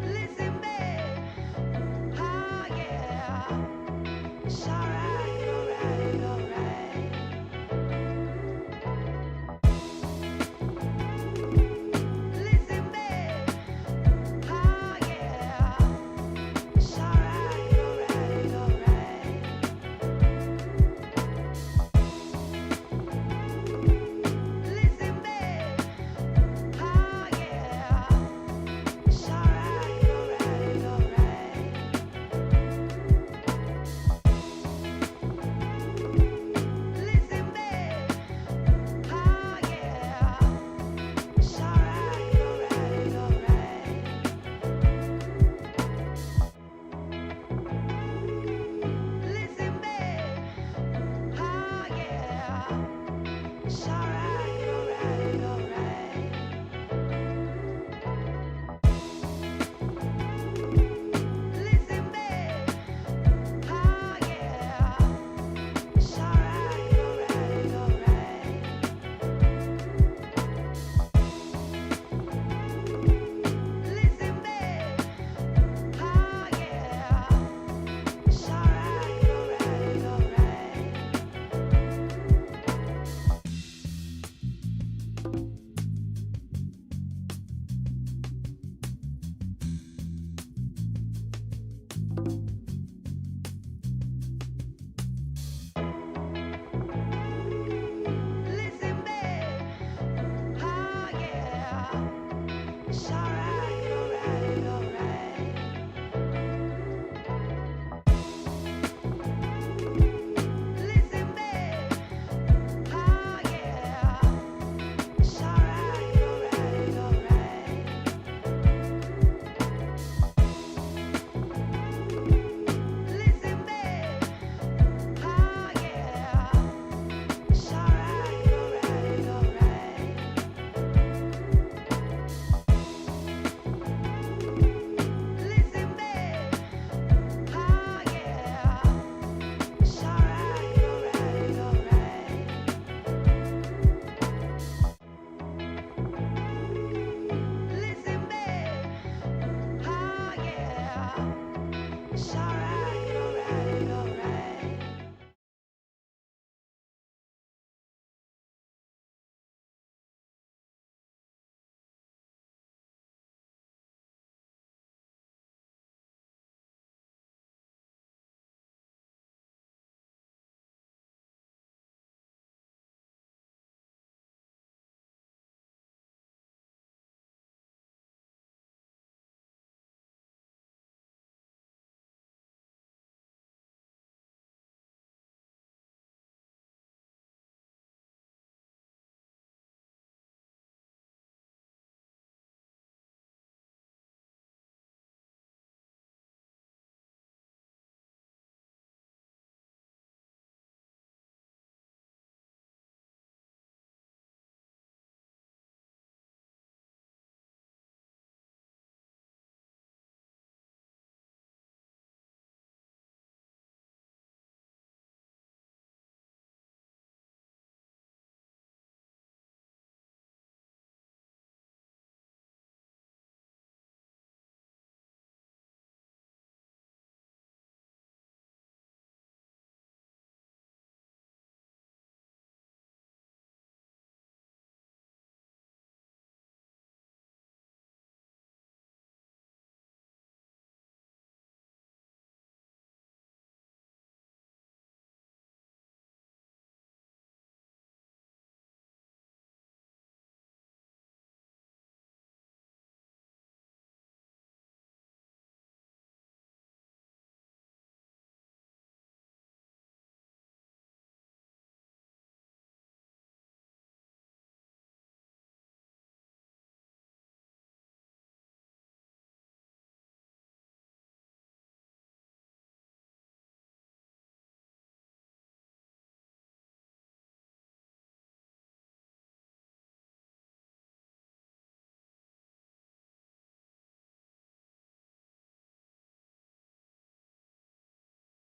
Listen, babe. Oh, yeah. It's alright, alright, alright. Listen, babe. Oh, yeah. It's alright, alright, alright. Listen, babe. Oh, yeah. It's alright, alright, alright. Listen, babe. Oh, yeah. It's alright, alright, alright. Listen, babe. Oh, yeah. It's alright, alright, alright. Listen, babe. Oh, yeah. It's alright, alright, alright. Listen, babe. Oh, yeah. It's alright, alright, alright. Listen, babe. Oh, yeah. It's alright, alright, alright. Listen, babe. Oh, yeah. It's alright, alright, alright. Listen, babe. Oh, yeah. It's alright, alright, alright. Listen, babe. Oh, yeah. It's alright, alright, alright. Listen, babe. Oh, yeah. It's alright, alright, alright.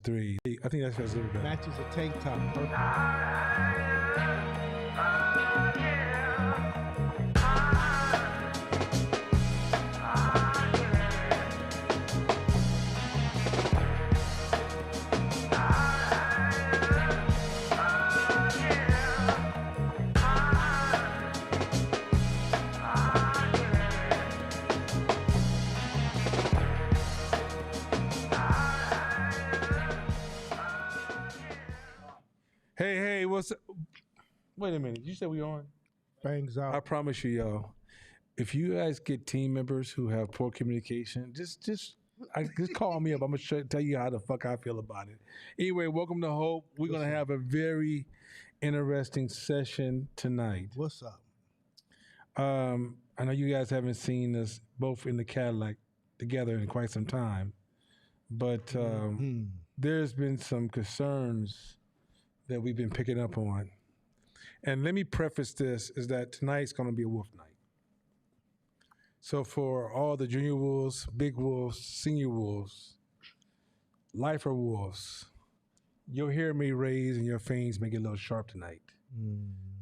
Three. I think that's a little better. Matches a tank top. Perfect. Hey, what's? Wait a minute. You said we on? Bangs I out. promise you, y'all. If you guys get team members who have poor communication, just call me up. I'm gonna tell you how the fuck I feel about it. Anyway, welcome to Hope. We're gonna have a very interesting session tonight. What's up? I know you guys haven't seen us both in the Cadillac together in quite some time, but there's been some concerns that we've been picking up on. And let me preface this is that tonight's going to be a wolf night. So for all the junior wolves, big wolves, senior wolves, lifer wolves, you'll hear me raise and your fangs may get a little sharp tonight.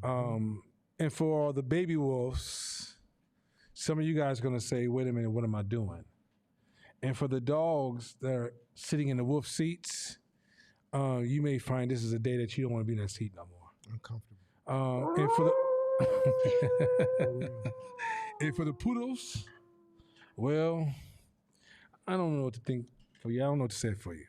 And for all the baby wolves, some of you guys are going to say, wait a minute, what am I doing? And for the dogs that are sitting in the wolf seats, you may find this is a day that you don't want to be in that seat no more. Uncomfortable. And for the and for the poodles, well, I don't know what to think for you. I don't know what to say for you.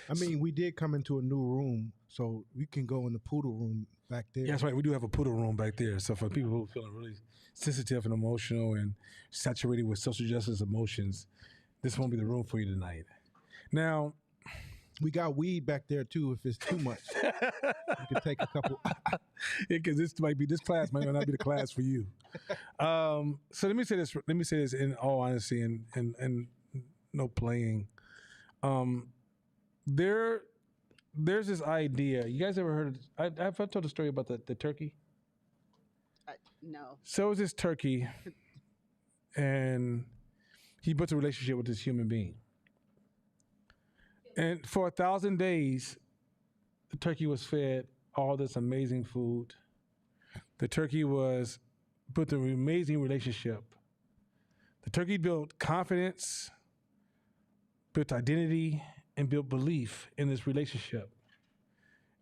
I mean, we did come into a new room, so we can go in the poodle room back there. Yeah, that's right. We do have a poodle room back there. So for people who are feeling really sensitive and emotional and saturated with social justice emotions, this won't be the room for you tonight. Now, we got weed back there too. If it's too much, you can take a couple. because this class might not be the class for you. So let me say this. Let me say this in all honesty and no playing. There's this idea. You guys ever heard? I've told a story about the turkey. No. So it was this turkey, and he built a relationship with this human being. And for 1,000 days, the turkey was fed all this amazing food. The turkey was built an amazing relationship. The turkey built confidence, built identity, and built belief in this relationship.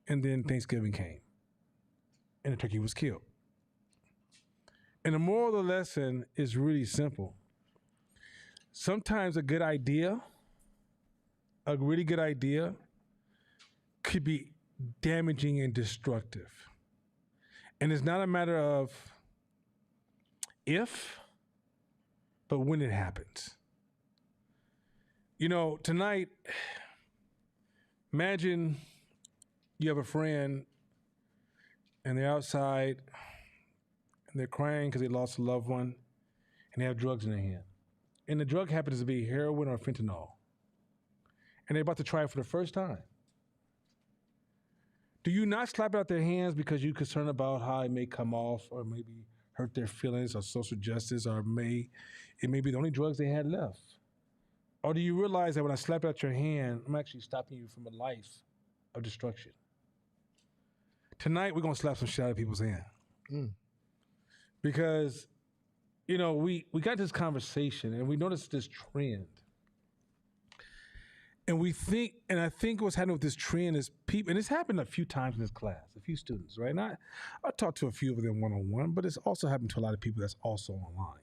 And then Thanksgiving came, and the turkey was killed. And the moral of the lesson is really simple. Sometimes a really good idea could be damaging and destructive. And it's not a matter of if, but when it happens. You know, tonight, imagine you have a friend and they're outside and they're crying because they lost a loved one and they have drugs in their hand. And the drug happens to be heroin or fentanyl. And they're about to try it for the first time. Do you not slap it out their hands because you're concerned about how it may come off or maybe hurt their feelings or social justice or it may be the only drugs they had left? Or do you realize that when I slap it out your hand, I'm actually stopping you from a life of destruction? Tonight, we're going to slap some shit out of people's hand. Because, you know, we got this conversation and we noticed this trend. And I think what's happening with this trend is people, and it's happened a few times in this class, a few students, right? And I talked to a few of them one-on-one, but it's also happened to a lot of people that's also online.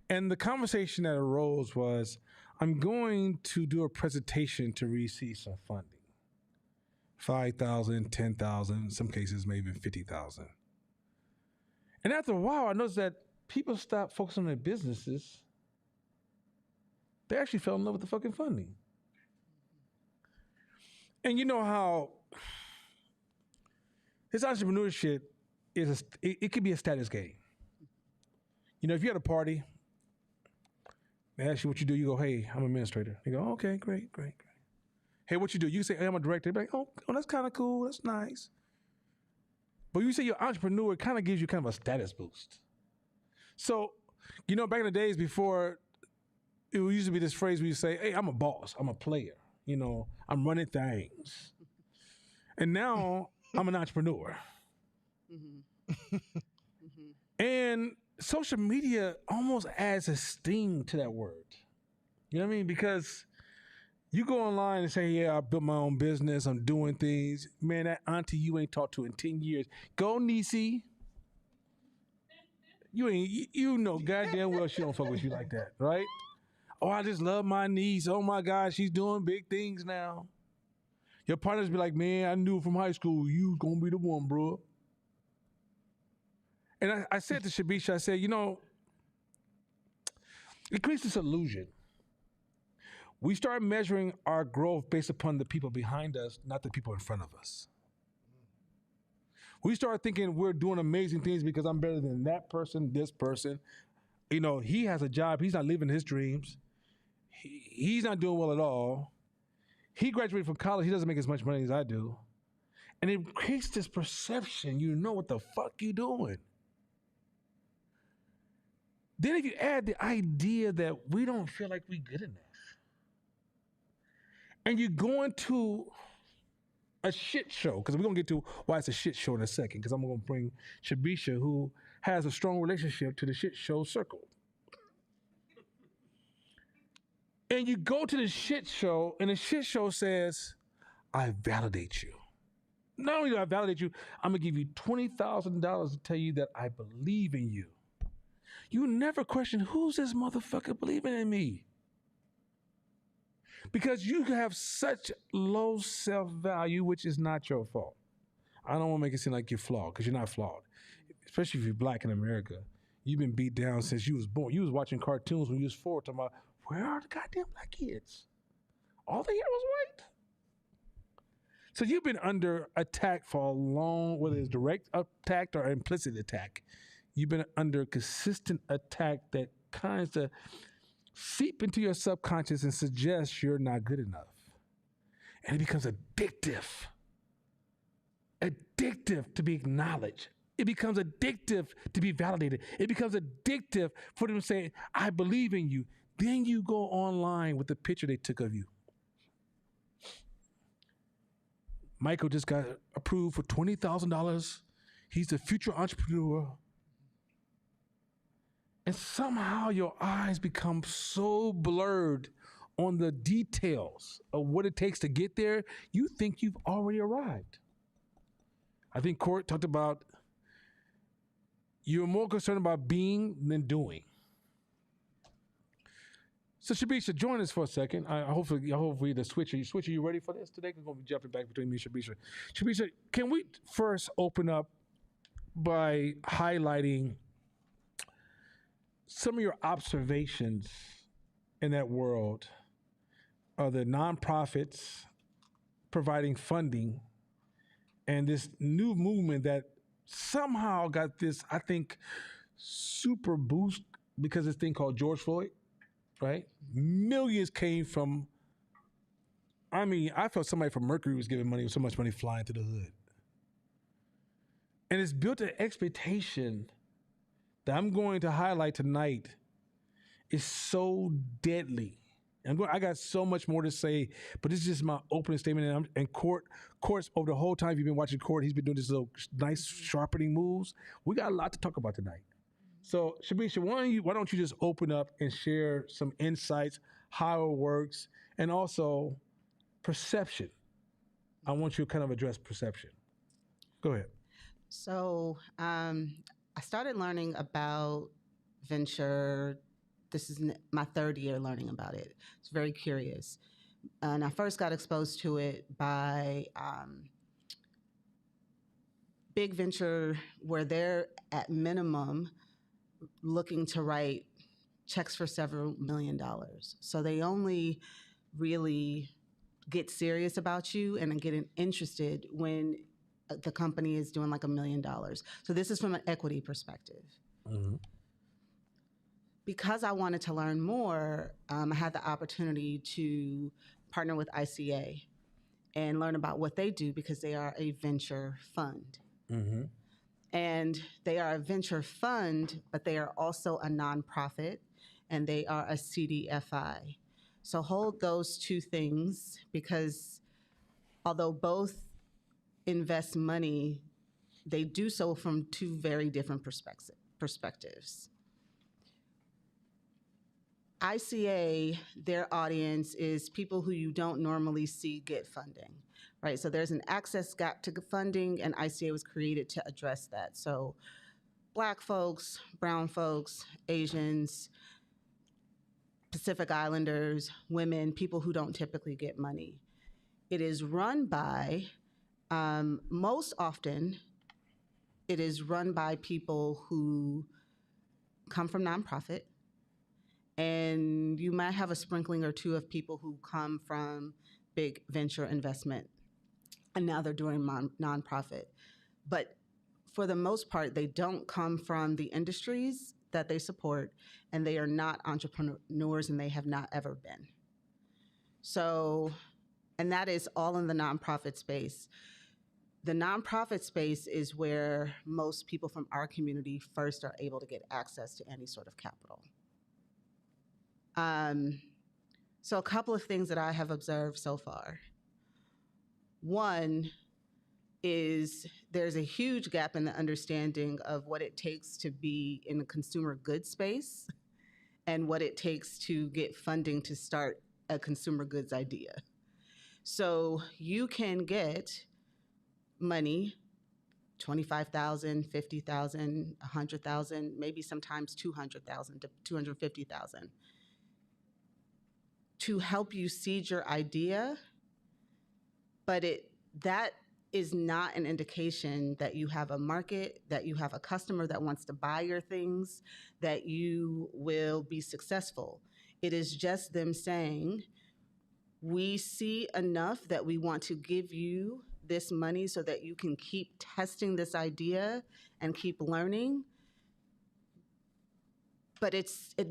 And the conversation that arose was, I'm going to do a presentation to receive some funding. 5,000, 10,000, in some cases maybe 50,000. And after a while, I noticed that people stopped focusing on their businesses. They actually fell in love with the fucking funding. And you know how this entrepreneurship it could be a status game. You know, if you're at a party, they ask you what you do, you go, hey, I'm an administrator. You go, okay, great. Hey, what you do? You say, hey, I'm a director. They're like, oh, that's kind of cool. That's nice. But you say you're an entrepreneur, it kind of gives you kind of a status boost. So, you know, back in the days before, it used to be this phrase where you say, hey, I'm a boss. I'm a player. You know, I'm running things. And now I'm an entrepreneur. Mhm. And social media almost adds a sting to that word. You know what I mean? Because you go online and say, "Yeah, I built my own business. I'm doing things." Man, that auntie you ain't talked to in 10 years. Go, Niecy. You know goddamn well she don't fuck with you like that, right? Oh, I just love my niece. Oh my God, she's doing big things now. Your partners be like, "Man, I knew from high school you was gonna be the one, bro." And I said to Shabisha, I said, it creates this illusion. We start measuring our growth based upon the people behind us, not the people in front of us. We start thinking we're doing amazing things because I'm better than that person, this person. He has a job. He's not living his dreams. He's not doing well at all. He graduated from college. He doesn't make as much money as I do. And it creates this perception, what the fuck you doing. Then if you add the idea that we don't feel like we good enough, and you go into a shit show, because we're going to get to why it's a shit show in a second, because I'm going to bring Shabisha, who has a strong relationship to the shit show circle. And you go to the shit show, and the shit show says, I validate you. Not only do I validate you, I'm going to give you $20,000 to tell you that I believe in you. You never question, who's this motherfucker believing in me? Because you have such low self-value, which is not your fault. I don't want to make it seem like you're flawed, because you're not flawed. Especially if you're black in America. You've been beat down since you was born. You was watching cartoons when you was 4, talking about, where are the goddamn black kids? All they hear was white. So you've been under attack for a long, whether it's direct attack or implicit attack. You've been under consistent attack that kinds of seep into your subconscious and suggest you're not good enough. And it becomes addictive. Addictive to be acknowledged. It becomes addictive to be validated. It becomes addictive for them to say, I believe in you. Then you go online with the picture they took of you. Michael just got approved for $20,000. He's the future entrepreneur. And somehow your eyes become so blurred on the details of what it takes to get there, you think you've already arrived. I think Court talked about you're more concerned about being than doing. So Shabisha, join us for a second. Hopefully the switcher, you ready for this today? We're going to be jumping back between me and Shabisha. Shabisha, can we first open up by highlighting some of your observations in that world of the nonprofits providing funding and this new movement that somehow got this, I think, super boost because this thing called George Floyd, right? Millions came from, I felt somebody from Mercury was giving money, so much money flying to the hood. And it's built an expectation that I'm going to highlight tonight is so deadly. I got so much more to say, but this is just my opening statement. And Court's over the whole time you've been watching Court, he's been doing this little nice sharpening moves. We got a lot to talk about tonight. So Shabisha, why don't you just open up and share some insights, how it works, and also perception. I want you to kind of address perception. Go ahead. So I started learning about venture. This is my third year learning about it. It's very curious. And I first got exposed to it by big venture, where they're at minimum looking to write checks for several $1,000,000. So they only really get serious about you and get interested when the company is doing like $1,000,000. So this is from an equity perspective. Mm-hmm. Because I wanted to learn more, I had the opportunity to partner with ICA and learn about what they do, because they are a venture fund. Mm-hmm. And they are a venture fund, but they are also a nonprofit, and they are a CDFI. So hold those two things, because although both invest money, they do so from two very different perspectives. ICA, their audience is people who you don't normally see get funding, right? So there's an access gap to funding, and ICA was created to address that. So Black folks, brown folks, Asians, Pacific Islanders, women, people who don't typically get money. It is run by, most often, it is run by people who come from nonprofit, and you might have a sprinkling or two of people who come from big venture investment, and now they're doing nonprofit. But for the most part, they don't come from the industries that they support, and they are not entrepreneurs, and they have not ever been. So, and that is all in the nonprofit space. The nonprofit space is where most people from our community first are able to get access to any sort of capital. So a couple of things that I have observed so far. One is there's a huge gap in the understanding of what it takes to be in the consumer goods space and what it takes to get funding to start a consumer goods idea. So you can get money, $25,000, $50,000, $100,000, maybe sometimes $200,000 to $250,000 to help you seed your idea, but that is not an indication that you have a market, that you have a customer that wants to buy your things, that you will be successful. It is just them saying, we see enough that we want to give you this money so that you can keep testing this idea and keep learning. But it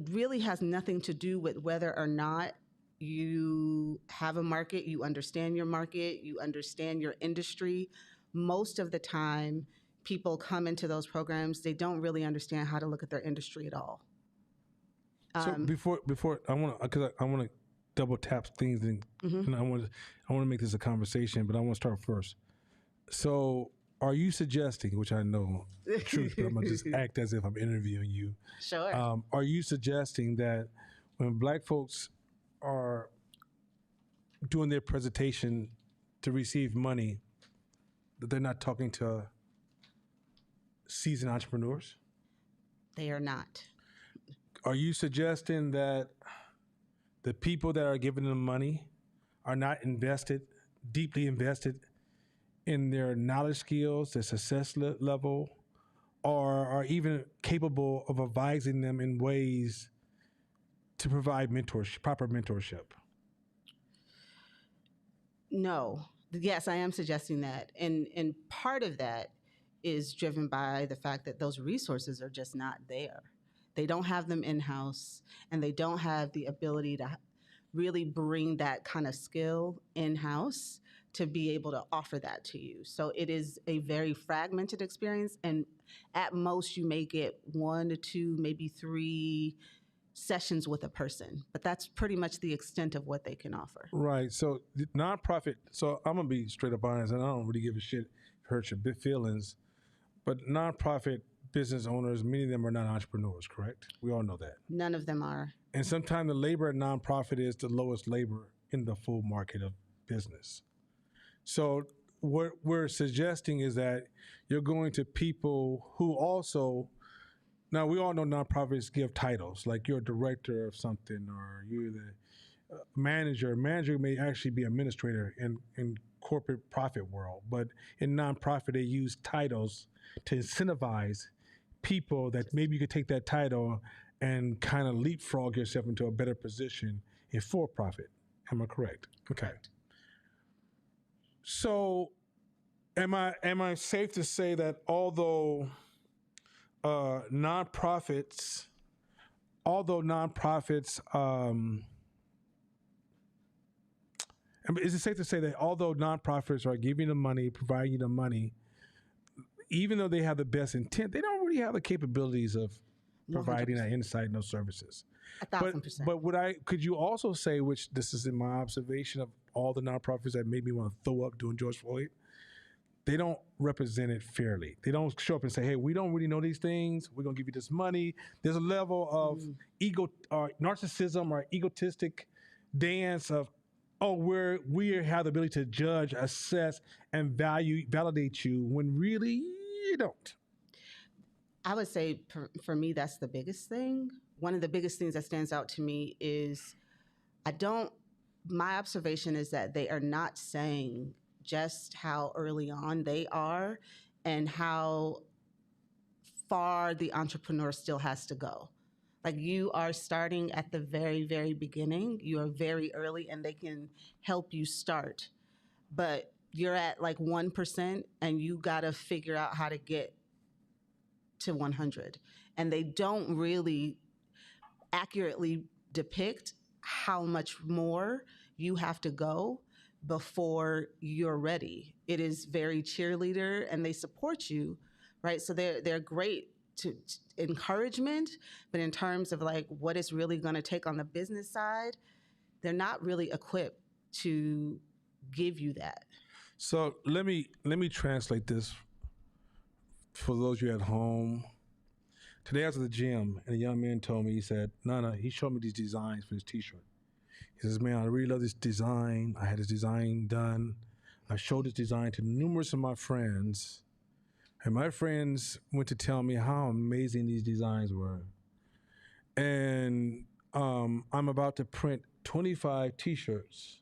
really has nothing to do with whether or not you have a market, you understand your market, you understand your industry. Most of the time, people come into those programs, they don't really understand how to look at their industry at all. So before I want to double tap things, and I want to make this a conversation, but I want to start first. So, are you suggesting, which I know the truth, but I'm gonna just act as if I'm interviewing you? Sure. Are you suggesting that when Black folks are doing their presentation to receive money, that they're not talking to seasoned entrepreneurs? They are not. Are you suggesting that the people that are giving them money are not deeply invested in their knowledge skills, their success level, or are even capable of advising them in ways to provide proper mentorship? No. Yes, I am suggesting that. And part of that is driven by the fact that those resources are just not there. They don't have them in-house, and they don't have the ability to really bring that kind of skill in-house to be able to offer that to you. So it is a very fragmented experience, and at most you may get 1 to 2, maybe 3 sessions with a person, but that's pretty much the extent of what they can offer. Right. So the nonprofit. So I'm gonna be straight up honest, and I don't really give a shit if it hurts your feelings, but nonprofit business owners, many of them are not entrepreneurs, correct? We all know that. None of them are. And sometimes the labor at nonprofit is the lowest labor in the full market of business. So what we're suggesting is that you're going to people who also, now we all know nonprofits give titles, like you're a director of something, or you're the manager. Manager may actually be administrator in corporate profit world, but in nonprofit they use titles to incentivize people that maybe you could take that title and kind of leapfrog yourself into a better position in for-profit. Am I correct? Okay. Correct. So am I safe to say that although nonprofits, is it safe to say that although nonprofits are giving the money, providing you the money, even though they have the best intent, they don't really have the capabilities of providing 100%. that insight and those services? 1,000%. But could you also say, which this is in my observation of all the nonprofits that made me want to throw up doing George Floyd, they don't represent it fairly. They don't show up and say, "Hey, we don't really know these things. We're gonna give you this money." There's a level of ego or narcissism or egotistic dance of, "Oh, we have the ability to judge, assess, and validate you," when really you don't. I would say for me, that's the biggest thing. One of the biggest things that stands out to me is my observation is that they are not saying just how early on they are and how far the entrepreneur still has to go. Like, you are starting at the very, very beginning. You are very early and they can help you start. But you're at like 1% and you got to figure out how to get to 100. And they don't really accurately depict how much more you have to go before you're ready. It is very cheerleader and they support you, right? So they're great to encouragement, but in terms of like what it's really going to take on the business side, they're not really equipped to give you that. So let me translate this for those of you at home. Today I was at the gym and a young man told me, he said, Nana, he showed me these designs for his t-shirt. He says, man, I really love this design. I had this design done. I showed this design to numerous of my friends. And my friends went to tell me how amazing these designs were. And I'm about to print 25 t-shirts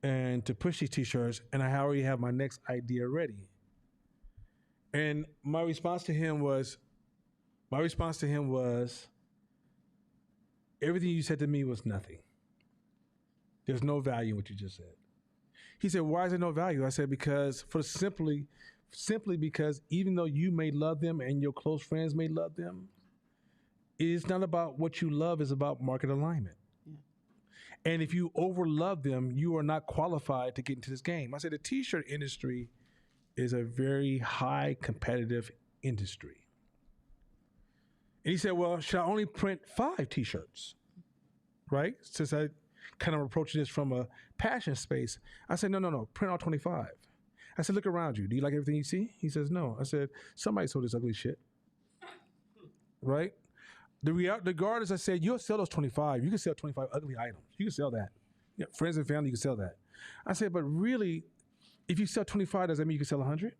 and to push these t-shirts, and I already have my next idea ready. And my response to him was, everything you said to me was nothing. There's no value in what you just said. He said, why is there no value? I said, because simply because even though you may love them and your close friends may love them, it's not about what you love, it's about market alignment. Yeah. And if you overlove them, you are not qualified to get into this game. I said, the t-shirt industry is a very high competitive industry. And he said, well, should I only print 5 t-shirts? Right? Since I kind of approached this from a passion space. I said, no, print all 25. I said, look around you. Do you like everything you see? He says, no. I said, somebody sold this ugly shit. Right? The guard is, I said, you'll sell those 25. You can sell 25 ugly items. You can sell that. You know, friends and family, you can sell that. I said, but really, if you sell 25, does that mean you can sell 100?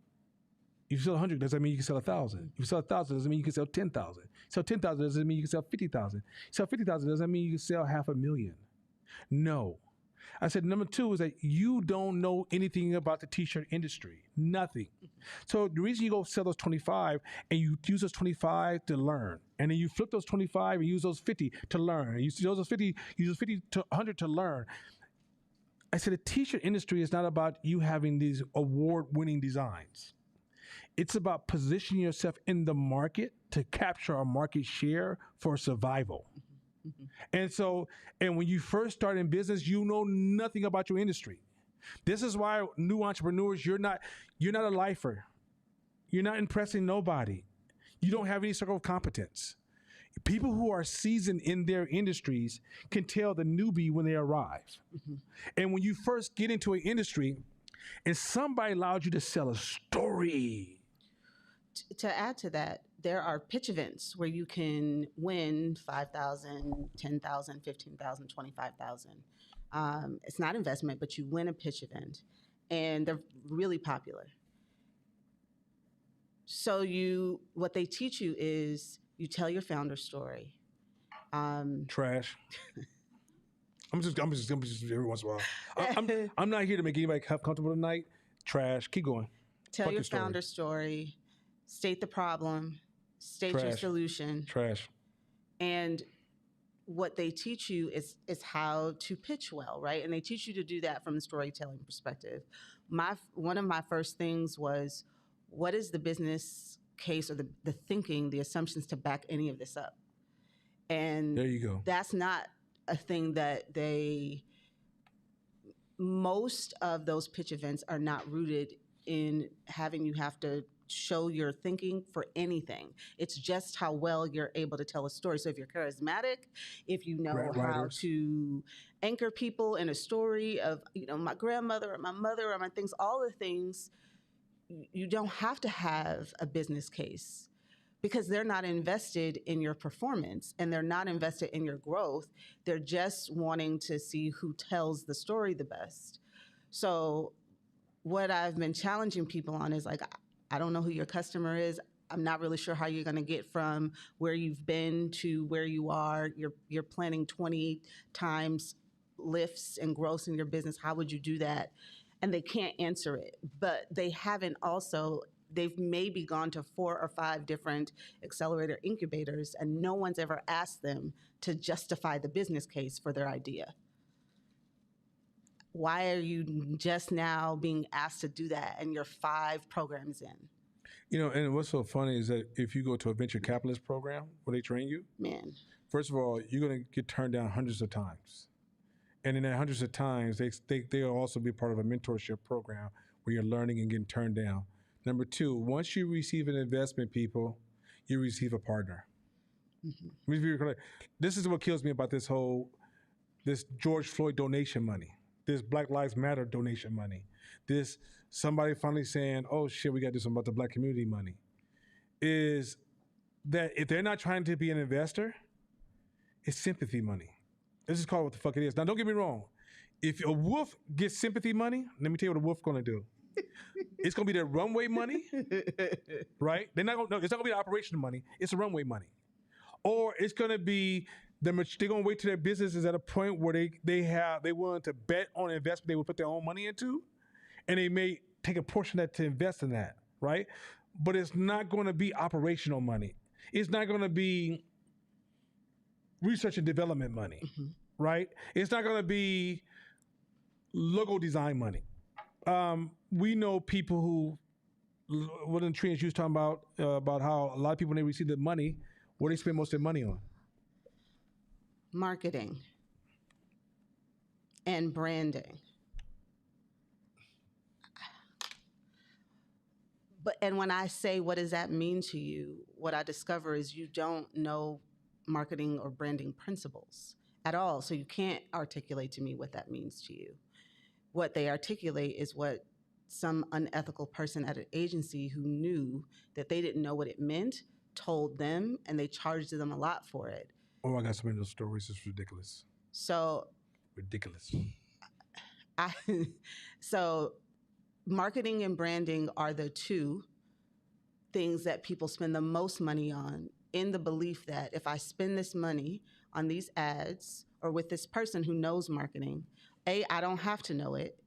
If you sell 100, does that mean you can sell 1,000? If you sell 1,000, does that mean you can sell 10,000? Sell 10,000, does that mean you can sell 50,000? Sell 50,000, does that mean you can sell 500,000? No. I said, number 2 is that you don't know anything about the t-shirt industry. Nothing. So the reason you go sell those 25 and you use those 25 to learn, and then you flip those 25 and use those 50 to learn, and you use those 50 to 100 to learn. I said, the t-shirt industry is not about you having these award-winning designs. It's about positioning yourself in the market to capture a market share for survival. Mm-hmm. And when you first start in business, you know nothing about your industry. This is why new entrepreneurs, you're not a lifer. You're not impressing nobody. You don't have any circle of competence. People who are seasoned in their industries can tell the newbie when they arrive. Mm-hmm. And when you first get into an industry and somebody allows you to sell a story. To add to that, there are pitch events where you can win $5,000, $10,000, $15,000, $25,000. It's not investment, but you win a pitch event, and they're really popular. So what they teach you is you tell your founder story. Trash. I'm just every once in a while. I'm not here to make anybody comfortable tonight. Trash. Keep going. Tell your founder story. State the problem, state your solution. Trash. And what they teach you is how to pitch well, right? And they teach you to do that from the storytelling perspective. One of my first things was, what is the business case or the thinking, the assumptions to back any of this up? And there you go. That's not a thing that most of those pitch events are not rooted in having you have to show your thinking for anything. It's just how well you're able to tell a story. So if you're charismatic, if you know how to anchor people in a story of, my grandmother or my mother or my things, all the things you don't have to have a business case because they're not invested in your performance and they're not invested in your growth. They're just wanting to see who tells the story the best. So what I've been challenging people on is like, I don't know who your customer is. I'm not really sure how you're going to get from where you've been to where you are. You're planning 20 times lifts and growth in your business. How would you do that? And they can't answer it. But they haven't also, they've maybe gone to 4 or 5 different accelerator incubators, and no one's ever asked them to justify the business case for their idea. Why are you just now being asked to do that and you're 5 programs in? You know, and what's so funny is that if you go to a venture capitalist program where they train you, Man, first of all, you're going to get turned down hundreds of times. And in that hundreds of times, they'll also be part of a mentorship program where you're learning and getting turned down. Number 2, once you receive an investment, people, you receive a partner. This is what kills me about this George Floyd donation money, this Black Lives Matter donation money, this somebody finally saying, oh shit, we got to do something about the black community money, is that if they're not trying to be an investor, it's sympathy money. This is called what the fuck it is. Now, don't get me wrong. If a wolf gets sympathy money, let me tell you what a wolf going to do. It's going to be their runway money, right? They're not gonna, no, it's not going to be the operational money. It's the runway money. Or it's going to be, they're going to wait till their business is at a point where they willing to bet on an investment they will put their own money into, and they may take a portion of that to invest in that, right? But it's not going to be operational money. It's not going to be research and development money, right? It's not going to be logo design money. We know people who, one of the trainers you was talking about how a lot of people, when they receive the money, what do they spend most of their money on? Marketing and branding. And when I say, what does that mean to you? What I discover is you don't know marketing or branding principles at all. So you can't articulate to me what that means to you. What they articulate is what some unethical person at an agency who knew that they didn't know what it meant told them, and they charged them a lot for it. Oh, I got so many of those stories. It's ridiculous. So ridiculous. So marketing and branding are the 2 things that people spend the most money on, in the belief that if I spend this money on these ads or with this person who knows marketing, A, I don't have to know it,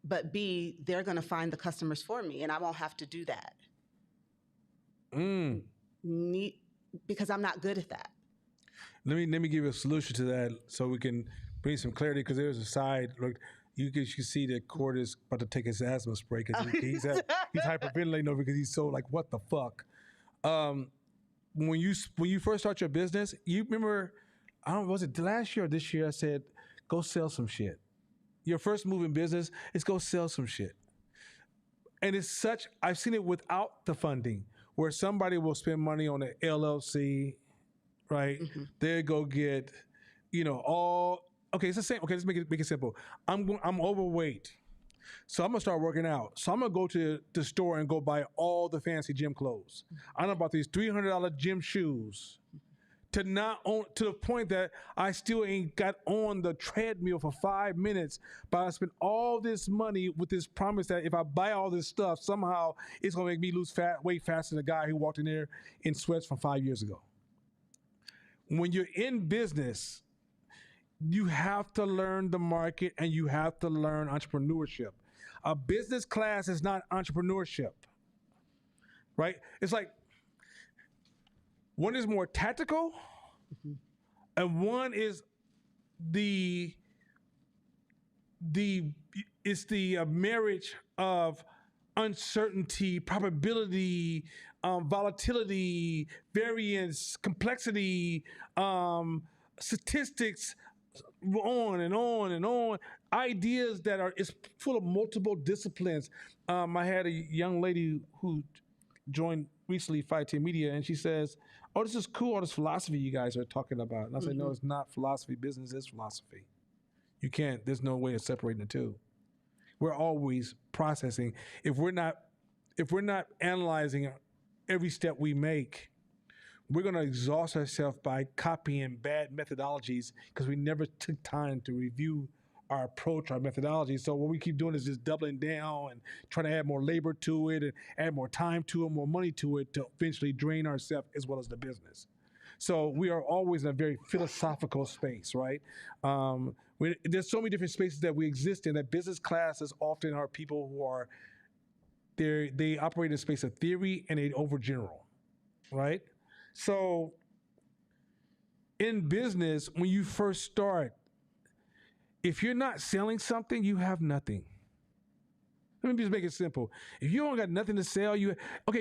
but B, they're going to find the customers for me and I won't have to do that. Because I'm not good at that. Let me give you a solution to that so we can bring some clarity, because there's a side, look, you can see that Cord is about to take his asthma spray because he's hyperventilating over because he's so like, what the fuck? When you first start your business, you remember, I don't know, was it last year or this year, I said, go sell some shit. Your first move in business is go sell some shit. And it's such, I've seen it without the funding, where somebody will spend money on an LLC, right? They go get, okay, it's the same. Okay, let's make it simple. I'm overweight, so I'm gonna start working out. So I'm gonna go to the store and go buy all the fancy gym clothes. I know about these $300 gym shoes, to the point that I still ain't got on the treadmill for 5 minutes, but I spent all this money with this promise that if I buy all this stuff, somehow it's gonna make me lose weight faster than the guy who walked in there in sweats from 5 years ago. When you're in business, you have to learn the market and you have to learn entrepreneurship. A business class is not entrepreneurship, right? It's like, one is more tactical, and one is the marriage of uncertainty, probability, volatility, variance, complexity, statistics, on and on and on. Ideas that it's full of multiple disciplines. I had a young lady who joined recently Fight Team Media, and she says, oh, this is cool, all this philosophy you guys are talking about. And I said, no, it's not philosophy. Business is philosophy. There's no way of separating the two. We're always processing. If we're not if we're not analyzing every step we make, we're going to exhaust ourselves by copying bad methodologies because we never took time to review our approach, our methodology. So what we keep doing is just doubling down and trying to add more labor to it and add more time to it, more money to it to eventually drain ourselves as well as the business. So we are always in a very philosophical space, right? There's so many different spaces that we exist in that business classes often are people who are, they operate in a space of theory and they overgeneral, right? So in business, when you first start, if you're not selling something, you have nothing. Let me just make it simple. If you don't got nothing to sell, if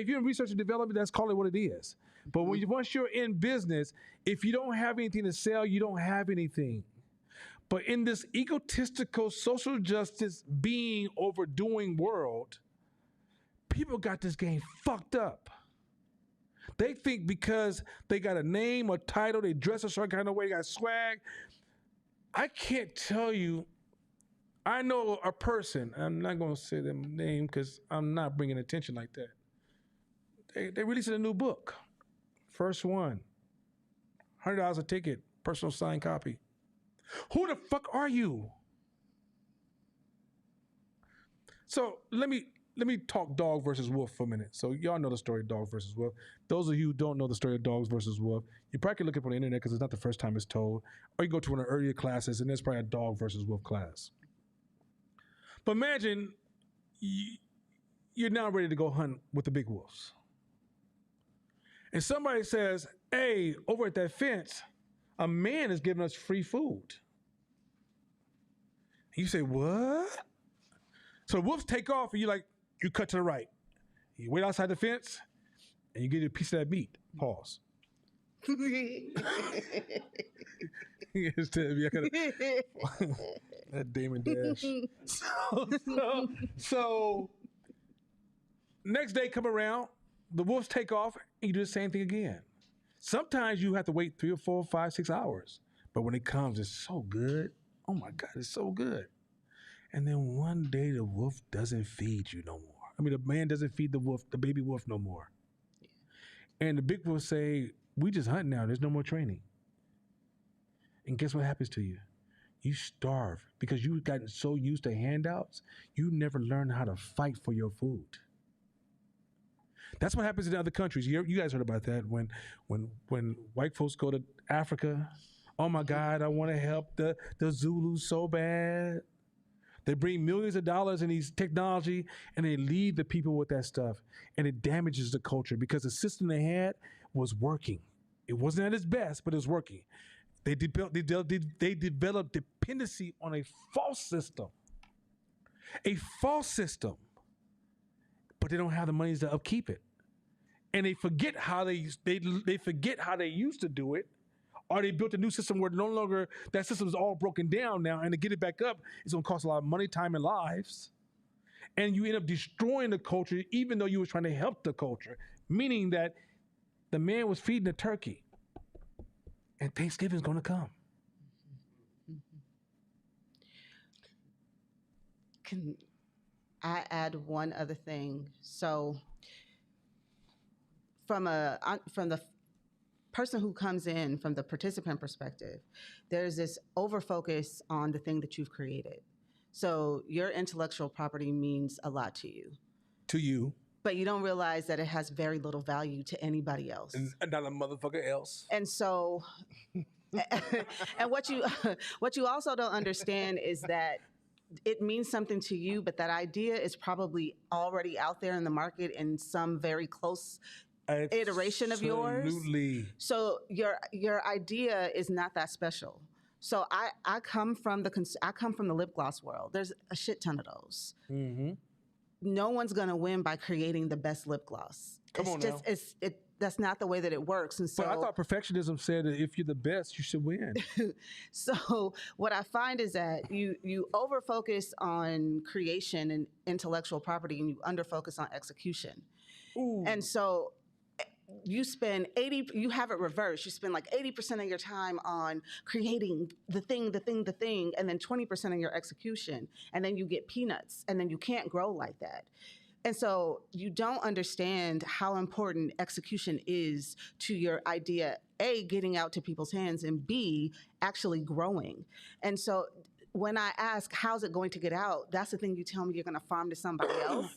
you're in research and development, that's call it what it is. But once you're in business, if you don't have anything to sell, you don't have anything. But in this egotistical, social justice, being, overdoing world, people got this game fucked up. They think because they got a name or title, they dress a certain kind of way, they got swag. I can't tell you. I know a person. I'm not going to say their name because I'm not bringing attention like that. They released a new book. First one. $100 a ticket. Personal signed copy. Who the fuck are you? So let me talk dog versus wolf for a minute. So y'all know the story of dog versus wolf. Those of you who don't know the story of dogs versus wolf, you probably can look up on the internet because it's not the first time it's told. Or you go to one of the earlier classes and there's probably a dog versus wolf class. But imagine you're now ready to go hunt with the big wolves. And somebody says, hey, over at that fence, a man is giving us free food. You say, what? So the wolves take off and you cut to the right. You wait outside the fence and you get a piece of that meat. Pause. That Damon Dash. So next day come around, the wolves take off, and you do the same thing again. Sometimes you have to wait 3 or 4, 5, 6 hours. But when it comes, it's so good. Oh my God, it's so good. And then one day the wolf doesn't feed you no more. I mean, the man doesn't feed the baby wolf no more. And the big wolf say, we just hunt now. There's no more training. And guess what happens to you? You starve because you've gotten so used to handouts, you never learn how to fight for your food. That's what happens in other countries. You guys heard about that when white folks go to Africa. Oh my God, I want to help the Zulus so bad. They bring millions of dollars in these technology and they leave the people with that stuff. And it damages the culture because the system they had was working. It wasn't at its best, but it was working. They developed dependency on a false system. But they don't have the money to upkeep it. And they forget how they forget how they used to do it. Or they built a new system where no longer that system is all broken down now, and to get it back up, it's going to cost a lot of money, time, and lives. And you end up destroying the culture, even though you were trying to help the culture. Meaning that the man was feeding a turkey, and Thanksgiving's going to come. Can I add one other thing? So, from the person who comes in from the participant perspective, there's this over focus on the thing that you've created. So your intellectual property means a lot to you. To you. But you don't realize that it has very little value to anybody else. And not a motherfucker else. And so, and what you also don't understand is that it means something to you, but that idea is probably already out there in the market in some very close iteration of yours. Absolutely. So your idea is not that special. So I come from the lip gloss world. There's a shit ton of those. Mm-hmm. No one's gonna win by creating the best lip gloss. That's not the way that it works. And so, but I thought perfectionism said that if you're the best, you should win. So what I find is that you over focus on creation and intellectual property, and you under focus on execution. Ooh. And so you spend you have it reversed. You spend like 80% of your time on creating the thing, and then 20% of your execution. And then you get peanuts, and then you can't grow like that. And so you don't understand how important execution is to your idea, A, getting out to people's hands, and B, actually growing. And so when I ask, how's it going to get out? That's the thing you tell me you're going to farm to somebody else.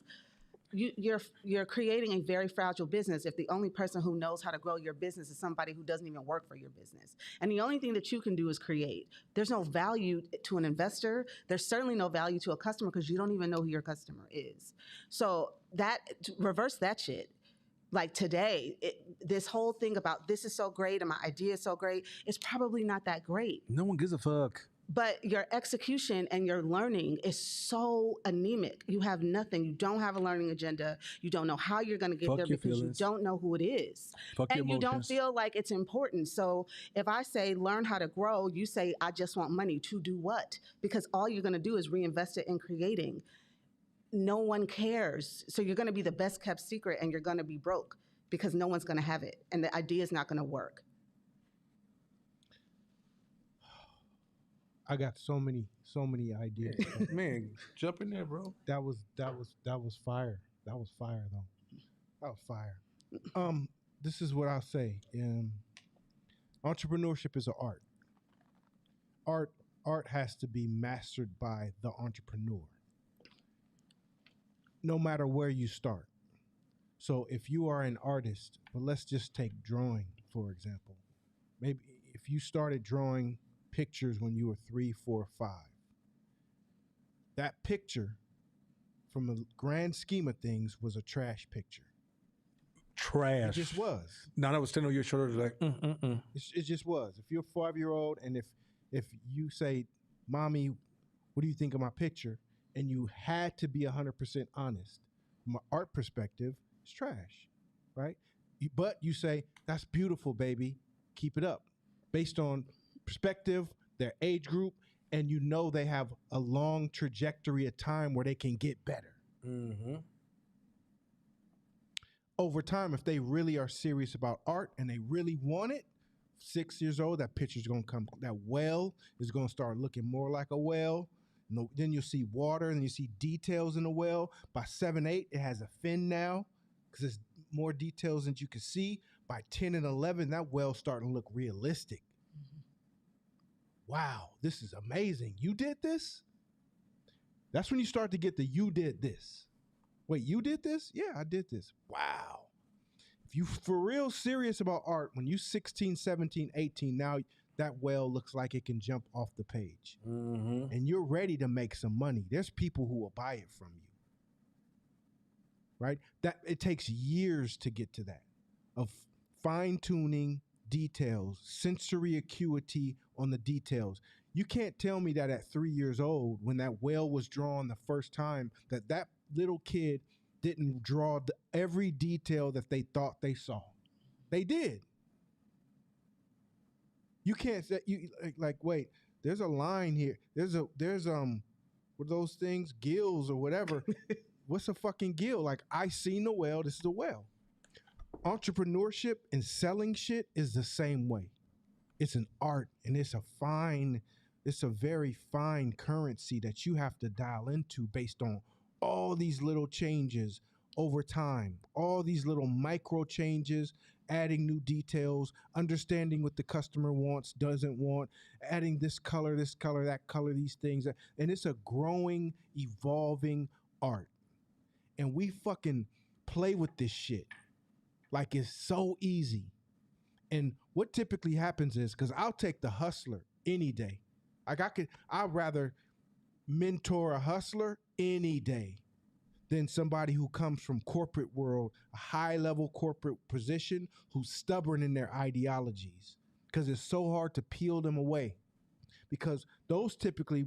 You're creating a very fragile business if the only person who knows how to grow your business is somebody who doesn't even work for your business. And the only thing that you can do is create. There's no value to an investor. There's certainly no value to a customer because you don't even know who your customer is. So reverse that shit. Like today, this whole thing about this is so great and my idea is so great, it's probably not that great. No one gives a fuck. But your execution and your learning is so anemic. You have nothing. You don't have a learning agenda. You don't know how you're going to get Fuck there your because feelings. you don't know who it is. Fuck your And you don't emotions. feel like it's important. So if I say learn how to grow, you say I just want money to do what? Because all you're going to do is reinvest it in creating. No one cares. So you're going to be the best kept secret and you're going to be broke because no one's going to have it and the idea is not going to work. I got so many ideas. Man, jump in there, bro. That was fire. That was fire though. That was fire. This is what I'll say. Entrepreneurship is an art. Art has to be mastered by the entrepreneur. No matter where you start. So if you are an artist, but let's just take drawing, for example. Maybe if you started drawing pictures when you were 3, 4, 5, that picture, from the grand scheme of things, was a trash picture. Trash. It just was. Now that was standing on your shoulders like, It just was. If you're a 5-year-old and if you say, "Mommy, what do you think of my picture?" and you had to be 100% honest, from an art perspective, it's trash, right? But you say, "That's beautiful, baby. Keep it up," based on perspective, their age group, and you know they have a long trajectory of time where they can get better. mm-hmm. Over time, if they really are serious about art and they really want it, 6 years old, that picture's gonna come, that well is gonna start looking more like a well. Then you'll see water and you see details in the well. By 7, 8, it has a fin now because there's more details than you can see. By 10 and 11, that well's starting to look realistic. Wow, this is amazing. You did this? That's when you start to get the you did this. Wait, you did this? Yeah, I did this. Wow. If you for real serious about art, when you 16, 17, 18, now that well looks like it can jump off the page. Mm-hmm. And you're ready to make some money. There's people who will buy it from you. Right? That it takes years to get to that. Of fine-tuning details, sensory acuity on the details. You can't tell me that at 3 years old, when that whale was drawn the first time, that little kid didn't draw every detail that they thought they saw. They did. You can't say, wait, there's a line here. There's what are those things? Gills or whatever. What's a fucking gill? Like, I seen the whale, this is a whale. Entrepreneurship and selling shit is the same way. It's an art, and it's a very fine currency that you have to dial into based on all these little changes over time, all these little micro changes, adding new details, understanding what the customer wants, doesn't want, adding this color, that color, these things. And it's a growing, evolving art. And we fucking play with this shit like it's so easy. And what typically happens is, because I'll take the hustler any day. Like I'd rather mentor a hustler any day than somebody who comes from corporate world, a high level corporate position, who's stubborn in their ideologies, because it's so hard to peel them away, because those typically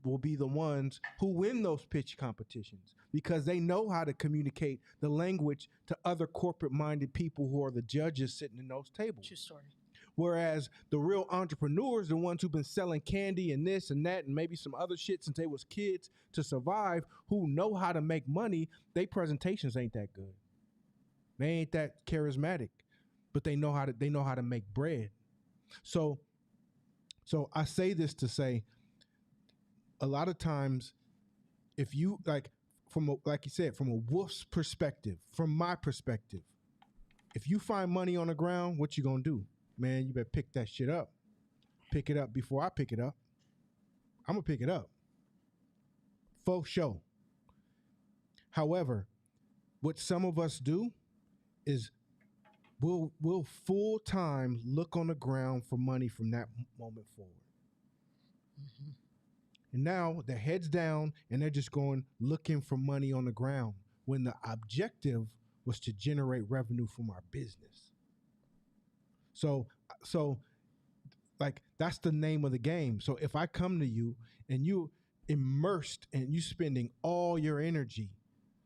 will be the ones who win those pitch competitions, because they know how to communicate the language to other corporate minded people who are the judges sitting in those tables. True story. Whereas the real entrepreneurs, the ones who've been selling candy and this and that and maybe some other shit since they was kids to survive, who know how to make money, they presentations ain't that good. They ain't that charismatic, but they know how to make bread. So I say this to say, a lot of times, if you, like, like you said, from a wolf's perspective, from my perspective, if you find money on the ground, what you gonna do? Man, you better pick that shit up. Pick it up before I pick it up. I'm gonna pick it up. For sure. However, what some of us do is we'll full time look on the ground for money from that moment forward. Mhm. And now their heads down and they're just going looking for money on the ground when the objective was to generate revenue from our business. So like that's the name of the game. So if I come to you and you immersed and you spending all your energy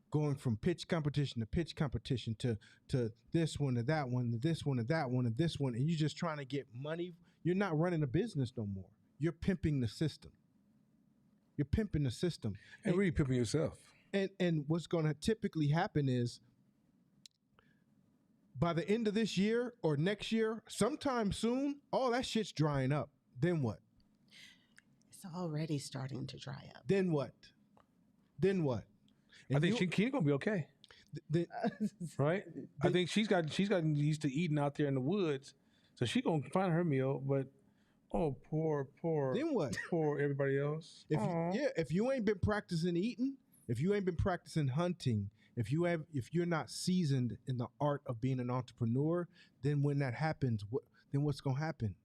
going from pitch competition to pitch competition to this one to that one to this one to that one to this one, and you're just trying to get money, you're not running a business no more. You're pimping the system. You're pimping the system. And really pimping yourself. And what's going to typically happen is by the end of this year or next year, sometime soon, all that shit's drying up. Then what? It's already starting to dry up. Then what? Then what? I think Keita's gonna be okay, right? I think she's gotten used to eating out there in the woods, so she's gonna find her meal. But poor, then what? Poor everybody else. If you ain't been practicing eating, if you ain't been practicing hunting, if you're not seasoned in the art of being an entrepreneur, then when that happens, what's gonna happen?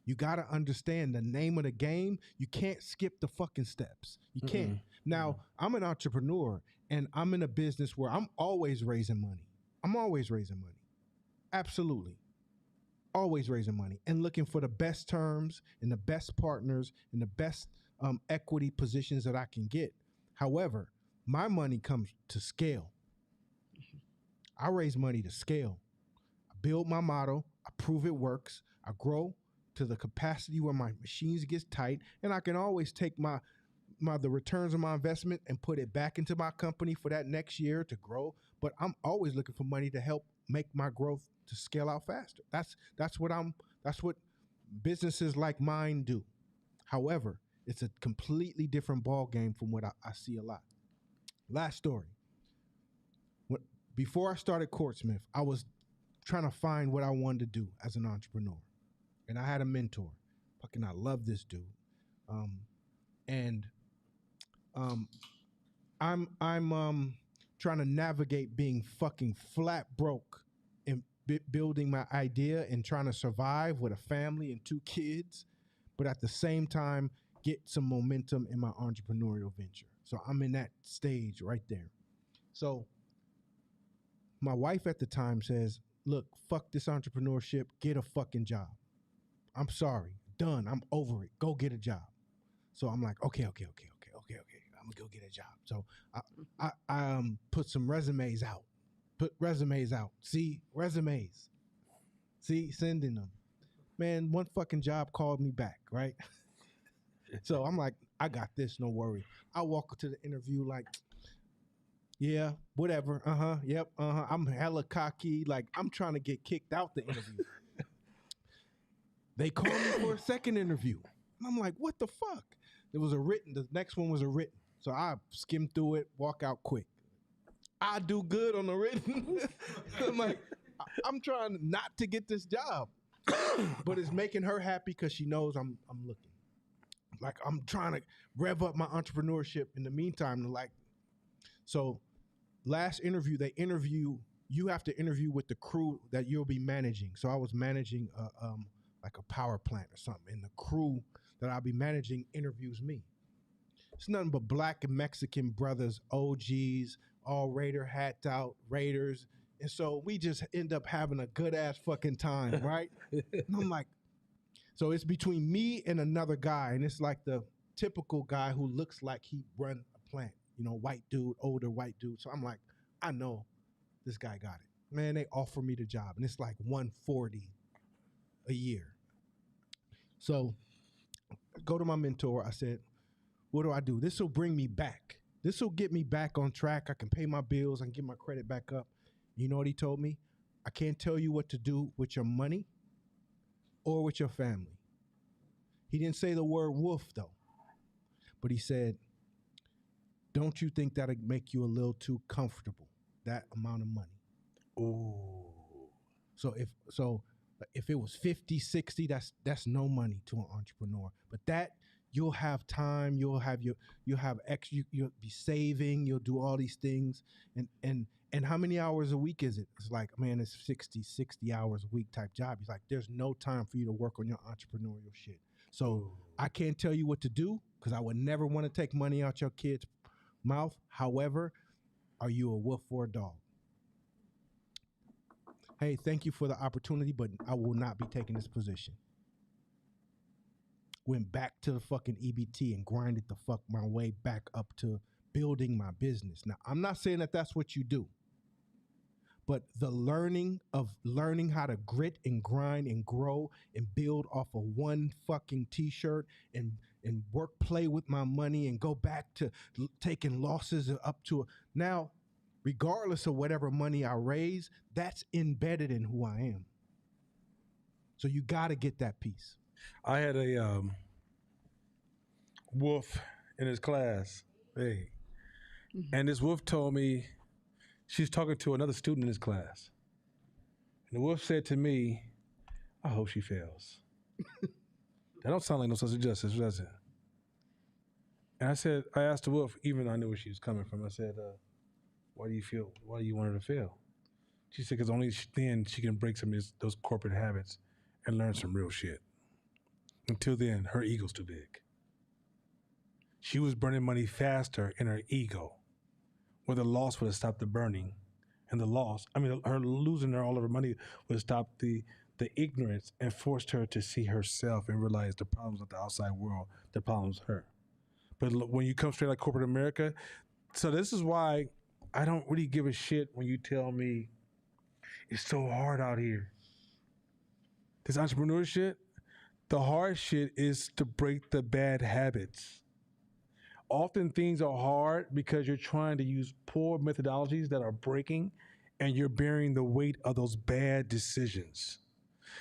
You gotta understand the name of the game. You can't skip the fucking steps. You can't. Now, I'm an entrepreneur and I'm in a business where I'm always raising money. I'm always raising money. Absolutely. Always raising money and looking for the best terms and the best partners and the best equity positions that I can get. However, my money comes to scale. I raise money to scale. I build my model. I prove it works. I grow to the capacity where my machines gets tight, and I can always take the returns of my investment and put it back into my company for that next year to grow. But I'm always looking for money to help make my growth to scale out faster. That's what businesses like mine do. However, it's a completely different ball game from what I see a lot. Last story. Before I started Courtsmith, I was trying to find what I wanted to do as an entrepreneur. And I had a mentor. Fucking I love this dude. I'm trying to navigate being fucking flat broke and building my idea and trying to survive with a family and 2 kids, but at the same time get some momentum in my entrepreneurial venture. So I'm in that stage right there. So my wife at the time says, look, fuck this entrepreneurship, get a fucking job. I'm sorry, done, I'm over it, go get a job. So I'm like, okay, I'm gonna go get a job. So I put some resumes out. See, resumes. See, sending them. Man, one fucking job called me back, right? So I'm like, I got this, no worry. I walk to the interview like, yeah, whatever. Yep. I'm hella cocky. Like, I'm trying to get kicked out the interview. They called me for a second interview. And I'm like, what the fuck? It was a written. The next one was a written. So I skimmed through it, walk out quick. I do good on the written. I'm like, I'm trying not to get this job. But it's making her happy because she knows I'm looking. Like, I'm trying to rev up my entrepreneurship in the meantime. Like, so last interview, you have to interview with the crew that you'll be managing. So I was managing like a power plant or something, and the crew that I'll be managing interviews me. It's nothing but black and Mexican brothers, OGs, all Raider hats out, Raiders. And so we just end up having a good ass fucking time, right? And I'm like, so it's between me and another guy, and it's like the typical guy who looks like he run a plant, white dude, older white dude. So I'm like, I know this guy got it. Man, they offer me the job, and it's like $140 a year. So I go to my mentor. I said, what do I do? This will bring me back. This will get me back on track. I can pay my bills. I can get my credit back up. You know what he told me? I can't tell you what to do with your money or with your family. He didn't say the word wolf, though. But he said, don't you think that'd make you a little too comfortable? That amount of money. Ooh. So if it was 50, 60, that's no money to an entrepreneur. But that you'll have time, you'll have extra, you'll be saving, you'll do all these things. And how many hours a week is it? It's like, man, it's 60 hours a week type job. He's like, there's no time for you to work on your entrepreneurial shit. So I can't tell you what to do because I would never want to take money out your kid's mouth. However, are you a wolf or a dog? Hey, thank you for the opportunity, but I will not be taking this position. Went back to the fucking EBT and grinded the fuck my way back up to building my business. Now, I'm not saying that that's what you do, but the learning how to grit and grind and grow and build off of one fucking t-shirt and play with my money and go back to taking losses up to now, regardless of whatever money I raise, that's embedded in who I am. So you got to get that piece. I had a wolf in his class. Hey. Mm-hmm. And this wolf told me she's talking to another student in his class. And the wolf said to me, I hope she fails. That don't sound like no sense of justice, does it? And I asked the wolf, even though I knew where she was coming from, I said, why do you want her to fail? She said, because only then she can break some of those corporate habits and learn some real shit. Until then, her ego's too big. She was burning money faster in her ego, where the loss would have stopped the burning. And her losing all of her money would have stopped the ignorance and forced her to see herself and realize the problems of the outside world, the problems her. But when you come straight like corporate America, so this is why I don't really give a shit when you tell me it's so hard out here. This entrepreneur shit, the hard shit is to break the bad habits. Often things are hard because you're trying to use poor methodologies that are breaking and you're bearing the weight of those bad decisions.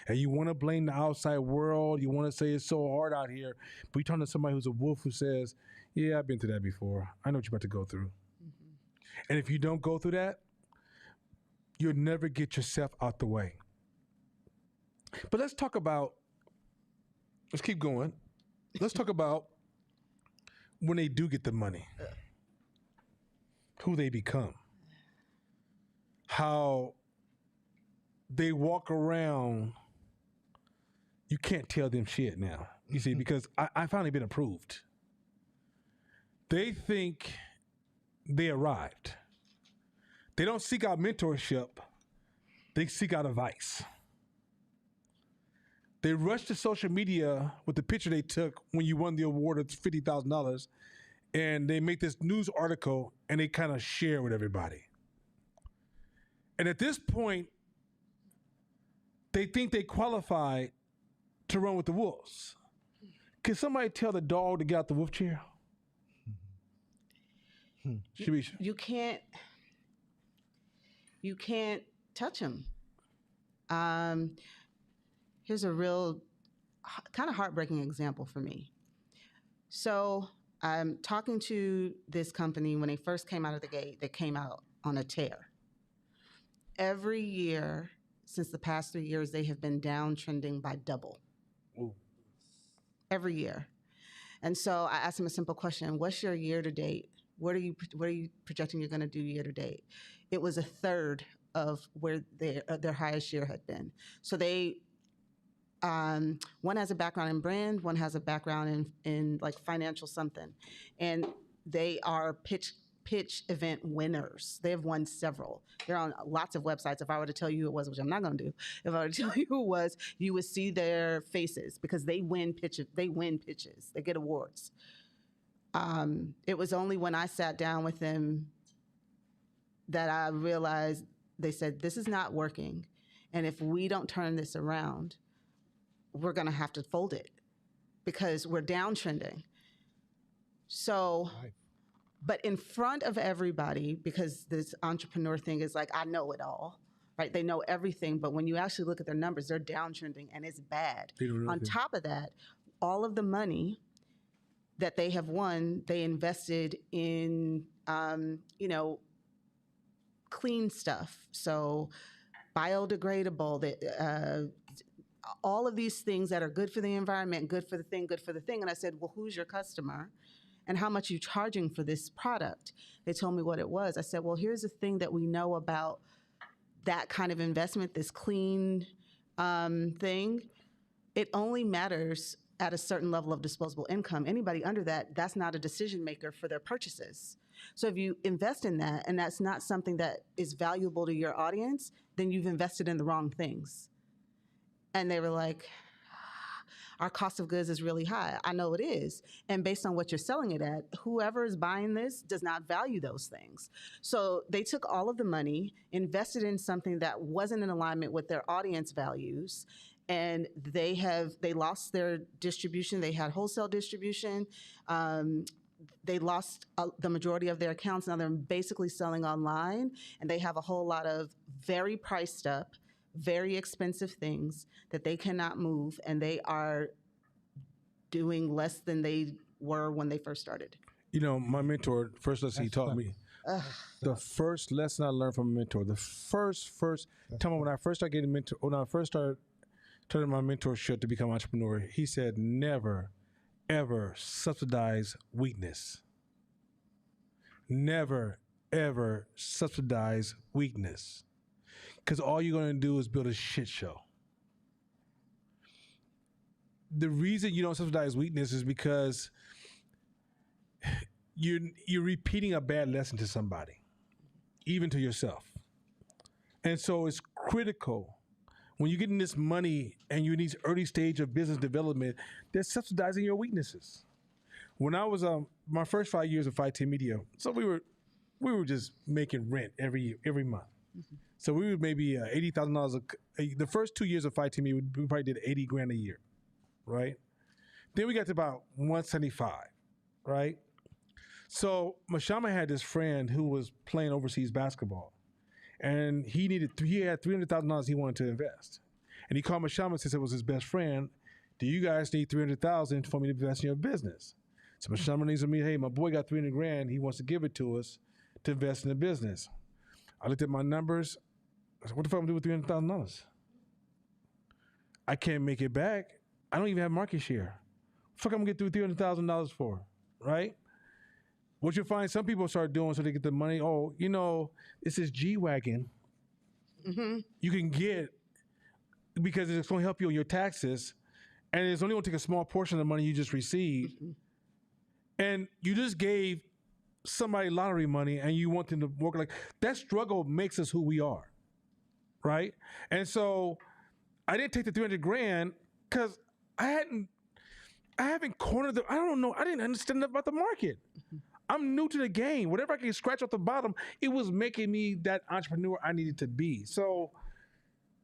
And you want to blame the outside world. You want to say it's so hard out here. But you're talking to somebody who's a wolf who says, yeah, I've been through that before. I know what you're about to go through. Mm-hmm. And if you don't go through that, you'll never get yourself out the way. But let's keep going. Let's talk about when they do get the money, who they become, how they walk around. You can't tell them shit now, you see, because I finally been approved. They think they arrived. They don't seek out mentorship. They seek out advice. They rush to social media with the picture they took when you won the award of $50,000, and they make this news article and they kind of share with everybody. And at this point, they think they qualify to run with the wolves. Can somebody tell the dog to get out the wolf chair? You can't touch him. Here's a real kind of heartbreaking example for me. So I'm talking to this company when they first came out of the gate. They came out on a tear. Every year since the past 3 years, they have been downtrending by double. Ooh. Every year. And so I asked them a simple question: what's your year to date? What are you projecting you're going to do year to date? It was a third of where their highest year had been. So they, one has a background in brand, one has a background in like financial something, and they are pitch event winners. They have won several. They're on lots of websites. If I were to tell you who it was, which I'm not going to do, if I were to tell you who it was, you would see their faces because they win pitches. They win pitches. They get awards. It was only when I sat down with them that I realized they said, this is not working. And if we don't turn this around, we're going to have to fold it because we're downtrending. So, but in front of everybody, because this entrepreneur thing is like, I know it all, right? They know everything. But when you actually look at their numbers, they're downtrending and it's bad. On top of that, all of the money that they have won, they invested in, clean stuff. So biodegradable, all of these things that are good for the environment, good for the thing, good for the thing. And I said, well, who's your customer? And how much are you charging for this product? They told me what it was. I said, well, here's the thing that we know about that kind of investment, this clean thing. It only matters at a certain level of disposable income. Anybody under that, that's not a decision maker for their purchases. So if you invest in that and that's not something that is valuable to your audience, then you've invested in the wrong things. And they were like, our cost of goods is really high. I know it is. And based on what you're selling it at, whoever is buying this does not value those things. So they took all of the money, invested in something that wasn't in alignment with their audience values, and they lost their distribution. They had wholesale distribution. They lost the majority of their accounts. Now they're basically selling online, and they have a whole lot of very priced up, very expensive things that they cannot move, and they are doing less than they were when they first started. You know, my mentor, first lesson he taught me, the first lesson I learned from a mentor, the first time when I first started getting mentor, when I first started turning my mentorship to become an entrepreneur, he said, never, ever subsidize weakness. Never, ever subsidize weakness. Because all you're going to do is build a shit show. The reason you don't subsidize weakness is because you're repeating a bad lesson to somebody, even to yourself. And so it's critical when you're getting this money and you're in these early stage of business development, they're subsidizing your weaknesses. When I was my first 5 years of 510 Media, so we were just making rent every month. Mm-hmm. So we were maybe $80,000 the first 2 years of 510 Media, we probably did $80,000 a year, right? Then we got to about 175, right? So Mashama had this friend who was playing overseas basketball, and he had $300,000 he wanted to invest, and he called Mashama since it was his best friend. Do you guys need $300,000 for me to invest in your business? So Mashama needs to meet. Hey, my boy got $300,000. He wants to give it to us to invest in the business. I looked at my numbers. I said, what the fuck am I gonna do with $300,000? I can't make it back. I don't even have market share. What the fuck I'm gonna get through $300,000 for, right? What you'll find some people start doing so they get the money. Oh, you know, it's this G-Wagon you can get because it's going to help you on your taxes, and it's only going to take a small portion of the money you just received. And you just gave somebody lottery money, and you want them to work like that. Struggle makes us who we are, right? And so I didn't take the $300,000 because I haven't cornered the. I don't know. I didn't understand enough about the market. I'm new to the game. Whatever I can scratch off the bottom, it was making me that entrepreneur I needed to be. So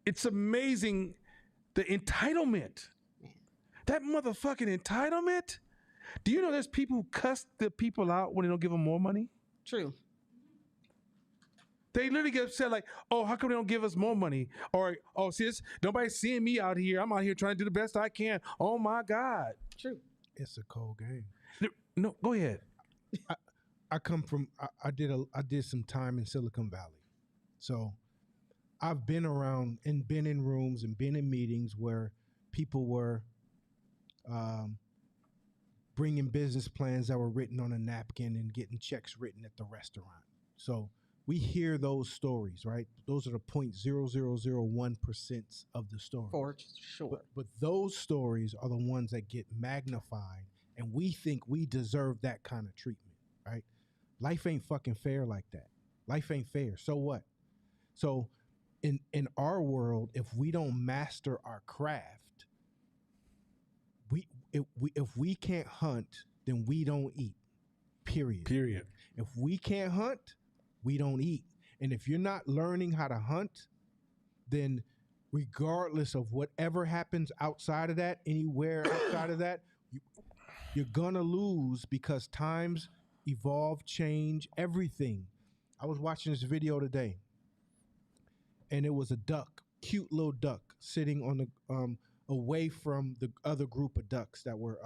it's amazing the entitlement. That motherfucking entitlement. Do you know there's people who cuss the people out when they don't give them more money? True. They literally get upset like, oh, how come they don't give us more money? Or, oh, sis, nobody's seeing me out here. I'm out here trying to do the best I can. Oh, my God. True. It's a cold game. No, go ahead. I come from. I did some time in Silicon Valley, so I've been around and been in rooms and been in meetings where people were bringing business plans that were written on a napkin and getting checks written at the restaurant. So we hear those stories, right? Those are the 0.0001% of the story. For sure. But those stories are the ones that get magnified, and we think we deserve that kind of treatment, right? Life ain't fucking fair like that. Life ain't fair. So what? So in our world, if we don't master our craft, if we can't hunt, then we don't eat. Period. If we can't hunt, we don't eat. And if you're not learning how to hunt, then regardless of whatever happens outside of that, anywhere outside of that, you're gonna lose because times evolve, change, everything. I was watching this video today, and it was a duck, cute little duck, sitting on the away from the other group of ducks that were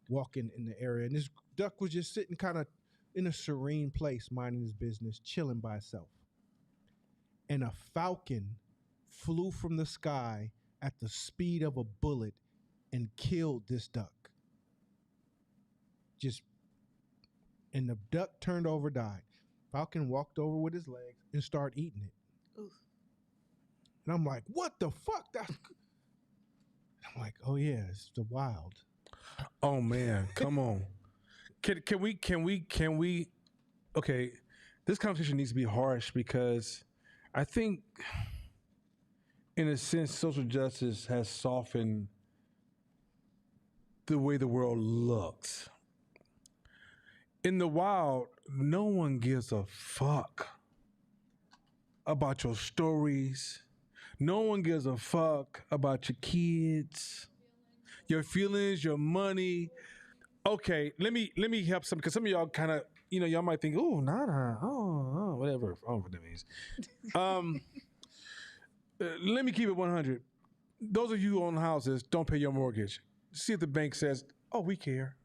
walking in the area, and this duck was just sitting kind of in a serene place, minding his business, chilling by itself. And a falcon flew from the sky at the speed of a bullet and killed this duck. Just and the duck turned over, died. Falcon walked over with his legs and started eating it. Oof. And I'm like, what the fuck? That's I'm like, oh yeah, it's the wild. Oh man, come on. Can we okay, this conversation needs to be harsh because I think in a sense social justice has softened the way the world looks. In the wild, no one gives a fuck about your stories. No one gives a fuck about your kids, your feelings, your money. Okay, let me help some because some of y'all kind of y'all might think, oh, nada, oh, whatever. I don't know what that means. Let me keep it 100. Those of you who own houses, don't pay your mortgage. See if the bank says, oh, we care.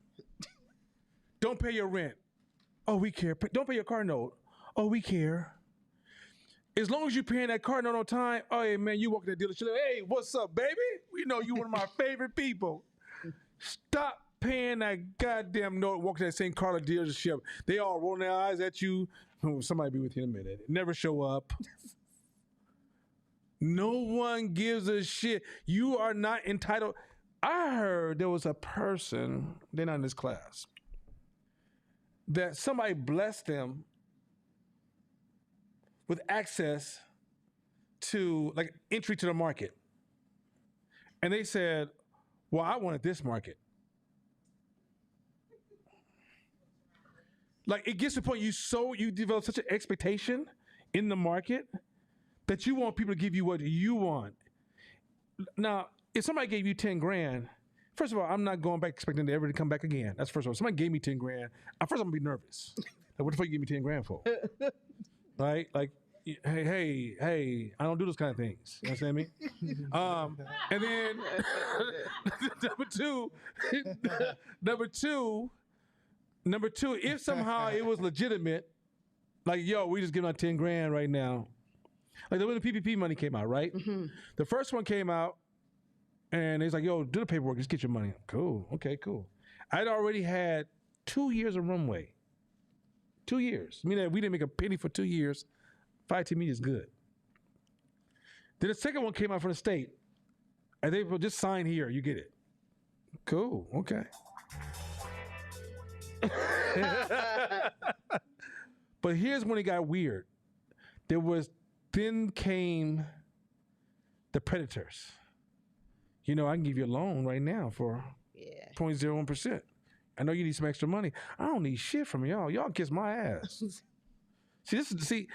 Don't pay your rent. Oh, we care. Don't pay your car note. Oh, we care. As long as you're paying that car note on time, oh, hey, man, you walk in the dealership, hey, what's up, baby? We know you one of my favorite people. Stop paying that goddamn note, walking that same car dealership. They all rolling their eyes at you. Oh, somebody be with you in a minute. Never show up. No one gives a shit. You are not entitled. I heard there was a person, they're not in this class, that somebody blessed them with access to like entry to the market. And they said, well, I wanted this market. Like it gets to the point you develop such an expectation in the market that you want people to give you what you want. Now, if somebody gave you 10 grand, first of all, I'm not going back expecting to ever come back again. That's first of all. If somebody gave me 10 grand, first I'm gonna be nervous. Like, what the fuck you give me 10 grand for? Right? Like, hey, I don't do those kind of things. You understand me? And then number two, if somehow it was legitimate, like, yo, we just give out 10 grand right now. Like when the PPP money came out, right? Mm-hmm. The first one came out, and he's like, yo, do the paperwork, just get your money. Cool, okay, cool. I'd already had 2 years of runway. 2 years. Meaning we didn't make a penny for 2 years. 5 to me is good. Then the second one came out from the state, and they will just sign here, you get it. Cool, okay. But here's when it got weird. Then came the predators. I can give you a loan right now for 0.01%. I know you need some extra money. I don't need shit from y'all. Y'all kiss my ass. See,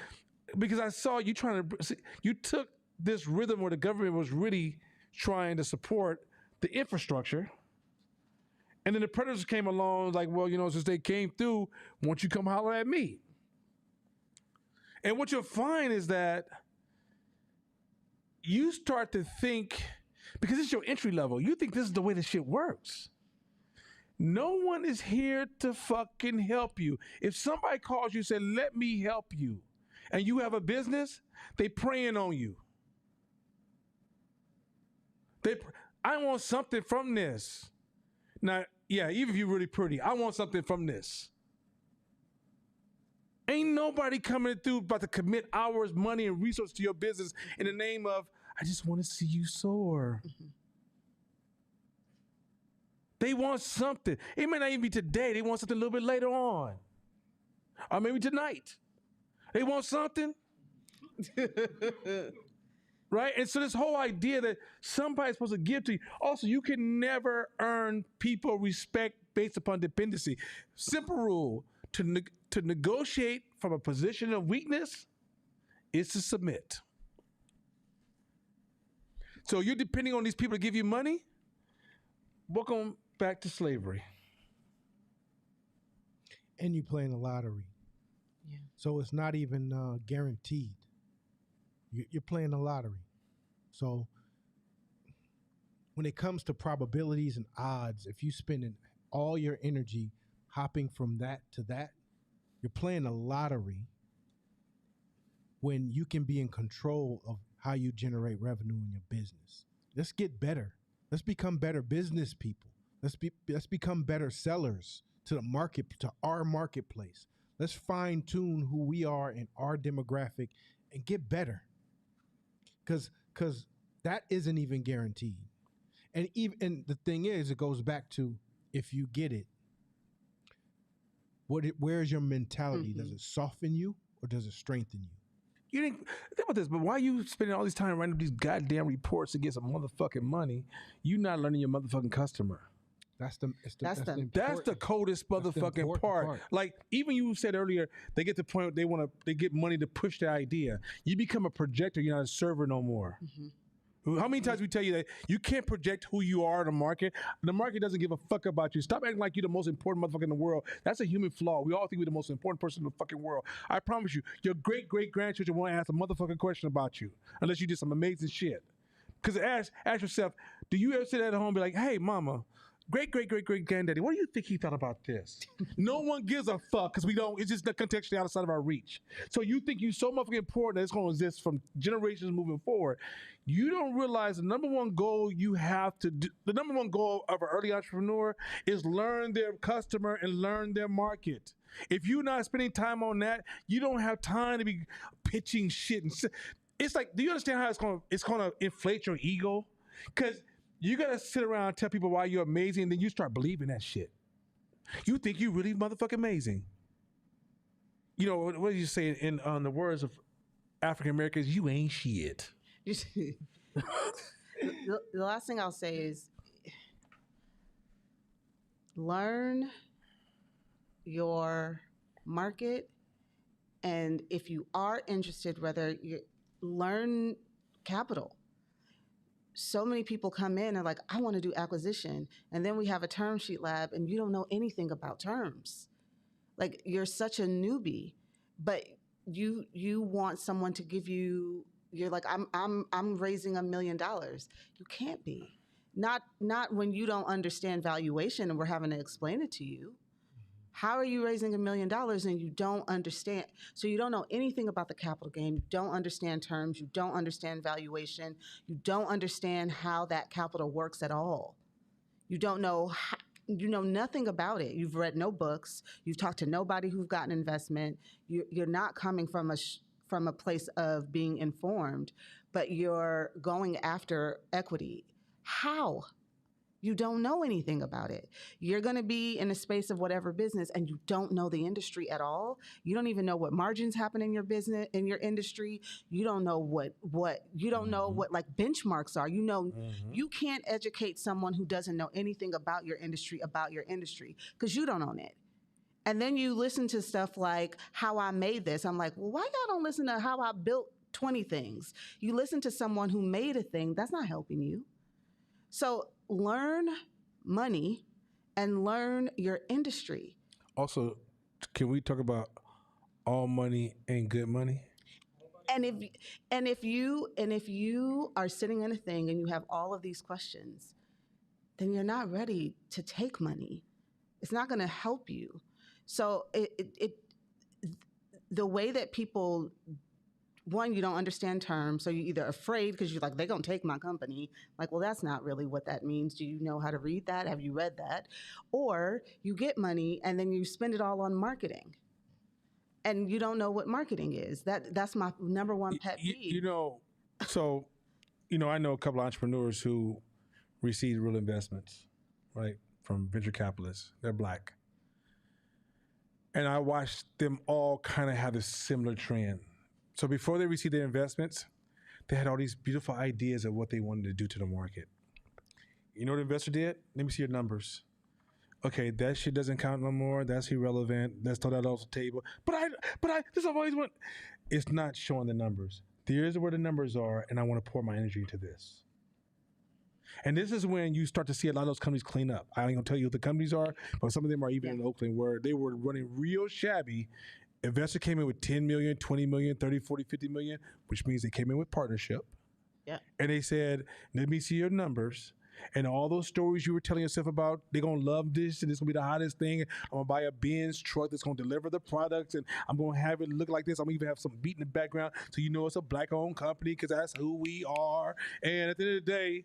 because I saw you trying to, you took this rhythm where the government was really trying to support the infrastructure. And then the predators came along like, well, since they came through, won't you come holler at me? And what you'll find is that you start to think, because it's your entry level, you think this is the way this shit works. No one is here to fucking help you. If somebody calls you and says, let me help you, and you have a business, they preying on you. I want something from this. Now, yeah, even if you're really pretty, I want something from this. Ain't nobody coming through about to commit hours, money, and resources to your business in the name of, I just want to see you soar. Mm-hmm. They want something. It may not even be today. They want something a little bit later on. Or maybe tonight. They want something. Right? And so this whole idea that somebody's supposed to give to you. Also, you can never earn people respect based upon dependency. Simple rule. To negotiate from a position of weakness is to submit. So you're depending on these people to give you money? Welcome back to slavery. And you're playing the lottery. Yeah. So it's not even guaranteed. You're playing the lottery. So when it comes to probabilities and odds, if you spending all your energy hopping from that to that, you're playing a lottery when you can be in control of how you generate revenue in your business. Let's get better. Let's become better business people. Let's become better sellers to the market, to our marketplace. Let's fine tune who we are in our demographic and get better. Cause that isn't even guaranteed. And the thing is, it goes back to, if you get it, where's your mentality? Does it soften you or does it strengthen you? You didn't think about this, but why are you spending all this time writing up these goddamn reports to get some motherfucking money? You not learning your motherfucking customer. That's the coldest motherfucking part. Like, even you said earlier, they get to the point where they get money to push their idea. You become a projector, you're not a server no more. How many times we tell you that you can't project who you are in the market? The market doesn't give a fuck about you. Stop acting like you're the most important motherfucker in the world. That's a human flaw. We all think we're the most important person in the fucking world. I promise you, your great-great-grandchildren won't ask a motherfucking question about you unless you did some amazing shit. Because ask yourself, do you ever sit at home and be like, hey, mama, great-great-great-great-granddaddy, what do you think he thought about this? No one gives a fuck because we don't, it's just contextually outside of our reach. So you think you're so motherfucking important that it's going to exist from generations moving forward. You don't realize the number one goal you have to do, the number one goal of an early entrepreneur is learn their customer and learn their market. If you're not spending time on that, you don't have time to be pitching shit. It's like, do you understand how it's going to inflate your ego? Because you got to sit around and tell people why you're amazing, and then you start believing that shit. You think you're really motherfucking amazing. You know, what do you say in the words of African Americans? You ain't shit. The last thing I'll say is learn your market, and if you are interested, whether you learn capital. So many people come in and like, I want to do acquisition, and then we have a term sheet lab and you don't know anything about terms. Like, you're such a newbie, but you want someone to give you, you're like, I'm raising $1 million. You can't be. Not when you don't understand valuation and we're having to explain it to you. How are you raising $1 million and you don't understand? So you don't know anything about the capital game. You don't understand terms. You don't understand valuation. You don't understand how that capital works at all. You don't know how, you know nothing about it. You've read no books. You've talked to nobody who's got an investment. You're not coming from a place of being informed, but you're going after equity. How? You don't know anything about it. You're going to be in a space of whatever business and you don't know the industry at all. You don't even know what margins happen in your business, in your industry. You don't know what you don't know what like benchmarks are. You know, you can't educate someone who doesn't know anything about your industry because you don't own it. And then you listen to stuff like how I made this. I'm like, well, why y'all don't listen to how I built 20 things? You listen to someone who made a thing, that's not helping you. So learn money and learn your industry. Also, can we talk about all money ain't good money? And if you are sitting in a thing and you have all of these questions, then you're not ready to take money. It's not going to help you. So the way that people, one, you don't understand terms, so you're either afraid because you're like, they're going to take my company. Like, well, that's not really what that means. Do you know how to read that? Have you read that? Or you get money and then you spend it all on marketing. And you don't know what marketing is. That's my number one pet peeve. I know a couple of entrepreneurs who received real investments, right, from venture capitalists. They're Black. And I watched them all kind of have a similar trend. So before they received their investments, they had all these beautiful ideas of what they wanted to do to the market. You know what the investor did? Let me see your numbers. Okay, that shit doesn't count no more. That's irrelevant. Let's throw that off the table. But I, this I've always wanted. It's not showing the numbers. Here's where the numbers are, and I want to pour my energy into this. And this is when you start to see a lot of those companies clean up. I ain't gonna tell you what the companies are, but some of them are even in Oakland where they were running real shabby. Investor came in with 10 million, 20 million, 30, 40, 50 million, which means they came in with partnership. Yeah. And they said, let me see your numbers. And all those stories you were telling yourself about, they're gonna love this and it's gonna be the hottest thing. I'm gonna buy a Benz truck that's gonna deliver the products and I'm gonna have it look like this. I'm gonna even have some beat in the background so you know it's a black owned company because that's who we are. And at the end of the day,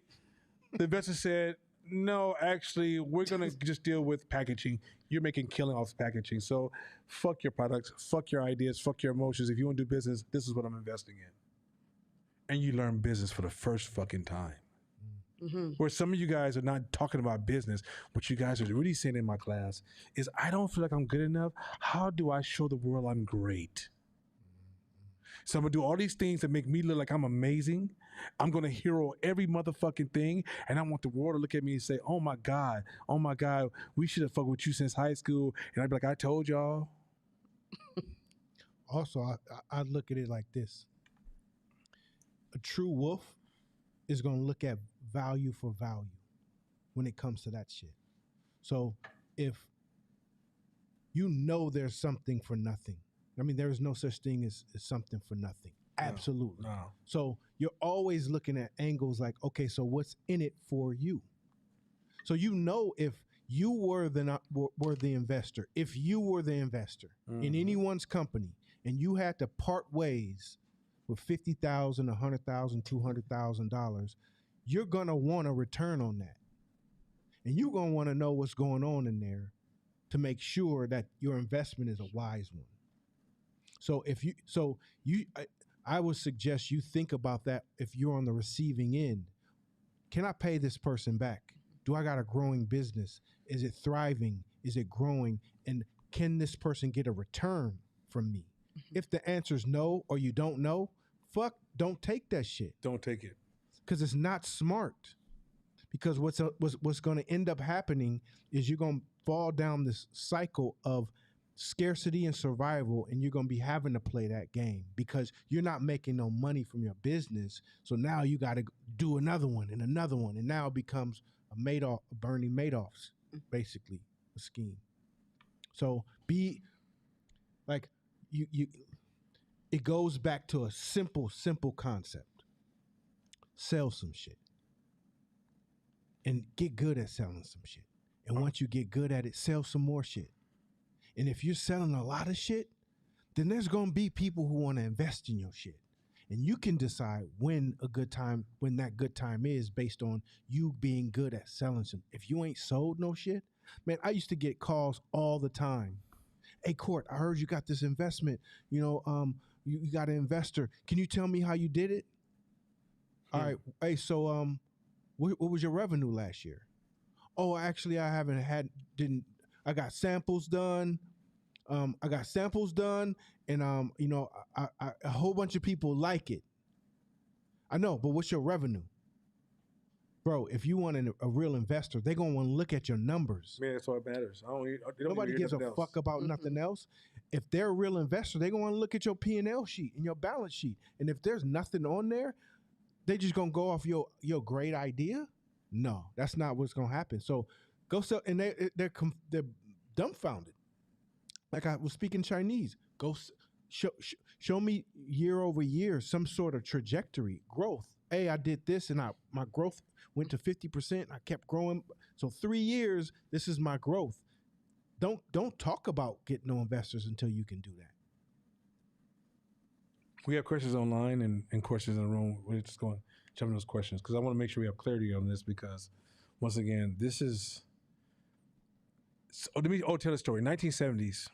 the investor said, no, actually, we're gonna just deal with packaging. You're making killing off packaging. So fuck your products, fuck your ideas, fuck your emotions. If you want to do business, this is what I'm investing in. And you learn business for the first fucking time. Mm-hmm. Where some of you guys are not talking about business, what you guys are really saying in my class is, I don't feel like I'm good enough. How do I show the world I'm great? So I'm gonna do all these things that make me look like I'm amazing. I'm gonna hero every motherfucking thing, and I want the world to look at me and say, oh my God, we should have fucked with you since high school. And I'd be like, I told y'all. Also, I look at it like this. A true wolf is going to look at value for value when it comes to that shit. So if you know there's something for nothing, I mean, there is no such thing as something for nothing. Absolutely. No. So you're always looking at angles like, okay, so what's in it for you? So you know, if you were the investor, if you were the investor in anyone's company and you had to part ways with $50,000, $100,000, $200,000, you're gonna want a return on that, and you're gonna want to know what's going on in there to make sure that your investment is a wise one. So I would suggest you think about that if you're on the receiving end. Can I pay this person back? Do I got a growing business? Is it thriving? Is it growing? And can this person get a return from me? If the answer is no, or you don't know, don't take that shit. Don't take it. Because it's not smart. Because what's going to end up happening is you're going to fall down this cycle of scarcity and survival, and you're going to be having to play that game because you're not making no money from your business. So now you got to do another one, and now it becomes a Bernie Madoff's basically a scheme. So be like you. It goes back to a simple concept. Sell some shit. And get good at selling some shit. And once you get good at it, sell some more shit. And if you're selling a lot of shit, then there's going to be people who want to invest in your shit. And you can decide when that good time is based on you being good at selling some. If you ain't sold no shit, man, I used to get calls all the time. Hey, Court, I heard you got this investment. You got an investor. Can you tell me how you did it? All right. Hey, so what was your revenue last year? Oh, actually, I got samples done. And a whole bunch of people like it. I know, but what's your revenue? Bro, if you want a real investor, they're going to want to look at your numbers. Man, that's all that matters. Nobody gives a fuck about nothing else. If they're a real investor, they're going to want to look at your P&L sheet and your balance sheet. And if there's nothing on there, they just going to go off your great idea? No, that's not what's going to happen. So go sell, and they're dumbfounded. Like I was speaking Chinese. Go show me year over year some sort of trajectory, growth. Hey, I did this, and my growth went to 50%. I kept growing. So 3 years, this is my growth. Don't talk about getting no investors until you can do that. We have questions online and questions in the room. We're just going to jump into those questions because I want to make sure we have clarity on this because, once again, this is. Tell a story. 1970s.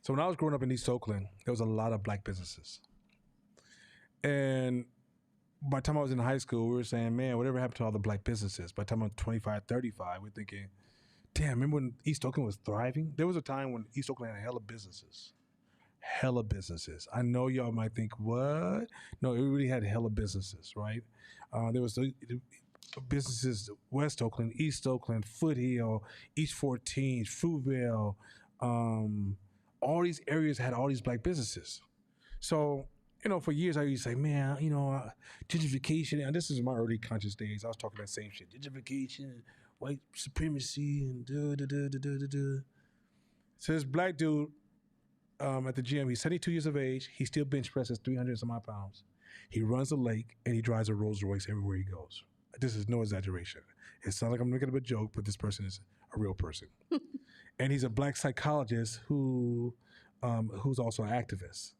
So when I was growing up in East Oakland, there was a lot of black businesses. And by the time I was in high school, we were saying, man, whatever happened to all the black businesses? By the time I'm 25, 35, we're thinking, damn, remember when East Oakland was thriving? There was a time when East Oakland had hella businesses. Hella businesses. I know y'all might think, what? No, it really had hella businesses, right? There was the businesses, West Oakland, East Oakland, Foothill, East 14, Fruitvale, all these areas had all these black businesses. So, for years I used to say, man, gentrification, and this is my early conscious days, I was talking that same shit. Gentrification, white supremacy, and So this black dude at the gym, he's 72 years of age, he still bench presses 300 some odd pounds. He runs a lake, and he drives a Rolls Royce everywhere he goes. This is no exaggeration. It sounds like I'm making up a joke, but this person is a real person. And he's a black psychologist who's also an activist.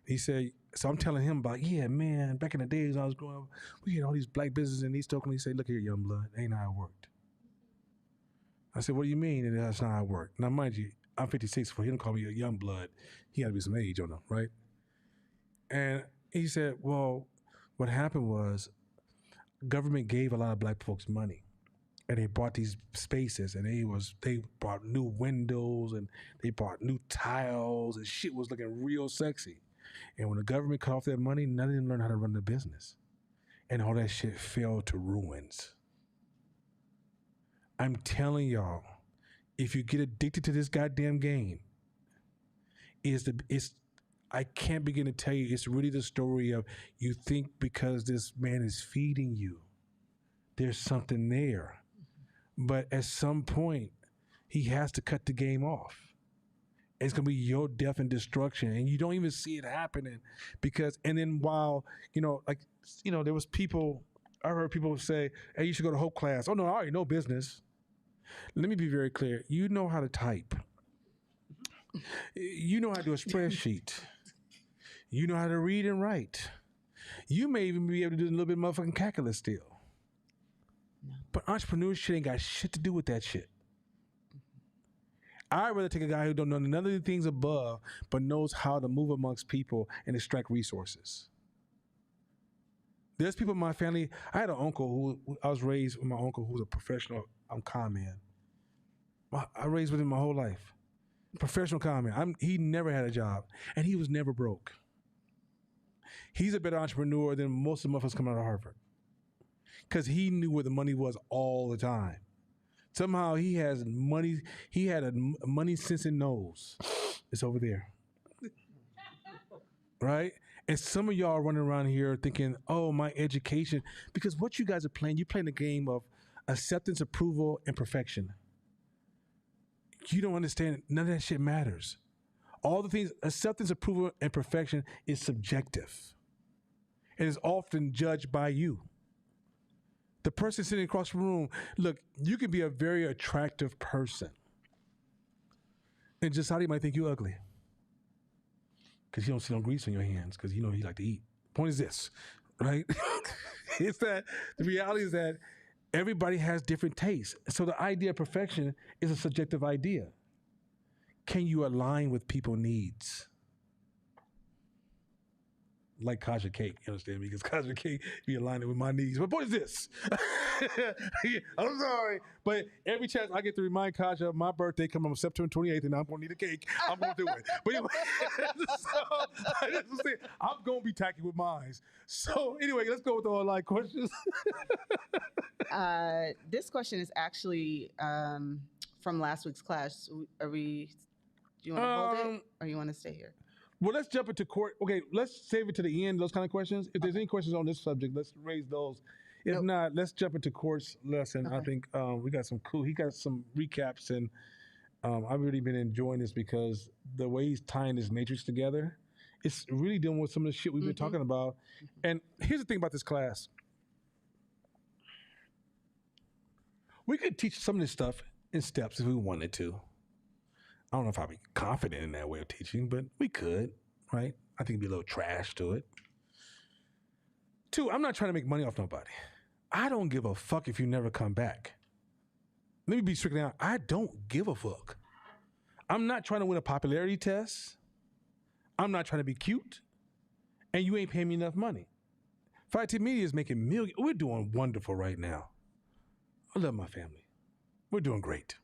He said, so I'm telling him about, yeah, man, back in the days when I was growing up, we had all these black businesses in East Oakland. He said, look here, young blood, ain't how it worked. I said, what do you mean? And that's not how it worked. Now, mind you, I'm 56, for him to call me a young blood, he had to be some age on him, right? And he said, well, what happened was government gave a lot of black folks money. And they bought these spaces, and they bought new windows, and they bought new tiles, and shit was looking real sexy. And when the government cut off that money, none of them learned how to run the business. And all that shit fell to ruins. I'm telling y'all, if you get addicted to this goddamn game, I can't begin to tell you, it's really the story of you think because this man is feeding you, there's something there. But at some point, he has to cut the game off. It's going to be your death and destruction. And you don't even see it happening because, and then while, there was people, I heard people say, hey, you should go to Hope class. Oh, no, I already know business. Let me be very clear. You know how to type. You know how to do a spreadsheet. You know how to read and write. You may even be able to do a little bit of motherfucking calculus still. But entrepreneurship ain't got shit to do with that shit. I'd rather take a guy who don't know none of the things above, but knows how to move amongst people and extract resources. There's people in my family. I had an uncle who I was raised with my uncle who's a professional con man. I raised with him my whole life. Professional con man. He never had a job, and he was never broke. He's a better entrepreneur than most of the motherfuckers coming out of Harvard. Because he knew where the money was all the time. Somehow he has money. He had a money sensing nose. It's over there. Right? And some of y'all are running around here thinking, oh, my education. Because what you guys are playing, you're playing a game of acceptance, approval, and perfection. You don't understand. None of that shit matters. All the things, acceptance, approval, and perfection is subjective. It is often judged by you. The person sitting across the room, look, you can be a very attractive person. And just how you might think you ugly. Because you don't see no grease on your hands, because you know you like to eat. Point is this, right? It's that the reality is that everybody has different tastes. So the idea of perfection is a subjective idea. Can you align with people's needs? Like Kaja Cake, you understand me? Because Kaja Cake be aligned with my needs. But what is this? I'm sorry, but every chance I get to remind Kaja of my birthday coming on September 28th, and I'm going to need a cake, I'm going to do it. But anyway, I'm going to be tacky with mine. So anyway, let's go with the online questions. This question is actually from last week's class. Do you want to hold it, or you want to stay here? Well, let's jump into court. Okay, let's save it to the end, those kind of questions. If there's any questions on this subject, let's raise those. If not, let's jump into Court's lesson. Okay. I think he got some recaps, and I've really been enjoying this because the way he's tying this matrix together, it's really dealing with some of the shit we've been talking about. And here's the thing about this class. We could teach some of this stuff in steps if we wanted to. I don't know if I'll be confident in that way of teaching, but we could, right? I think it'd be a little trash to it. 2, I'm not trying to make money off nobody. I don't give a fuck if you never come back. Let me be strictly honest. I don't give a fuck. I'm not trying to win a popularity test. I'm not trying to be cute. And you ain't paying me enough money. 5T Media is making millions. We're doing wonderful right now. I love my family. We're doing great.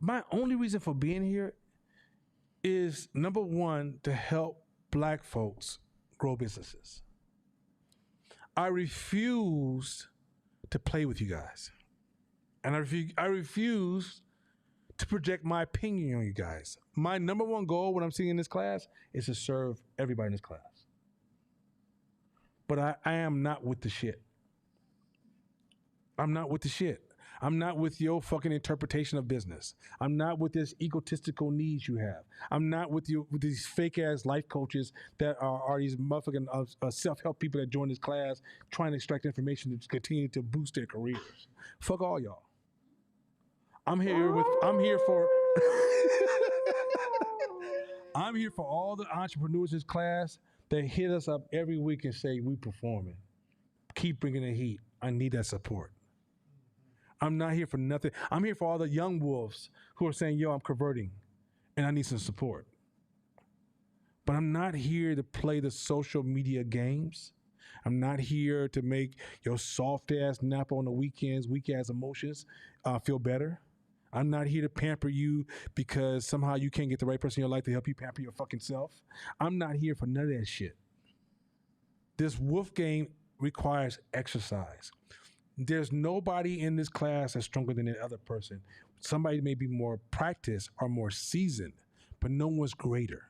My only reason for being here is, number one, to help black folks grow businesses. I refuse to play with you guys. And I refuse to project my opinion on you guys. My number one goal when I'm sitting in this class is to serve everybody in this class. But I am not with the shit. I'm not with the shit. I'm not with your fucking interpretation of business. I'm not with this egotistical needs you have. I'm not with you with these fake ass life coaches that are these motherfucking self help people that join this class trying to extract information to continue to boost their careers. Fuck all y'all. I'm here for I'm here for all the entrepreneurs in this class that hit us up every week and say we performing. Keep bringing the heat. I need that support. I'm not here for nothing. I'm here for all the young wolves who are saying, yo, I'm converting and I need some support. But I'm not here to play the social media games. I'm not here to make your soft ass nap on the weekends, weak ass emotions feel better. I'm not here to pamper you because somehow you can't get the right person in your life to help you pamper your fucking self. I'm not here for none of that shit. This wolf game requires exercise. There's nobody in this class that's stronger than the other person. Somebody may be more practiced or more seasoned, but no one's greater.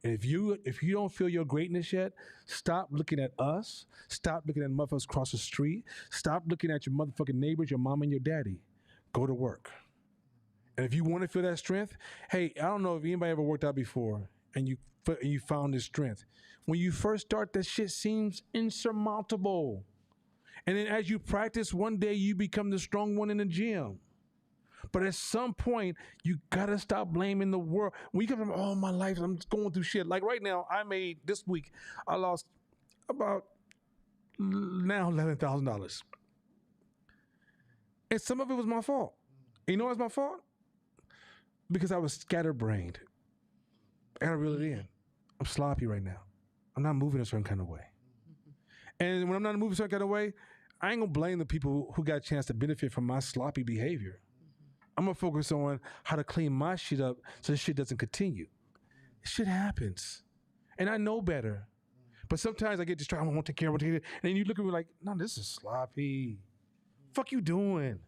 And if you don't feel your greatness yet, stop looking at us. Stop looking at motherfuckers across the street. Stop looking at your motherfucking neighbors, your mom and your daddy. Go to work. And if you want to feel that strength, hey, I don't know if anybody ever worked out before and you found this strength. When you first start, that shit seems insurmountable. And then as you practice, one day you become the strong one in the gym. But at some point, you gotta stop blaming the world. When you come from, oh, my life, I'm just going through shit. Like right now, this week, I lost about now $11,000. And some of it was my fault. You know what's my fault? Because I was scatterbrained. I gotta reel it in. I'm sloppy right now. I'm not moving a certain kind of way. And when I'm not moving a certain kind of way, I ain't gonna blame the people who got a chance to benefit from my sloppy behavior. I'm gonna focus on how to clean my shit up so this shit doesn't continue. Shit happens. And I know better. But sometimes I get distracted. I want to take care of it. And then you look at me like, no, this is sloppy. Fuck you doing?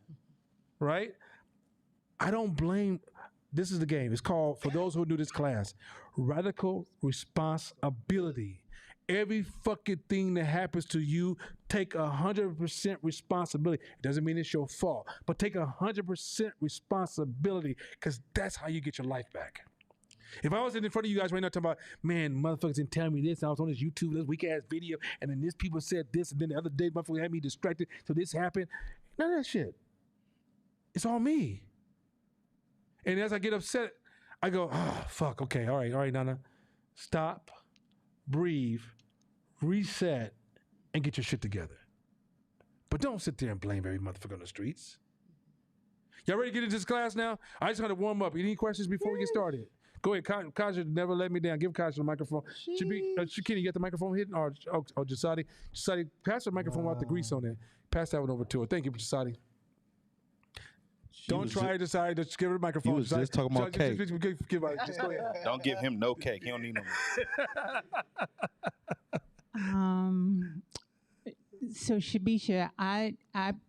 Right? I don't blame. This is the game. It's called, for those who do this class, radical responsibility. Every fucking thing that happens to you, take 100% responsibility. It doesn't mean it's your fault, but take 100% responsibility because that's how you get your life back. If I was in front of you guys right now talking about, man, motherfuckers didn't tell me this, and I was on this YouTube, this weak ass video, and then this people said this, and then the other day, motherfuckers had me distracted, so this happened. None of that shit. It's all me. And as I get upset, I go, oh, fuck, okay, all right, Nana. Stop, breathe, reset, and get your shit together. But don't sit there and blame every motherfucker on the streets. Y'all ready to get into this class now? I just got to warm up. Any questions before we get started? Go ahead. Kaja never let me down. Give Kaja the microphone. Shakini, you got the microphone hidden? Or Jasadi? Jasadi, pass the microphone out the grease on there. Pass that one over to her. Thank you, Jasadi. Don't try to decide. Just give her the microphone. You was just talking about cake. Just go ahead. Don't give him no cake. He don't need no more. So Shabisha, I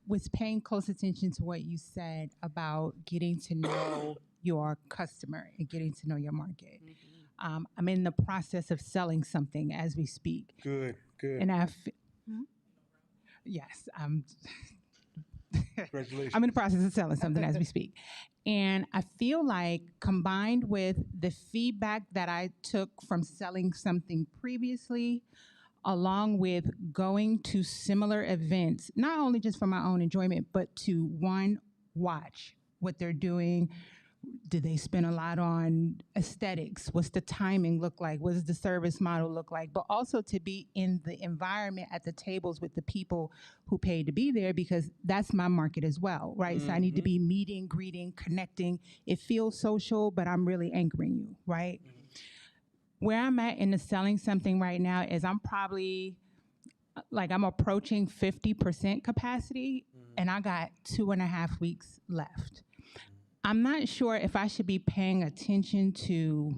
was paying close attention to what you said about getting to know your customer and getting to know your market. Mm-hmm. I'm in the process of selling something as we speak. Good. And yes, Congratulations. I'm in the process of selling something as we speak. And I feel like combined with the feedback that I took from selling something previously, along with going to similar events, not only just for my own enjoyment, but to watch what they're doing. Do they spend a lot on aesthetics? What's the timing look like? What does the service model look like? But also to be in the environment at the tables with the people who paid to be there, because that's my market as well, right? Mm-hmm. So I need to be meeting, greeting, connecting. It feels social, but I'm really anchoring you, right? Mm-hmm. Where I'm at in the selling something right now is I'm probably I'm approaching 50% capacity, and I got 2.5 weeks left. I'm not sure if I should be paying attention to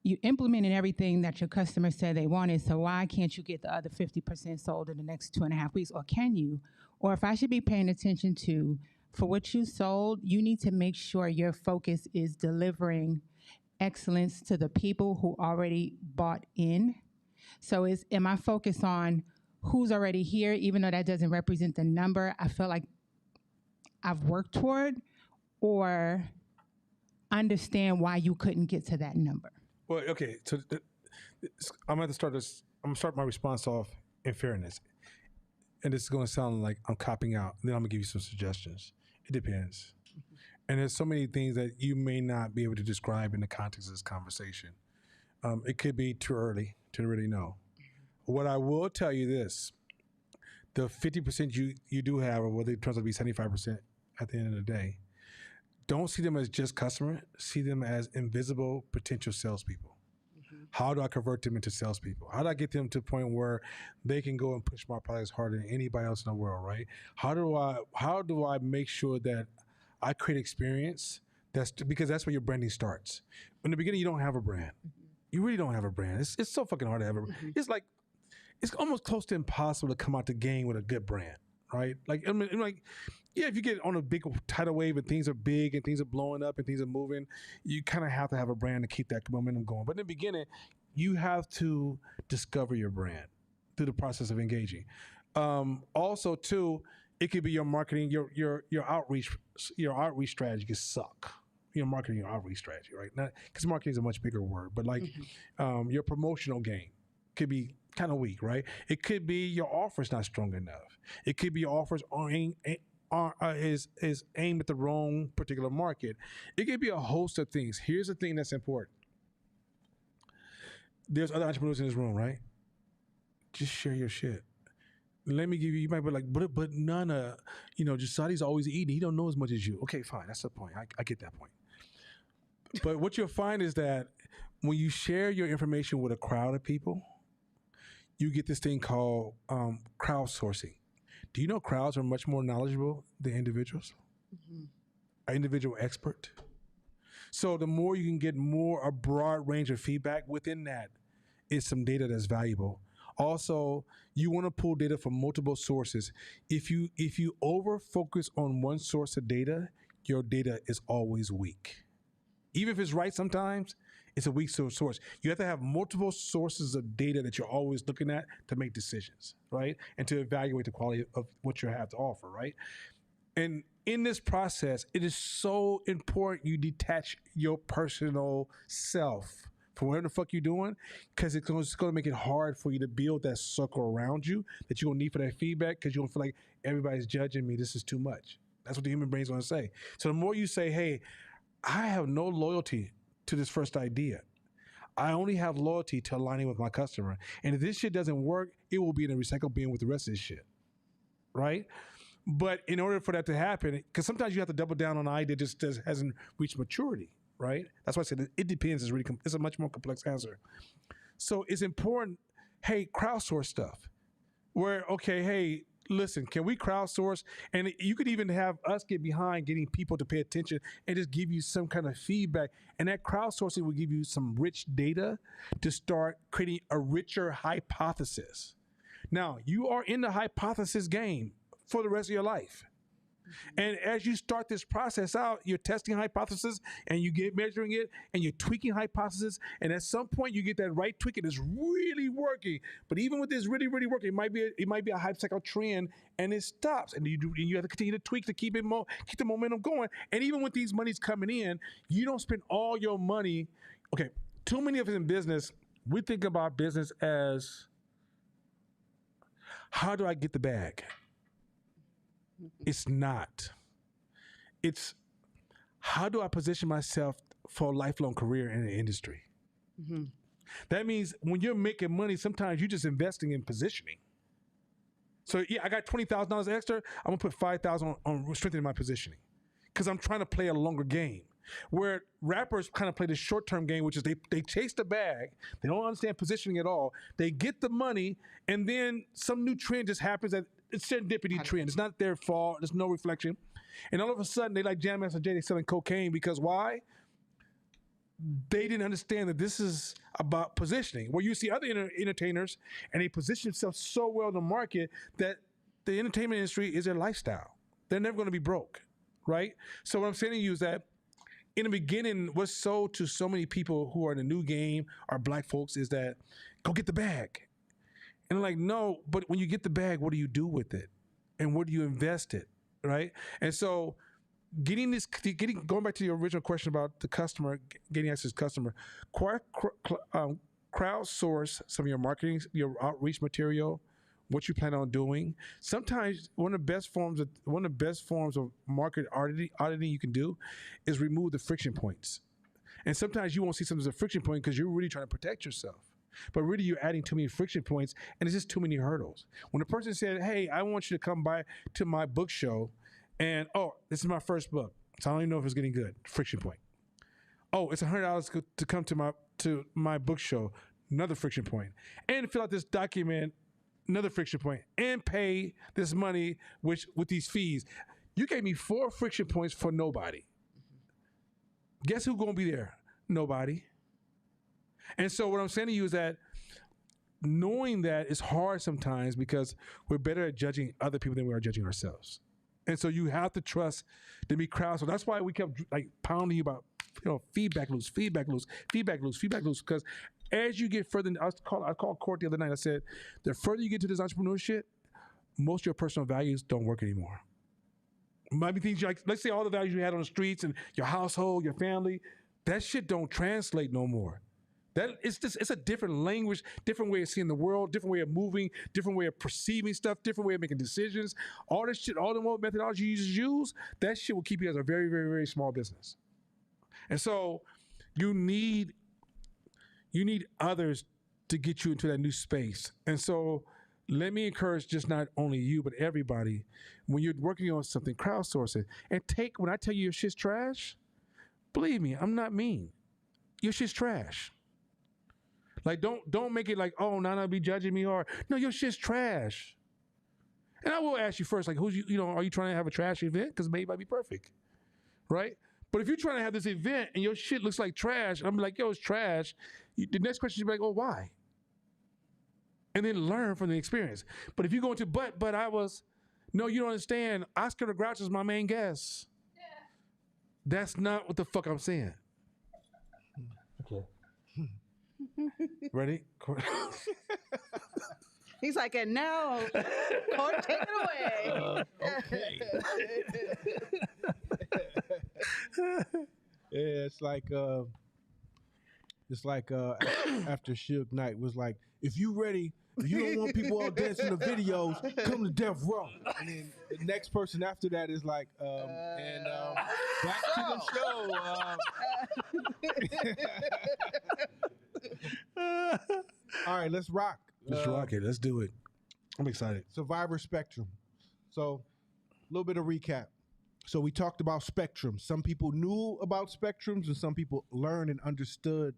you implementing everything that your customers said they wanted, so why can't you get the other 50% sold in the next 2.5 weeks, or can you? Or if I should be paying attention to, for what you sold, you need to make sure your focus is delivering excellence to the people who already bought in. So am I focused on who's already here, even though that doesn't represent the number? I feel like I've worked toward, or understand why you couldn't get to that number? Well, okay. So I'm going to start this. I'm going to start my response off in fairness. And this is going to sound like I'm copping out. Then I'm going to give you some suggestions. It depends. And there's so many things that you may not be able to describe in the context of this conversation. It could be too early to really know. What I will tell you this, the 50% you do have, or whether it turns out to be 75% at the end of the day, don't see them as just customer, see them as invisible potential salespeople. How do I convert them into salespeople? How do I get them to the point where they can go and push my products harder than anybody else in the world, right? How do I make sure that I create experience? Because that's where your branding starts. In the beginning, you don't have a brand. You really don't have a brand. It's so fucking hard to have a brand. It's almost close to impossible to come out the game with a good brand, right? Like, I mean, yeah, if you get on a big tidal wave and things are big and things are blowing up and things are moving, you kind of have to have a brand to keep that momentum going. But in the beginning, you have to discover your brand through the process of engaging. Also, too, it could be your marketing, your outreach strategy could suck. Your marketing, your outreach strategy, right? Because marketing is a much bigger word, but like your promotional game could be kind of weak, right? It could be your offer's not strong enough. It could be your offers is aimed at the wrong particular market. It could be a host of things. Here's the thing that's important. There's other entrepreneurs in this room, right? Just share your shit. Let me give you might be like, but Nana, Jasadi's always eating. He don't know as much as you. Okay, fine. That's the point. I get that point. But what you'll find is that when you share your information with a crowd of people, you get this thing called crowdsourcing. Do you know crowds are much more knowledgeable than individuals? An individual expert. So the more you can get a broad range of feedback within that is some data that's valuable. Also, you want to pull data from multiple sources. If you over focus on one source of data, your data is always weak. Even if it's right sometimes, it's a weak source. You have to have multiple sources of data that you're always looking at to make decisions, right? And to evaluate the quality of what you have to offer, right? And in this process, it is so important you detach your personal self from whatever the fuck you're doing, because it's going to make it hard for you to build that circle around you that you're going to need for that feedback, because you don't feel like everybody's judging me. This is too much. That's what the human brain's going to say. So the more you say, hey, I have no loyalty to this first idea. I only have loyalty to aligning with my customer. And if this shit doesn't work, it will be in a recycle bin with the rest of this shit, right? But in order for that to happen, because sometimes you have to double down on an idea that just hasn't reached maturity, right? That's why I said it depends. It's a much more complex answer. So it's important, hey, crowdsource stuff. Where, okay, hey, listen, can we crowdsource? And you could even have us get behind getting people to pay attention and just give you some kind of feedback. And that crowdsourcing will give you some rich data to start creating a richer hypothesis. Now, you are in the hypothesis game for the rest of your life. And as you start this process out, you're testing hypothesis and you get measuring it and you're tweaking hypothesis. And at some point you get that right tweak and it's really working. But even with this really, really working, it might be a hype cycle trend and it stops. And you have to continue to tweak to keep the momentum going. And even with these monies coming in, you don't spend all your money. Okay, too many of us in business, we think about business as, how do I get the bag? It's not. It's, how do I position myself for a lifelong career in the industry? Mm-hmm. That means when you're making money, sometimes you're just investing in positioning. So yeah, I got $20,000 extra. I'm gonna put $5,000 on strengthening my positioning because I'm trying to play a longer game. Where rappers kind of play the short-term game, which is they chase the bag. They don't understand positioning at all. They get the money, and then some new trend just happens that it's serendipity trend. It's not their fault. There's no reflection. And all of a sudden, they like Jam Master Jay, they selling cocaine because why? They didn't understand that this is about positioning. Where you see other entertainers, and they position themselves so well in the market that the entertainment industry is their lifestyle. They're never going to be broke, right? So what I'm saying to you is that in the beginning, what's sold to so many people who are in the new game, are black folks, is that go get the bag. And I'm like, no, but when you get the bag, what do you do with it? And where do you invest it? right? And so going back to your original question about the customer, getting access to customer, crowdsource some of your marketing, your outreach material, what you plan on doing. Sometimes one of the best forms of market auditing you can do is remove the friction points. And sometimes you won't see something as a friction point because you're really trying to protect yourself. But really, you're adding too many friction points, and it's just too many hurdles. When a person said, "Hey, I want you to come by to my book show," and this is my first book, so I don't even know if it's getting good. Friction point. Oh, it's $100 to come to my book show. Another friction point. And fill out this document. Another friction point. And pay this money with these fees. You gave me 4 friction points for nobody. Guess who's gonna be there? Nobody. And so what I'm saying to you is that knowing that is hard sometimes because we're better at judging other people than we are judging ourselves. And so you have to trust to be crowd. So that's why we kept like pounding you about feedback loops, because as you get further, I called Court the other night. I said, the further you get to this entrepreneurship, most of your personal values don't work anymore. Might be things like, let's say all the values you had on the streets and your household, your family, that shit don't translate no more. It's a different language, different way of seeing the world, different way of moving, different way of perceiving stuff, different way of making decisions. All this shit, all the methodology you use, that shit will keep you as a very, very, very small business. And so you need others to get you into that new space. And so let me encourage just not only you, but everybody, when you're working on something, crowdsource it. And when I tell you your shit's trash, believe me, I'm not mean. Your shit's trash. Like, don't make it like, oh, now I'll be judging me, or no, your shit's trash. And I will ask you first, like, are you trying to have a trash event? Because maybe it might be perfect, right? But if you're trying to have this event and your shit looks like trash, and I'm like, yo, it's trash, the next question should be like, oh, why? And then learn from the experience. But if you go into, no, you don't understand. Oscar the Grouch is my main guest. Yeah. That's not what the fuck I'm saying. Okay. Ready? He's like, and now, Court, take it away. Okay. Yeah, it's like after Suge Knight was like, if you ready, if you don't want people all dancing the videos, come to Death Row. And then the next person after that is like, back to the show. All right, let's rock. Let's rock it. Let's do it. I'm excited. Survivor Spectrum. So, a little bit of recap. So we talked about spectrums. Some people knew about spectrums and some people learned and understood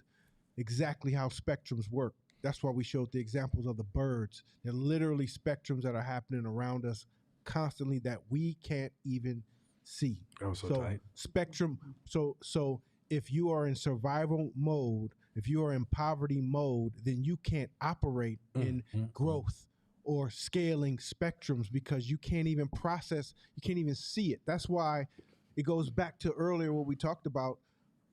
exactly how spectrums work. That's why we showed the examples of the birds. They're literally spectrums that are happening around us constantly that we can't even see. Oh, so tight. Spectrum. So if you are in survival mode, if you are in poverty mode, then you can't operate in growth or scaling spectrums because you can't even process, you can't even see it. That's why it goes back to earlier what we talked about.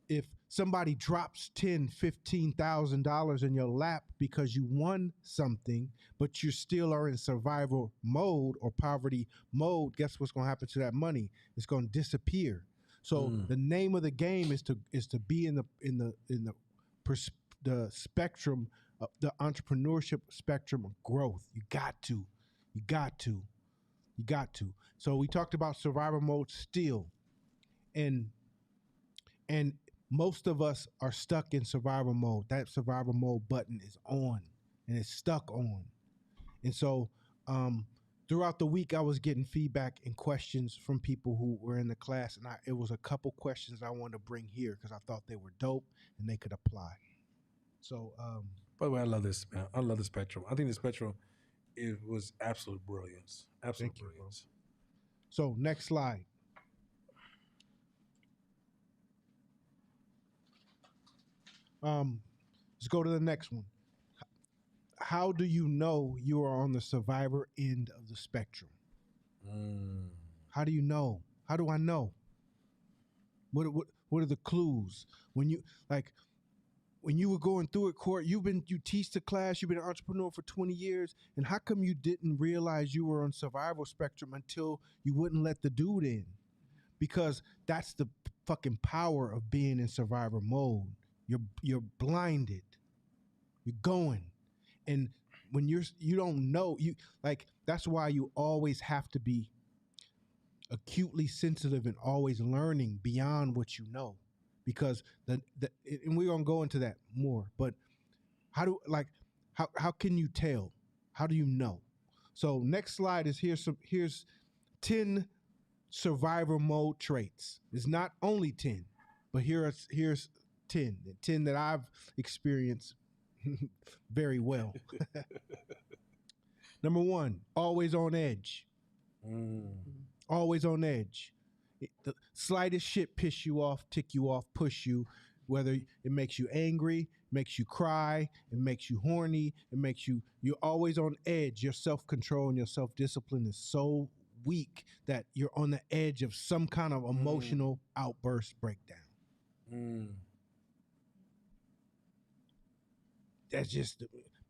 If somebody drops $10,000-$15,000 in your lap because you won something, but you still are in survival mode or poverty mode, guess what's going to happen to that money? It's going to disappear. So the name of the game is to be in the spectrum, the entrepreneurship spectrum of growth. You got to. So we talked about survival mode still, and most of us are stuck in survival mode. That survival mode button is on and it's stuck on. And so throughout the week, I was getting feedback and questions from people who were in the class. And it was a couple questions I wanted to bring here because I thought they were dope and they could apply. So, by the way, I love this, man. I love the spectrum. I think the spectrum, it was absolute brilliance. Absolute brilliance. So next slide. Let's go to the next one. How do you know you are on the survivor end of the spectrum? How do you know? How do I know? What are the clues? When you, like, when you were going through it, Court, you teach the class, you've been an entrepreneur for 20 years, and how come you didn't realize you were on survival spectrum until you wouldn't let the dude in? Because that's the fucking power of being in survivor mode. You're blinded. You're going. And when you don't know, that's why you always have to be acutely sensitive and always learning beyond what you know. Because and we're gonna go into that more, but how can you tell? How do you know? So next slide is here's 10 survivor mode traits. It's not only 10, but here's 10 that I've experienced very well. Number 1, always on edge. Always on edge. The slightest shit piss you off, tick you off, push you, whether it makes you angry, makes you cry, it makes you horny, you're always on edge. Your self-control and your self-discipline is so weak that you're on the edge of some kind of emotional outburst breakdown. That's just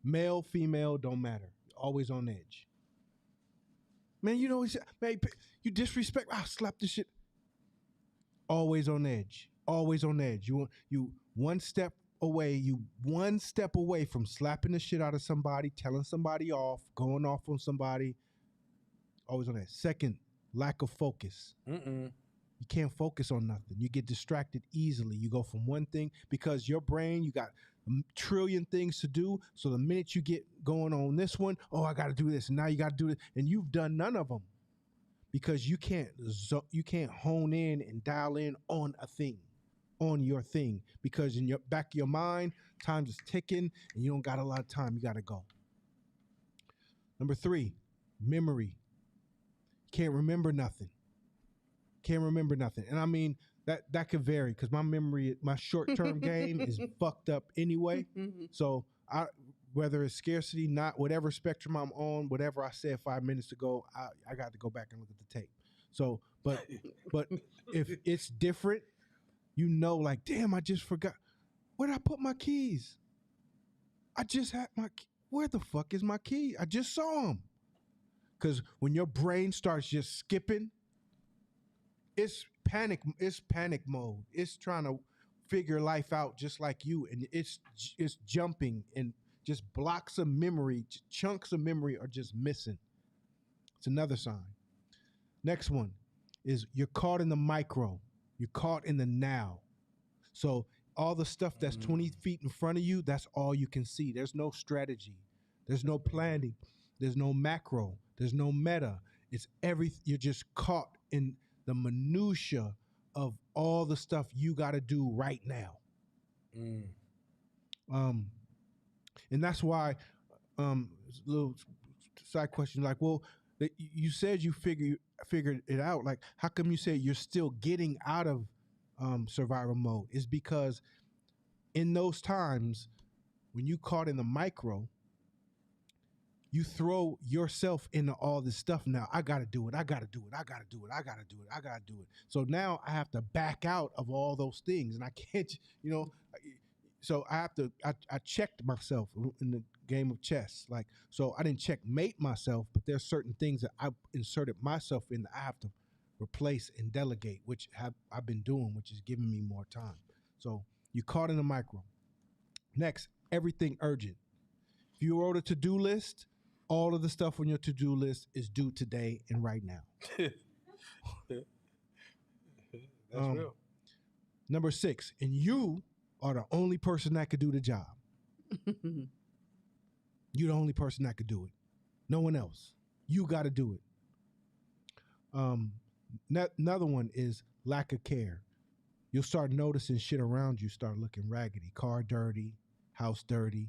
male, female, don't matter. Always on edge. Man, man, you disrespect. I'll slap this shit. Always on edge. Always on edge. You one step away from slapping the shit out of somebody, telling somebody off, going off on somebody. Always on edge. Second, lack of focus. You can't focus on nothing. You get distracted easily. You go from one thing because your brain, you got a trillion things to do. So the minute you get going on this one, oh, I got to do this, and now you got to do this, and you've done none of them because you can't hone in and dial in on your thing, because in your back of your mind, time is ticking, and you don't got a lot of time. You got to go. Number 3, memory. Can't remember nothing. And I mean, that could vary because my short-term game is fucked up anyway. So whether it's scarcity, not whatever spectrum I'm on, whatever I said 5 minutes ago, I got to go back and look at the tape. So, but if it's different, like, damn, I just forgot. Where did I put my keys? I just had where the fuck is my key? I just saw them. Because when your brain starts just skipping, it's panic mode. It's trying to figure life out just like you, and it's jumping, and just blocks of memory, chunks of memory are just missing. It's another sign. Next one is you're caught in the micro. You're caught in the now. So all the stuff that's 20 feet in front of you, that's all you can see. There's no strategy. There's no planning. There's no macro. There's no meta. It's you're just caught in the minutia of all the stuff you got to do right now. And that's why, little side question, like, well, you said you figured it out. Like, how come you say you're still getting out of survival mode? Is because in those times when you caught in the micro, you throw yourself into all this stuff. Now I got to do it. I got to do it. I got to do it. I got to do it. I got to do it. So now I have to back out of all those things, and I can't, so I have to, I checked myself in the game of chess. Like, so I didn't checkmate myself, but there's certain things that I inserted myself in that I have to replace and delegate, which I've been doing, which is giving me more time. So you caught in the micro. Next, everything urgent. If you wrote a to-do list, all of the stuff on your to-do list is due today and right now. That's real. Number 6, and you are the only person that could do the job. You're the only person that could do it. No one else. You got to do it. Another one is lack of care. You'll start noticing shit around you start looking raggedy. Car dirty, house dirty,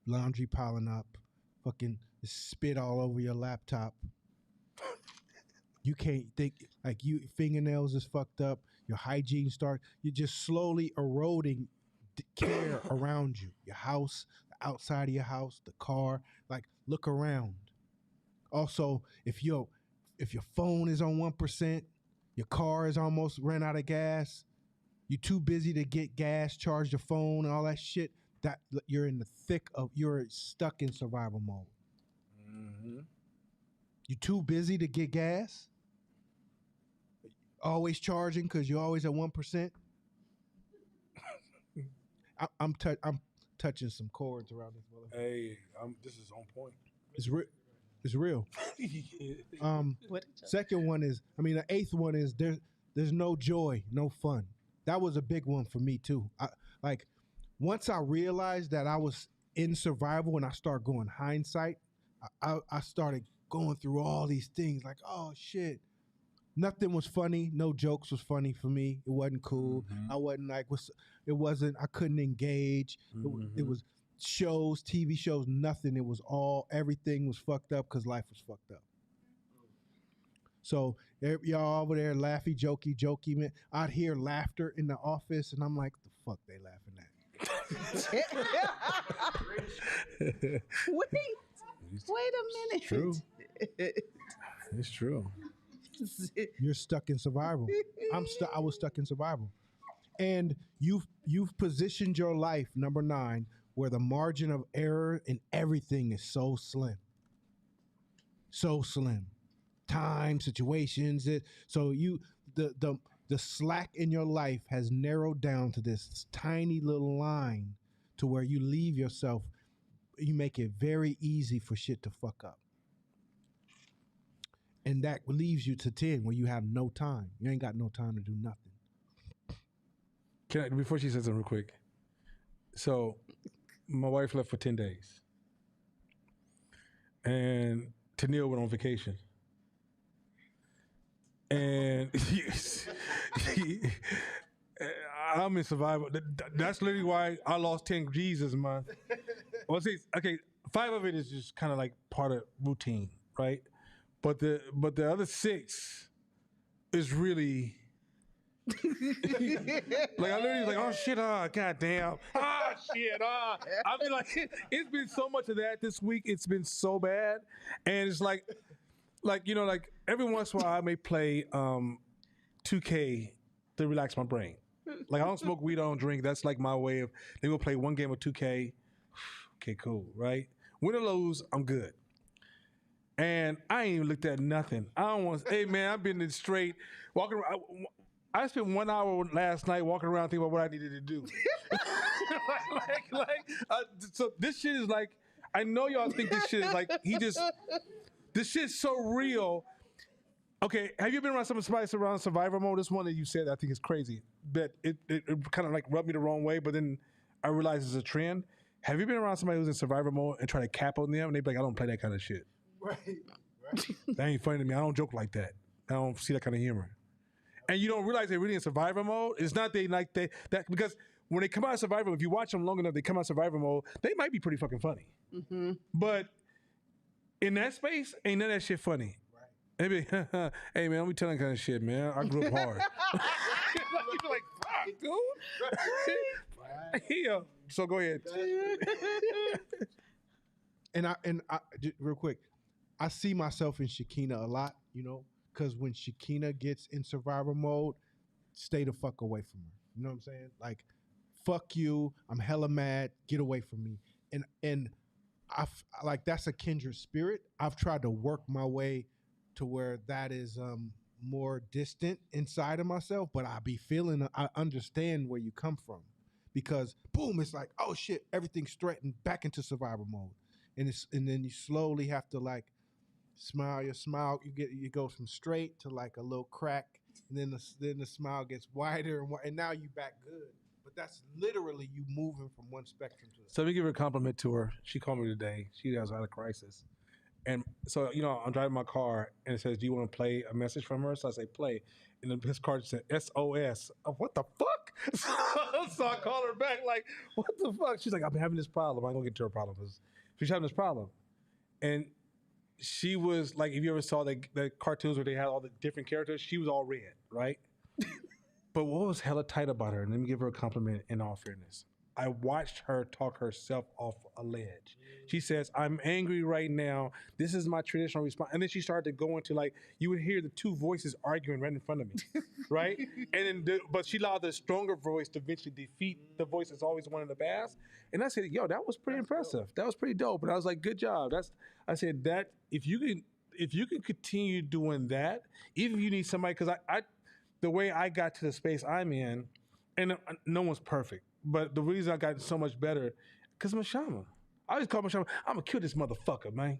laundry piling up, fucking spit all over your laptop. You can't think, like, fingernails is fucked up. Your hygiene you're just slowly eroding care around you. Your house, the outside of your house, the car. Like, look around. Also, if your phone is on 1%, your car is almost ran out of gas, You too busy to get gas, charge the phone, and all that shit. That you're in the thick of. You're stuck in survival mode. Mm-hmm. You too busy to get gas. Always charging because you're always at 1%. I'm touching some chords around this motherfucker. Hey, this is on point. It's real. It's real. Second one is, the eighth one is there's no joy, no fun. That was a big one for me too. Once I realized that I was in survival and I started going hindsight, I started going through all these things like, oh shit. Nothing was funny. No jokes was funny for me. It wasn't cool. Mm-hmm. I wasn't I couldn't engage. Mm-hmm. It was shows, TV shows, nothing. It was everything was fucked up because life was fucked up. So y'all over there laughy, jokey, man. I'd hear laughter in the office and I'm like, the fuck they laughing at? Wait a minute. It's true. It's true. You're stuck in survival. I was stuck in survival. And you've positioned your life, number 9, where the margin of error in everything is so slim. So slim. Time, situations, the slack in your life has narrowed down to this tiny little line to where you leave yourself, you make it very easy for shit to fuck up. And that leaves you to 10 where you have no time. You ain't got no time to do nothing. Before she says something real quick. So my wife left for 10 days. And Tennille went on vacation. And I'm in survival. That's literally why I lost 10 G's this month. Well, see, okay, 5 of it is just kind of like part of routine, right? But the other 6 is really like I literally like, oh shit, goddamn, shit, I mean, like it's been so much of that this week. It's been so bad, and it's like every once in a while I may play 2K to relax my brain. Like I don't smoke weed, I don't drink. That's like my way of. They will play one game of 2K. Okay, cool, right? Win or lose, I'm good. And I ain't even looked at nothing. I don't want. Hey man, I've been straight walking around. I spent 1 hour last night walking around thinking about what I needed to do. So this shit is like. I know y'all think this shit is like This shit's so real. Okay, have you been around somebody around survivor mode? This one that you said I think is crazy. But it kind of like rubbed me the wrong way. But then I realized it's a trend. Have you been around somebody who's in survivor mode and try to cap on them? And they be like, I don't play that kind of shit. Right. That ain't funny to me. I don't joke like that. I don't see that kind of humor. And you don't realize they're really in survivor mode. It's not that because when they come out of survivor mode, if you watch them long enough, they come out of survivor mode, they might be pretty fucking funny. Mm-hmm. But in that space, ain't none of that shit funny. Right. Maybe, hey man, we telling kind of shit, man. I grew up hard. You're like, fuck, dude. Yeah. So go ahead. And I just real quick, I see myself in Shakina a lot, because when Shakina gets in survivor mode, stay the fuck away from her. You know what I'm saying? Like, fuck you. I'm hella mad. Get away from me. And like that's a kindred spirit. I've tried to work my way to where that is more distant inside of myself, but I understand where you come from, because boom, it's like, oh shit, everything's threatened, back into survival mode, and then you slowly have to like smile. You go from straight to like a little crack, and then the smile gets wider and now you back good. But that's literally you moving from one spectrum to the other. So let me give her a compliment to her. She called me today. She has had a crisis. And so, I'm driving my car and it says, do you want to play a message from her? So I say, play. And then his card said, SOS. What the fuck? So I call her back like, what the fuck? She's like, I've been having this problem. I'm going to get to her problem because she's having this problem. And she was like, if you ever saw the cartoons where they had all the different characters, she was all red, right? But what was hella tight about her, and let me give her a compliment in all fairness. I watched her talk herself off a ledge. She says, "I'm angry right now. This is my traditional response." And then she started to go into like you would hear the two voices arguing right in front of me, right? And then, but she allowed the stronger voice to eventually defeat the voice that's always one in the past. And I said, "Yo, that was pretty impressive. That was pretty dope." And I was like, "Good job." I said that if you can continue doing that, even if you need somebody, because I the way I got to the space I'm in, and no one's perfect. But the reason I got so much better, because I'm a shaman. I always call Mashama, I'm gonna kill this motherfucker, man.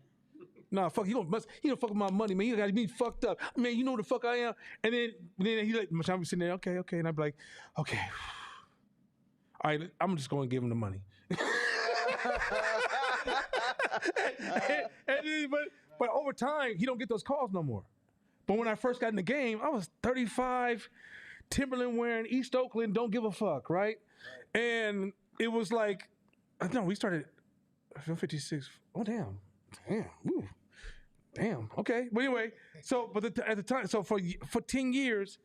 Nah, fuck, he don't fuck with my money, man. You got me fucked up. Man, you know the fuck I am. And then he like, Mashama be sitting there, okay. And I'd be like, okay. All right, I'm just gonna give him the money. But over time, he don't get those calls no more. But when I first got in the game, I was 35, Timberland wearing, East Oakland, don't give a fuck, right? And it was like, no, we started 56. Oh, damn. Ooh. Damn. Okay. But anyway, at the time, so for 10 years,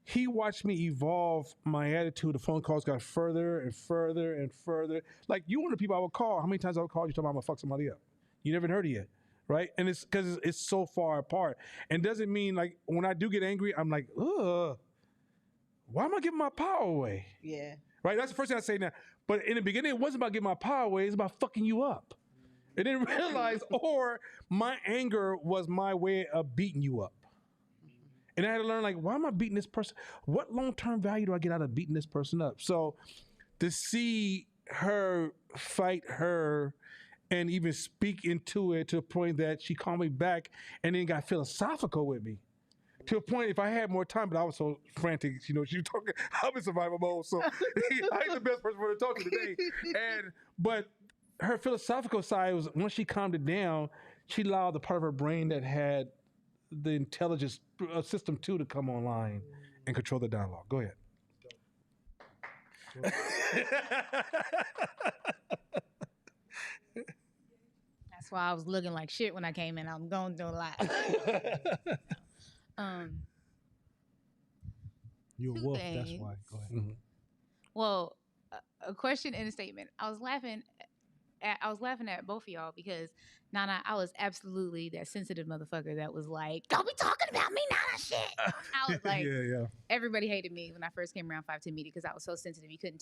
he watched me evolve my attitude. The phone calls got further and further and further. Like, you were the people I would call. How many times I would call you talking about I'm going to fuck somebody up? You never heard it yet, right? And it's because it's so far apart. And doesn't mean, like, when I do get angry, I'm like, ugh, why am I giving my power away? Yeah. Right? That's the first thing I say now. But in the beginning, it wasn't about getting my power away. It's about fucking you up. I didn't realize, or my anger was my way of beating you up. And I had to learn, like, why am I beating this person? What long-term value do I get out of beating this person up? So to see her fight her and even speak into it to the point that she called me back and then got philosophical with me. To a point, if I had more time, but I was so frantic, she was talking, I'm in survival mode, so I ain't the best person for her to talk to today. But her philosophical side was, once she calmed it down, she allowed the part of her brain that had the intelligence system 2 to come online and control the dialogue. Go ahead. That's why I was looking like shit when I came in. I'm going through a lot. You're a Two wolf, that's things. why. Go ahead. Mm-hmm. Well, a question and a statement. I was laughing at both of y'all because Nana, I was absolutely that sensitive motherfucker that was like, "Don't be talking about me, Nana, shit." I was like, yeah. everybody hated me when I first came around 510 media because I was so sensitive. You couldn't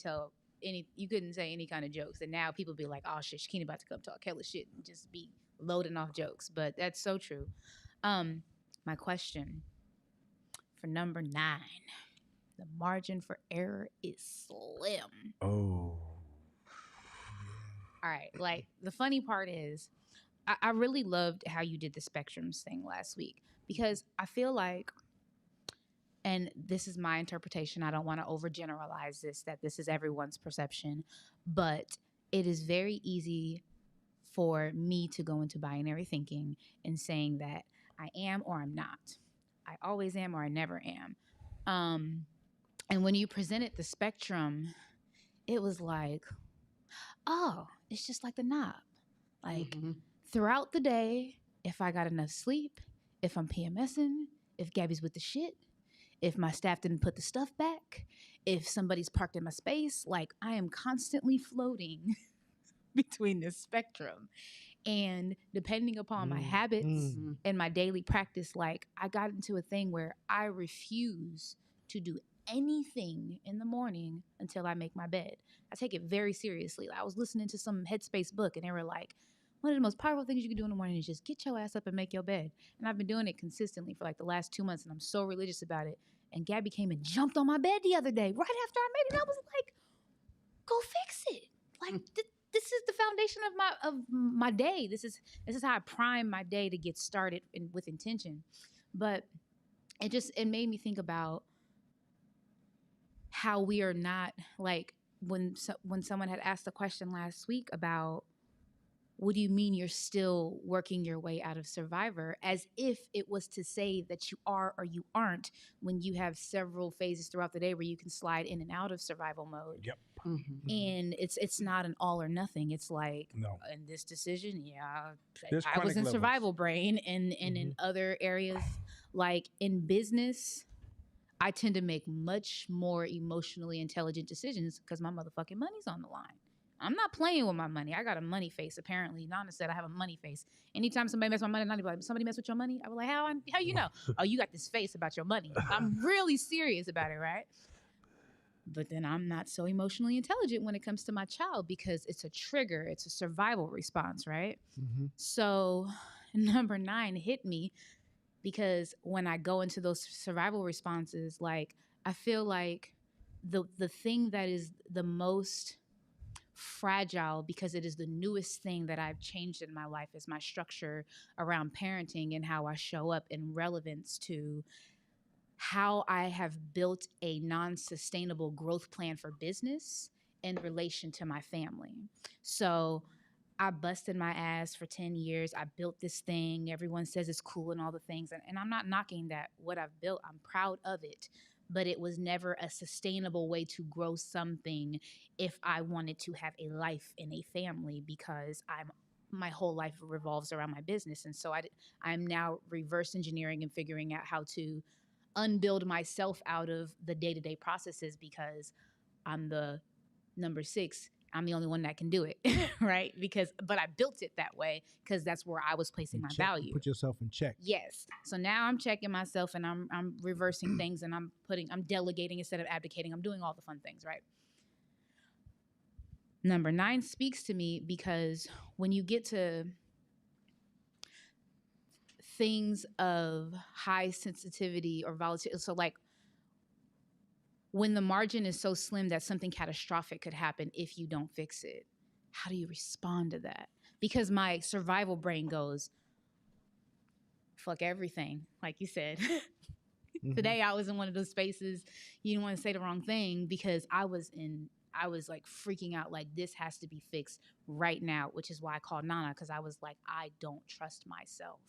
say any kind of jokes. And now people be like, "Oh shit, Shakini about to come talk hella shit," and just be loading off jokes. But that's so true. My question for number 9. The margin for error is slim. Oh. All right. Like, the funny part is, I really loved how you did the spectrums thing last week because I feel like, and this is my interpretation, I don't want to overgeneralize that this is everyone's perception, but it is very easy for me to go into binary thinking and saying that I am or I'm not. I always am or I never am. And when you presented the spectrum, it was like, oh, it's just like the knob. Like, throughout the day, if I got enough sleep, if I'm PMSing, if Gabby's with the shit, if my staff didn't put the stuff back, if somebody's parked in my space, like, I am constantly floating between this spectrum. And depending upon my habits and my daily practice, like, I got into a thing where I refuse to do anything in the morning until I make my bed. I take it very seriously. I was listening to some Headspace book and they were like, one of the most powerful things you can do in the morning is just get your ass up and make your bed. And I've been doing it consistently for like the last 2 months and I'm so religious about it. And Gabby came and jumped on my bed the other day right after I made it. I was like, go fix it. Like, this is the foundation of my day. This is how I prime my day to get started with intention. But it made me think about how we are not, like, when someone had asked the question last week about, what do you mean you're still working your way out of Survivor, as if it was to say that you are or you aren't, when you have several phases throughout the day where you can slide in and out of survival mode. Yep. And it's not an all or nothing. It's like, No. in this decision, There's I was chronic in levels. survival brain, and in other areas, like in business, I tend to make much more emotionally intelligent decisions because my motherfucking money's on the line. I'm not playing with my money. I got a money face. Apparently, Nana said I have a money face. Anytime somebody mess with my money, Nana be like, somebody mess with your money? I was like, how you know? Oh, you got this face about your money. I'm really serious about it, right? But then I'm not so emotionally intelligent when it comes to my child because it's a trigger. It's a survival response, right? Mm-hmm. So number 9 hit me because when I go into those survival responses, like I feel like the thing that is the most fragile because it is the newest thing that I've changed in my life is my structure around parenting and how I show up in relevance to how I have built a non-sustainable growth plan for business in relation to my family. So I busted my ass for 10 years. I built this thing. Everyone says it's cool and all the things. And I'm not knocking that, what I've built. I'm proud of it. But it was never a sustainable way to grow something if I wanted to have a life in a family because my whole life revolves around my business. And so I'm now reverse engineering and figuring out how to unbuild myself out of the day-to-day processes because I'm the number 6. I'm the only one that can do it, right? But I built it that way because that's where I was placing my value. Put yourself in check. Yes. So now I'm checking myself and I'm reversing things and I'm delegating instead of abdicating. I'm doing all the fun things, right? Number 9 speaks to me because when you get to things of high sensitivity or volatility, so like when the margin is so slim that something catastrophic could happen if you don't fix it, how do you respond to that? Because my survival brain goes, fuck everything, like you said. Mm-hmm. Today I was in one of those spaces, you didn't want to say the wrong thing because I was like freaking out, like this has to be fixed right now, which is why I called Nana because I was like, I don't trust myself.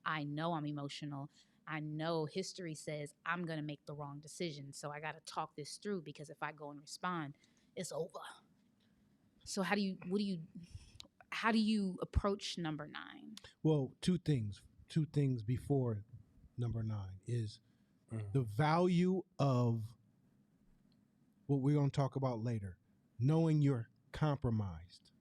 I know I'm emotional. I know history says I'm going to make the wrong decision. So I got to talk this through because if I go and respond, it's over. So how do you approach number 9? Well, two things before number 9 is the value of what we're going to talk about later, knowing you're compromised.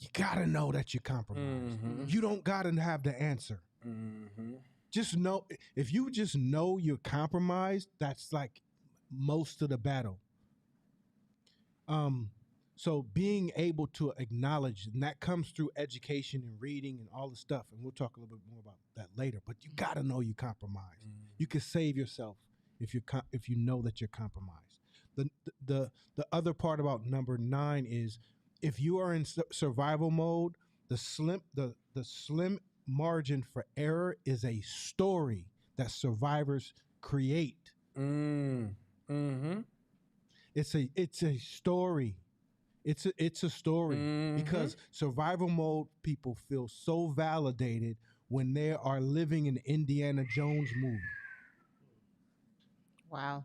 You got to know that you're compromised. Mm-hmm. You don't got to have the answer. Mm-hmm. Just know, if you just know you're compromised, that's like most of the battle. So being able to acknowledge, and that comes through education and reading and all the stuff, and we'll talk a little bit more about that later, but you got to know you're compromised. Mm-hmm. You can save yourself if you know that you're compromised. The other part about number 9 is if you are in survival mode, the slim margin for error is a story that survivors create. Mm-hmm. It's a story. It's a story. Mm-hmm. Because survival mode people feel so validated when they are living an Indiana Jones movie. Wow.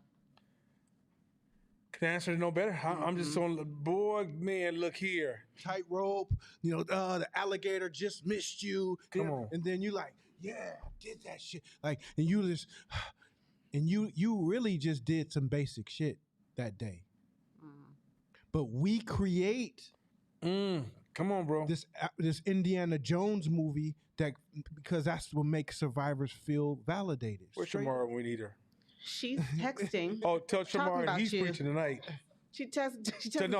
Can answer no better. I'm just on the board, man. Look here, tightrope. The alligator just missed you. Come on, and then you like, yeah, I did that shit. Like, and you just, and you really just did some basic shit that day. But we create. Come on, bro. This Indiana Jones movie because that's what makes survivors feel validated. Where's Shamara when we need her? She's texting. Oh, tell Shamara he's preaching tonight. She texted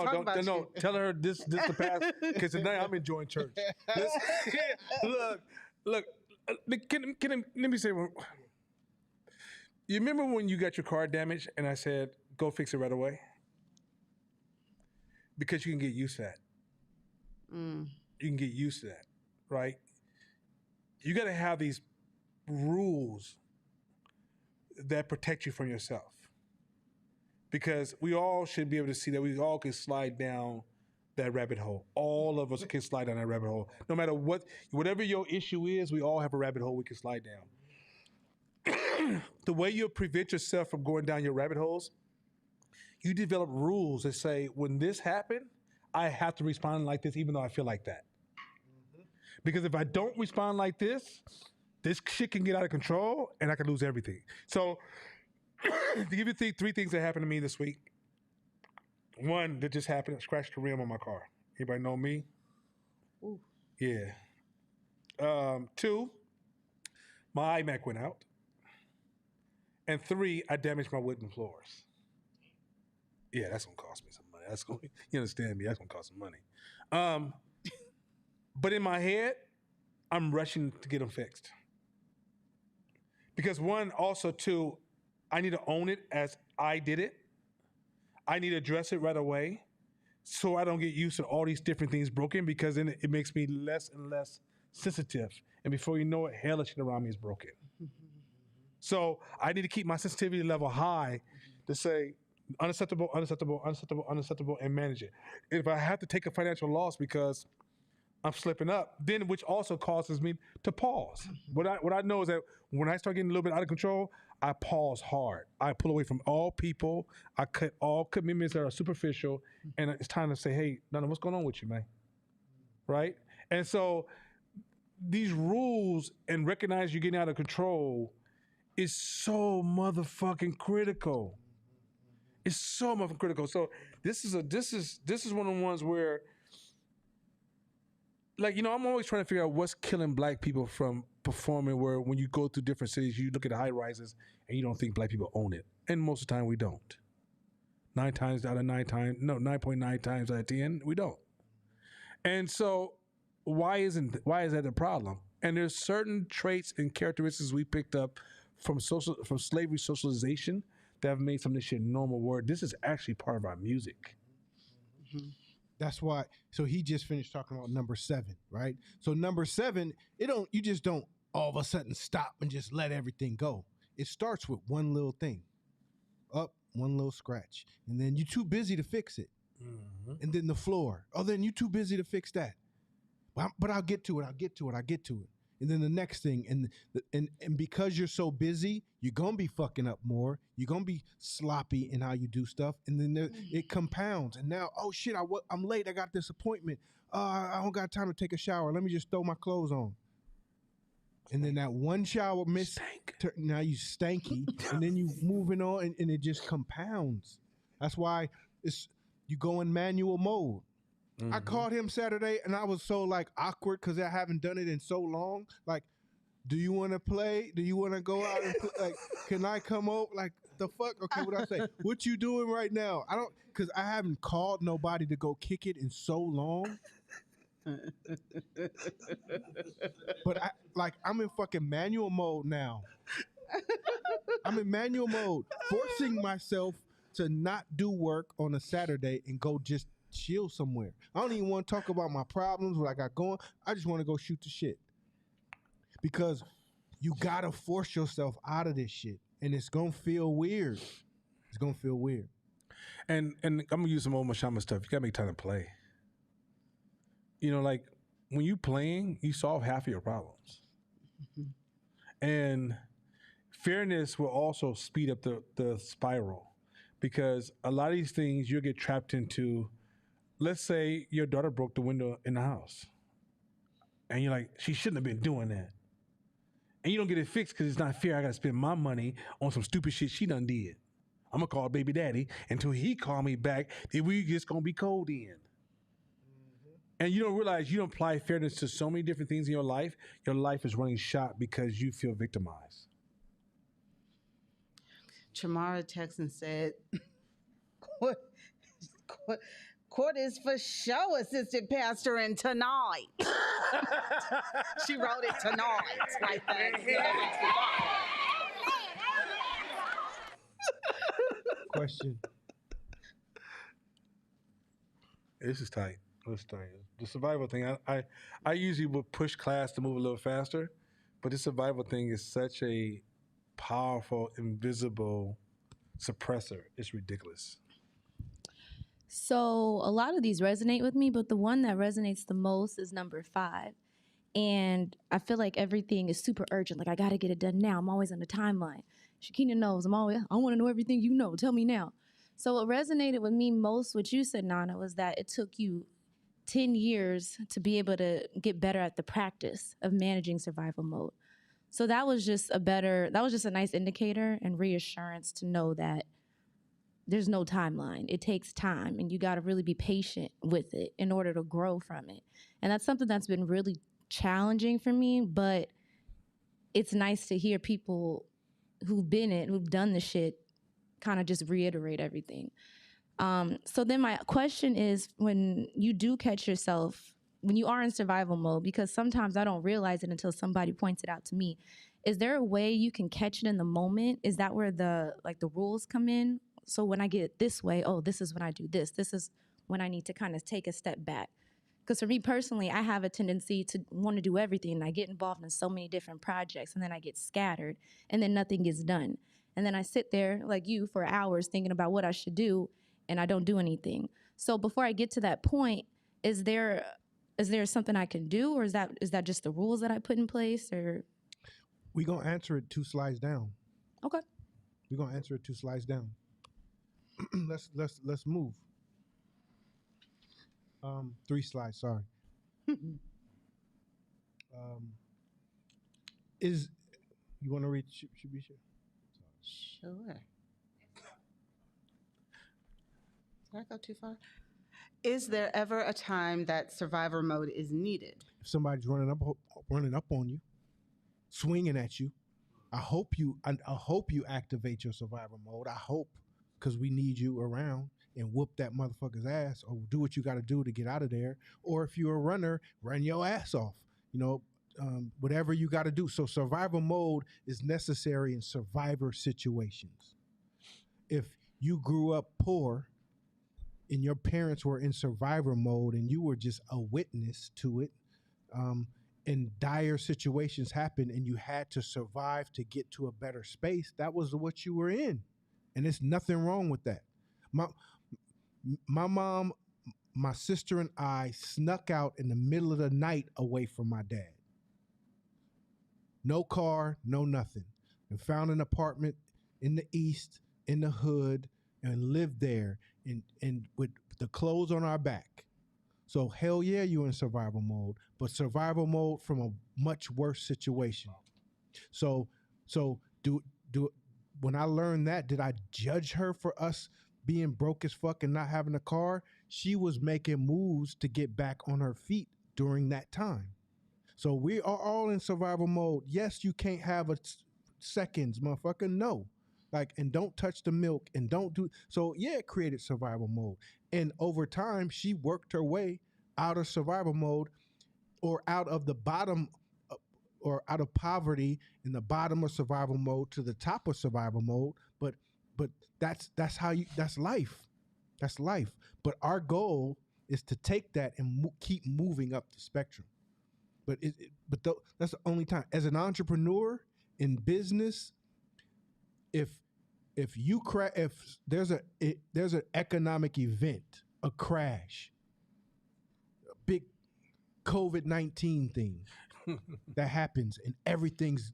No, tell her this the past because tonight I'm enjoying church. Look. Let me say one. You remember when you got your car damaged and I said go fix it right away? Because you can get used to that. You can get used to that, right? You got to have these rules that protect you from yourself. Because we all should be able to see that we all can slide down that rabbit hole. All of us can slide down that rabbit hole. No matter whatever your issue is, we all have a rabbit hole we can slide down. The way you prevent yourself from going down your rabbit holes, you develop rules that say, when this happened, I have to respond like this, even though I feel like that. Because if I don't respond like this shit can get out of control and I can lose everything. So to give you three things that happened to me this week. One that just happened, I scratched the rim on my car. Anybody know me? Ooh. Yeah. Two, my iMac went out. And three, I damaged my wooden floors. Yeah, that's gonna cost me some money. You understand me? That's gonna cost some money. But in my head, I'm rushing to get them fixed. Because one, also two, I need to own it as I did it. I need to address it right away so I don't get used to all these different things broken, because then it makes me less and less sensitive. And before you know it, hell of shit around me is broken. So I need to keep my sensitivity level high to say unacceptable, unacceptable, unacceptable, unacceptable, and manage it. If I have to take a financial loss because I'm slipping up, then which also causes me to pause. What I know is that when I start getting a little bit out of control, I pause hard. I pull away from all people. I cut all commitments that are superficial, and it's time to say, "Hey, Nana, what's going on with you, man?" Right? And so these rules and recognize you're getting out of control is so motherfucking critical. It's so motherfucking critical. So this is one of the ones where, like, I'm always trying to figure out what's killing black people from performing, where when you go through different cities, you look at the high rises and you don't think black people own it. And most of the time we don't. 9.9 times out of 10, we don't. And so why is that a problem? And there's certain traits and characteristics we picked up from slavery socialization that have made some of this shit normal, where this is actually part of our music. Mm-hmm. That's why. So he just finished talking about number 7, right? So number 7, you just don't all of a sudden stop and just let everything go. It starts with one little thing, up one little scratch, and then you're too busy to fix it. Mm-hmm. And then the floor. Oh, then you're too busy to fix that. But I'll get to it. And then the next thing, and because you're so busy, you're gonna be fucking up more. You're gonna be sloppy in how you do stuff, and then it compounds. And now, oh shit, I'm late. I got this appointment. I don't got time to take a shower. Let me just throw my clothes on. And then that one shower miss, now you stanky, and then you moving on, and it just compounds. That's why you go in manual mode. Mm-hmm. I called him Saturday, and I was so awkward because I haven't done it in so long. Like, do you want to play? Do you want to go out and play? Like, can I come over? Like, the fuck? Okay, what I say? What you doing right now? Because I haven't called nobody to go kick it in so long. But I'm in fucking manual mode now. I'm in manual mode, forcing myself to not do work on a Saturday and go just chill somewhere. I don't even want to talk about my problems, what I got going. I just want to go shoot the shit. Because you gotta force yourself out of this shit, and it's gonna feel weird. It's gonna feel weird. And I'm gonna use some old Mashama stuff. You gotta make time to play. Like when you playing, you solve half of your problems. Mm-hmm. And fairness will also speed up the spiral, because a lot of these things you'll get trapped into. Let's say your daughter broke the window in the house, and you're like, she shouldn't have been doing that. And you don't get it fixed because it's not fair. I got to spend my money on some stupid shit she done did. I'm going to call baby daddy until he call me back. Then we just going to be cold in. Mm-hmm. And you don't realize you don't apply fairness to so many different things in your life. Your life is running shot because you feel victimized. Chamara texted and said, Court is for show, assistant pastor, and tonight. She wrote it tonight, like that. Question. This is tight. The survival thing, I usually would push class to move a little faster, but the survival thing is such a powerful, invisible suppressor. It's ridiculous. So a lot of these resonate with me, but the one that resonates the most is number 5. And I feel like everything is super urgent. Like, I got to get it done now. I'm always on a timeline. Shakina knows I want to know everything you know. Tell me now. So what resonated with me most, what you said, Nana, was that it took you 10 years to be able to get better at the practice of managing survival mode. So that was just a nice indicator and reassurance to know that there's no timeline. It takes time, and you got to really be patient with it in order to grow from it. And that's something that's been really challenging for me, but it's nice to hear people who've done the shit kind of just reiterate everything. So then my question is, when you do catch yourself, when you are in survival mode, because sometimes I don't realize it until somebody points it out to me, is there a way you can catch it in the moment? Is that where the rules come in? So when I get it this way, oh, this is when I do this. This is when I need to kind of take a step back. Because for me personally, I have a tendency to want to do everything, and I get involved in so many different projects, and then I get scattered, and then nothing gets done. And then I sit there like you for hours thinking about what I should do, and I don't do anything. So before I get to that point, is there something I can do, or is that just the rules that I put in place? Or We're gonna answer it 2 slides down. okay. We're gonna answer it 2 slides down. let's move. 3 slides, sorry. Is you want to read? Should be sure. Sure. Did I go too far? Is there ever a time that survivor mode is needed? If somebody's running up on you, swinging at you, I hope you activate your survivor mode. I hope, because we need you around and whoop that motherfucker's ass, or do what you got to do to get out of there. Or if you're a runner, run your ass off. Whatever you got to do. So survival mode is necessary in survivor situations. If you grew up poor and your parents were in survivor mode and you were just a witness to it, and dire situations happened and you had to survive to get to a better space, that was what you were in. And there's nothing wrong with that. My mom, my sister, and I snuck out in the middle of the night away from my dad. No car, no nothing. And found an apartment in the East, in the hood, and lived there and with the clothes on our back. So hell yeah, you in survival mode, but survival mode from a much worse situation. So when I learned that, did I judge her for us being broke as fuck and not having a car? She was making moves to get back on her feet during that time. So we are all in survival mode. Yes, you can't have seconds, motherfucker. No. And don't touch the milk and don't do. So yeah, it created survival mode. And over time, she worked her way out of survival mode, or out of the bottom, or out of poverty in the bottom of survival mode to the top of survival mode. But that's life. That's life. But our goal is to take that and keep moving up the spectrum. But that's the only time. As an entrepreneur in business, if there's an economic event, a crash, a big COVID-19 thing that happens, and everything's,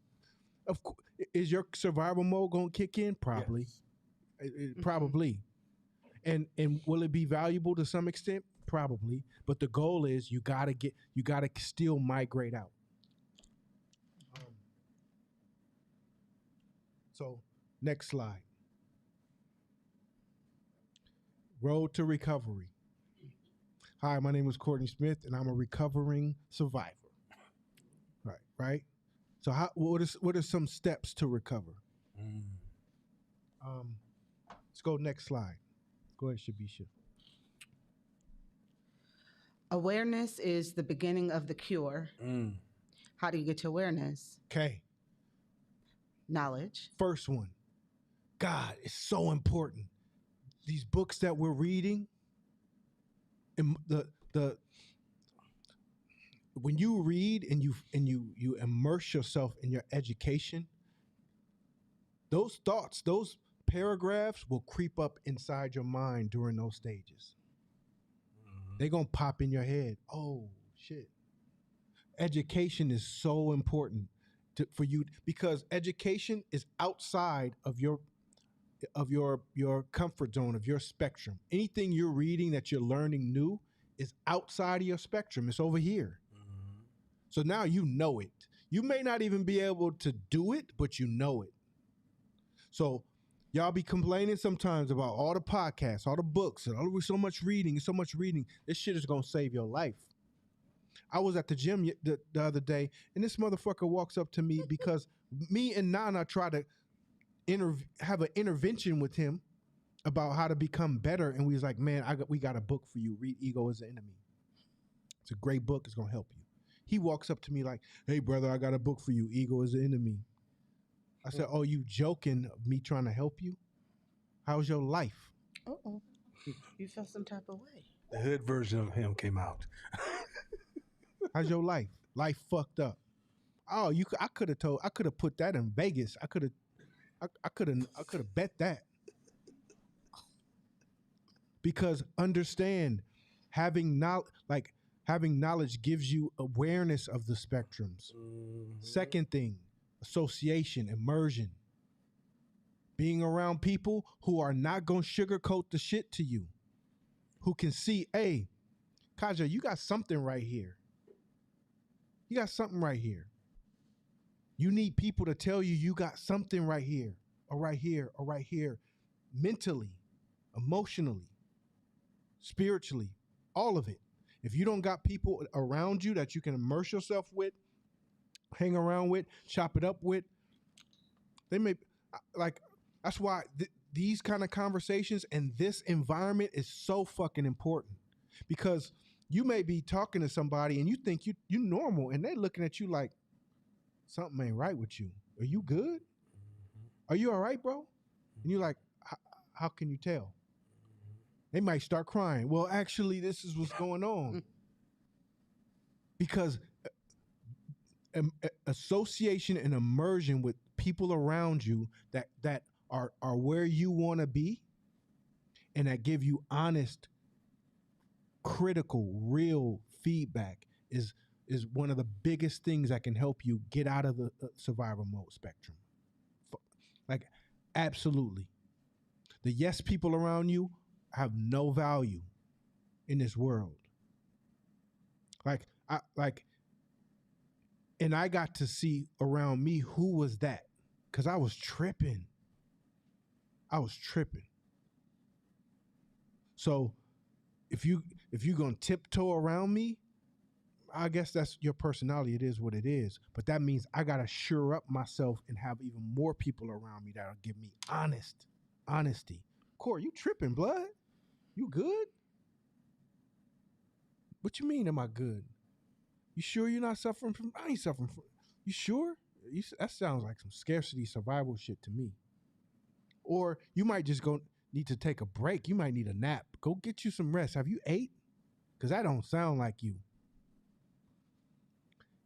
of course, is your survival mode gonna kick in? Probably. Yes. Probably. And will it be valuable to some extent? Probably. But the goal is you gotta still migrate out. So next slide. Road to recovery. Hi, my name is Courtney Smith, and I'm a recovering survivor. Right. So what are some steps to recover? Let's go next slide. Go ahead, Shabisha. Awareness is the beginning of the cure. How do you get to awareness? Okay. Knowledge. First one. God, it's so important. These books that we're reading, and when you read and you immerse yourself in your education, those thoughts, those paragraphs will creep up inside your mind during those stages. They're gonna pop in your head. Oh shit. Education is so important for you, because education is outside of your comfort zone, of your spectrum. Anything you're reading that you're learning new is outside of your spectrum. It's over here. So now you know it. You may not even be able to do it, but you know it. So y'all be complaining sometimes about all the podcasts, all the books, and all so much reading, so much reading. This shit is gonna save your life. I was at the gym the other day, and this motherfucker walks up to me because me and Nana try to have an intervention with him about how to become better, and we was like, man, we got a book for you. Read Ego is the Enemy. It's a great book. It's gonna help you. He walks up to me like, hey brother, I got a book for you. Ego is the Enemy. I said, oh, you joking of me trying to help you? How's your life? Uh-oh. You felt some type of way. The hood version of him came out. How's your life? Life fucked up. Oh, I could have put that in Vegas. I could have bet that. Because understand, having knowledge gives you awareness of the spectrums. Mm-hmm. Second thing, association, immersion. Being around people who are not going to sugarcoat the shit to you. Who can see, hey, Kaja, you got something right here. You got something right here. You need people to tell you got something right here, or right here, or right here. Mentally, emotionally, spiritually, all of it. If you don't got people around you that you can immerse yourself with, hang around with, chop it up with, they may, like, that's why these kind of conversations and this environment is so fucking important. Because you may be talking to somebody and you think you normal, and they looking at you like, something ain't right with you. Are you good? Are you all right, bro? And you're like, how can you tell? They might start crying. Well, actually, this is what's going on. Because association and immersion with people around you that are where you want to be, and that give you honest, critical, real feedback is one of the biggest things that can help you get out of the survival mode spectrum. Like, absolutely. The yes people around you have no value in this world. And I got to see around me who was that, because I was tripping. So if you're gonna tiptoe around me, I guess that's your personality. It is what it is. But that means I gotta sure up myself and have even more people around me that'll give me honesty. Corey, you tripping, blood? You good? What you mean, am I good? You sure you're not suffering from? I ain't suffering from. You sure? That sounds like some scarcity survival shit to me. Or you might just need to take a break. You might need a nap. Go get you some rest. Have you ate? Because that don't sound like you.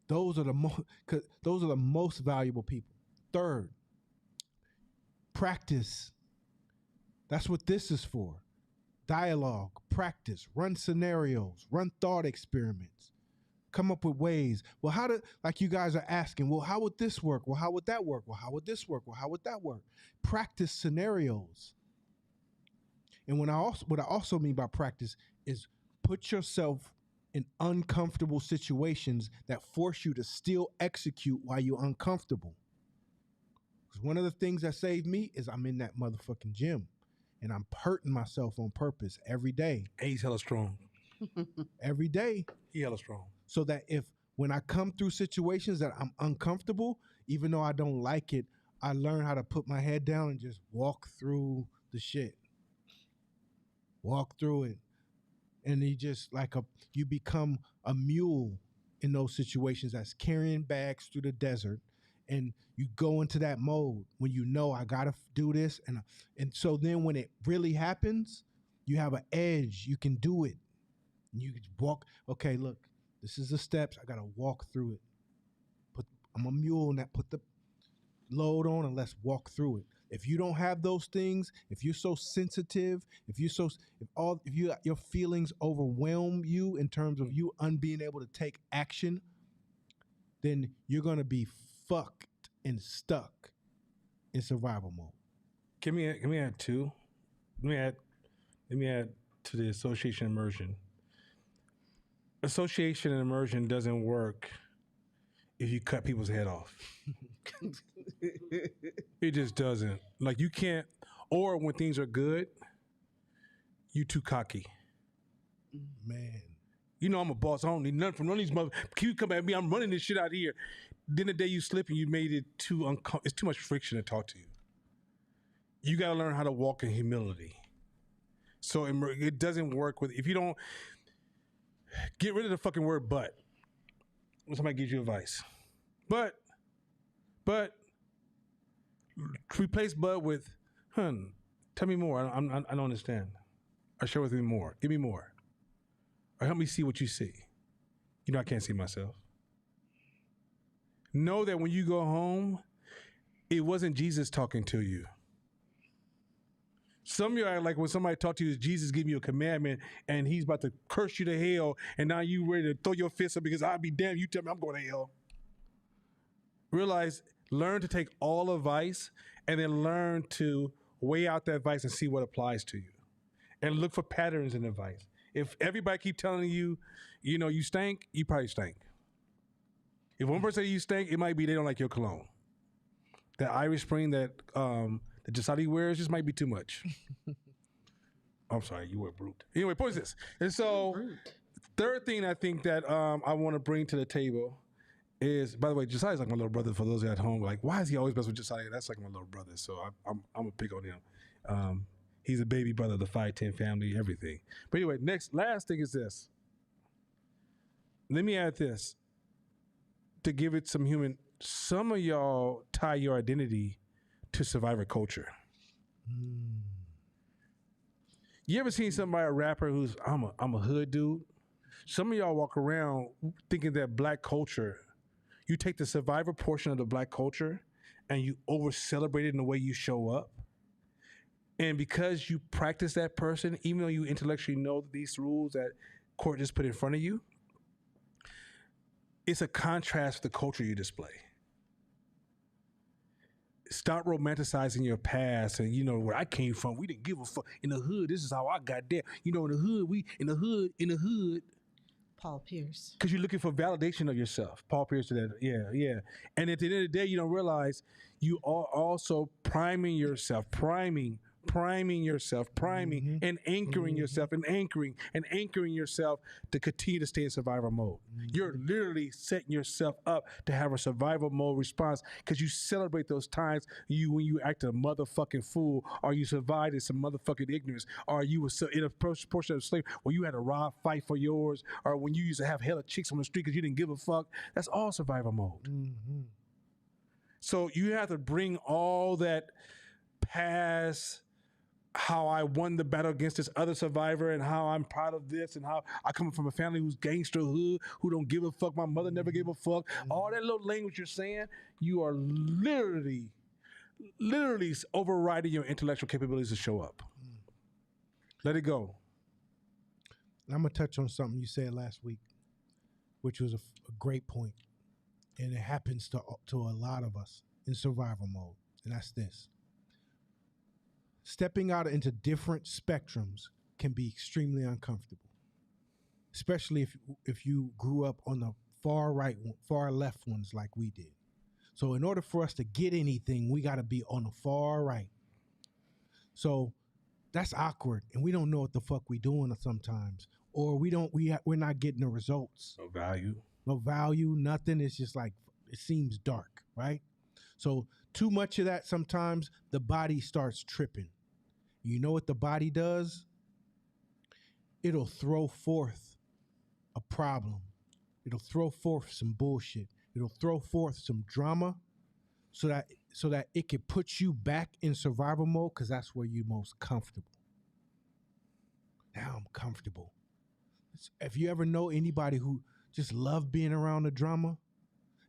Those are the most valuable people. Third, practice. That's what this is for. Dialogue, practice, run scenarios, run thought experiments. Come up with ways. Well, like you guys are asking, well, how would this work? Well, how would that work? Well, how would this work? Well, how would that work? Practice scenarios. And what I also mean by practice is put yourself in uncomfortable situations that force you to still execute while you're uncomfortable. Because one of the things that saved me is I'm in that motherfucking gym and I'm hurting myself on purpose every day. And he's hella strong. Every day. He hella strong. So that when I come through situations that I'm uncomfortable, even though I don't like it, I learn how to put my head down and just walk through the shit. Walk through it. And you become a mule in those situations that's carrying bags through the desert. And you go into that mode when you know I gotta do this. And so then when it really happens, you have an edge. You can do it. You walk, okay, look, this is the steps. I gotta walk through it. I'm a mule and put the load on and let's walk through it. If you don't have those things, if you're so sensitive, if your feelings overwhelm you in terms of you being able to take action, then you're gonna be fucked and stuck in survival mode. Can we add two? Let me add to the association immersion. Association and immersion doesn't work if you cut people's head off. It just doesn't. Like you can't. Or when things are good, you too cocky. Man. You know I'm a boss. I don't need nothing from none of these mother. You come at me, I'm running this shit out of here. Then the day you slip and you made it too uncomfortable. It's too much friction to talk to you. You got to learn how to walk in humility. So it doesn't work with, if you don't, get rid of the fucking word but. When somebody gives you advice. But, replace but with, tell me more. I don't understand. Or share with me more. Give me more. Or help me see what you see. You know I can't see myself. Know that when you go home, it wasn't Jesus talking to you. Some of you are like when somebody talks to you, Jesus giving you a commandment and he's about to curse you to hell, and now you ready to throw your fist up because I'll be damned. You tell me I'm going to hell. Realize, learn to take all advice and then learn to weigh out that advice and see what applies to you. And look for patterns in advice. If everybody keep telling you, you know, you stink, you probably stink. If one person says you stink, it might be they don't like your cologne. That Irish Spring that the Jasadi wears just might be too much. I'm sorry, you were brute. Anyway, point is this. And so, third thing I think that I want to bring to the table is, by the way, Josiah's like my little brother. For those at home, like, why is he always best with Josiah? That's like my little brother. So I'm a pick on him. He's a baby brother of the 5'10" family, everything. But anyway, last thing is this. Let me add this to give it some human. Some of y'all tie your identity to survivor culture. You ever seen somebody, a rapper who's, I'm a hood dude? Some of y'all walk around thinking that black culture, you take the survivor portion of the black culture and you over celebrate it in the way you show up. And because you practice that person, even though you intellectually know these rules that court just put in front of you, it's a contrast to the culture you display. Stop romanticizing your past and, you know, where I came from, we didn't give a fuck. In the hood, this is how I got there. You know, in the hood. Paul Pierce. Because you're looking for validation of yourself. Paul Pierce did that. Yeah. And at the end of the day, you don't realize you are also priming yourself, and anchoring yourself and anchoring yourself to continue to stay in survival mode. You're literally setting yourself up to have a survival mode response because you celebrate those times when you act a motherfucking fool, or you survived in some motherfucking ignorance, or you were in a portion of slavery where you had to rob, fight for yours, or when you used to have hella chicks on the street because you didn't give a fuck. That's all survival mode. So you have to bring all that past, how I won the battle against this other survivor and how I'm proud of this and how I come from a family who's gangster hood, who don't give a fuck. My mother never gave a fuck. All that little language you're saying, you are literally overriding your intellectual capabilities to show up. Let it go. I'm going to touch on something you said last week, which was a great point. And it happens to a lot of us in survival mode. And that's this. Stepping out into different spectrums can be extremely uncomfortable, especially if you grew up on the far right, far left ones like we did. So in order for us to get anything, we got to be on the far right. So that's awkward, and we don't know what the fuck we doing sometimes, or we're not getting the results. No value, nothing. It's just like, it seems dark, right? So too much of that, sometimes the body starts tripping. You know what the body does? It'll throw forth a problem. It'll throw forth some bullshit. It'll throw forth some drama so that it can put you back in survival mode, because that's where you're most comfortable. Now I'm comfortable. If you ever know anybody who just love being around the drama,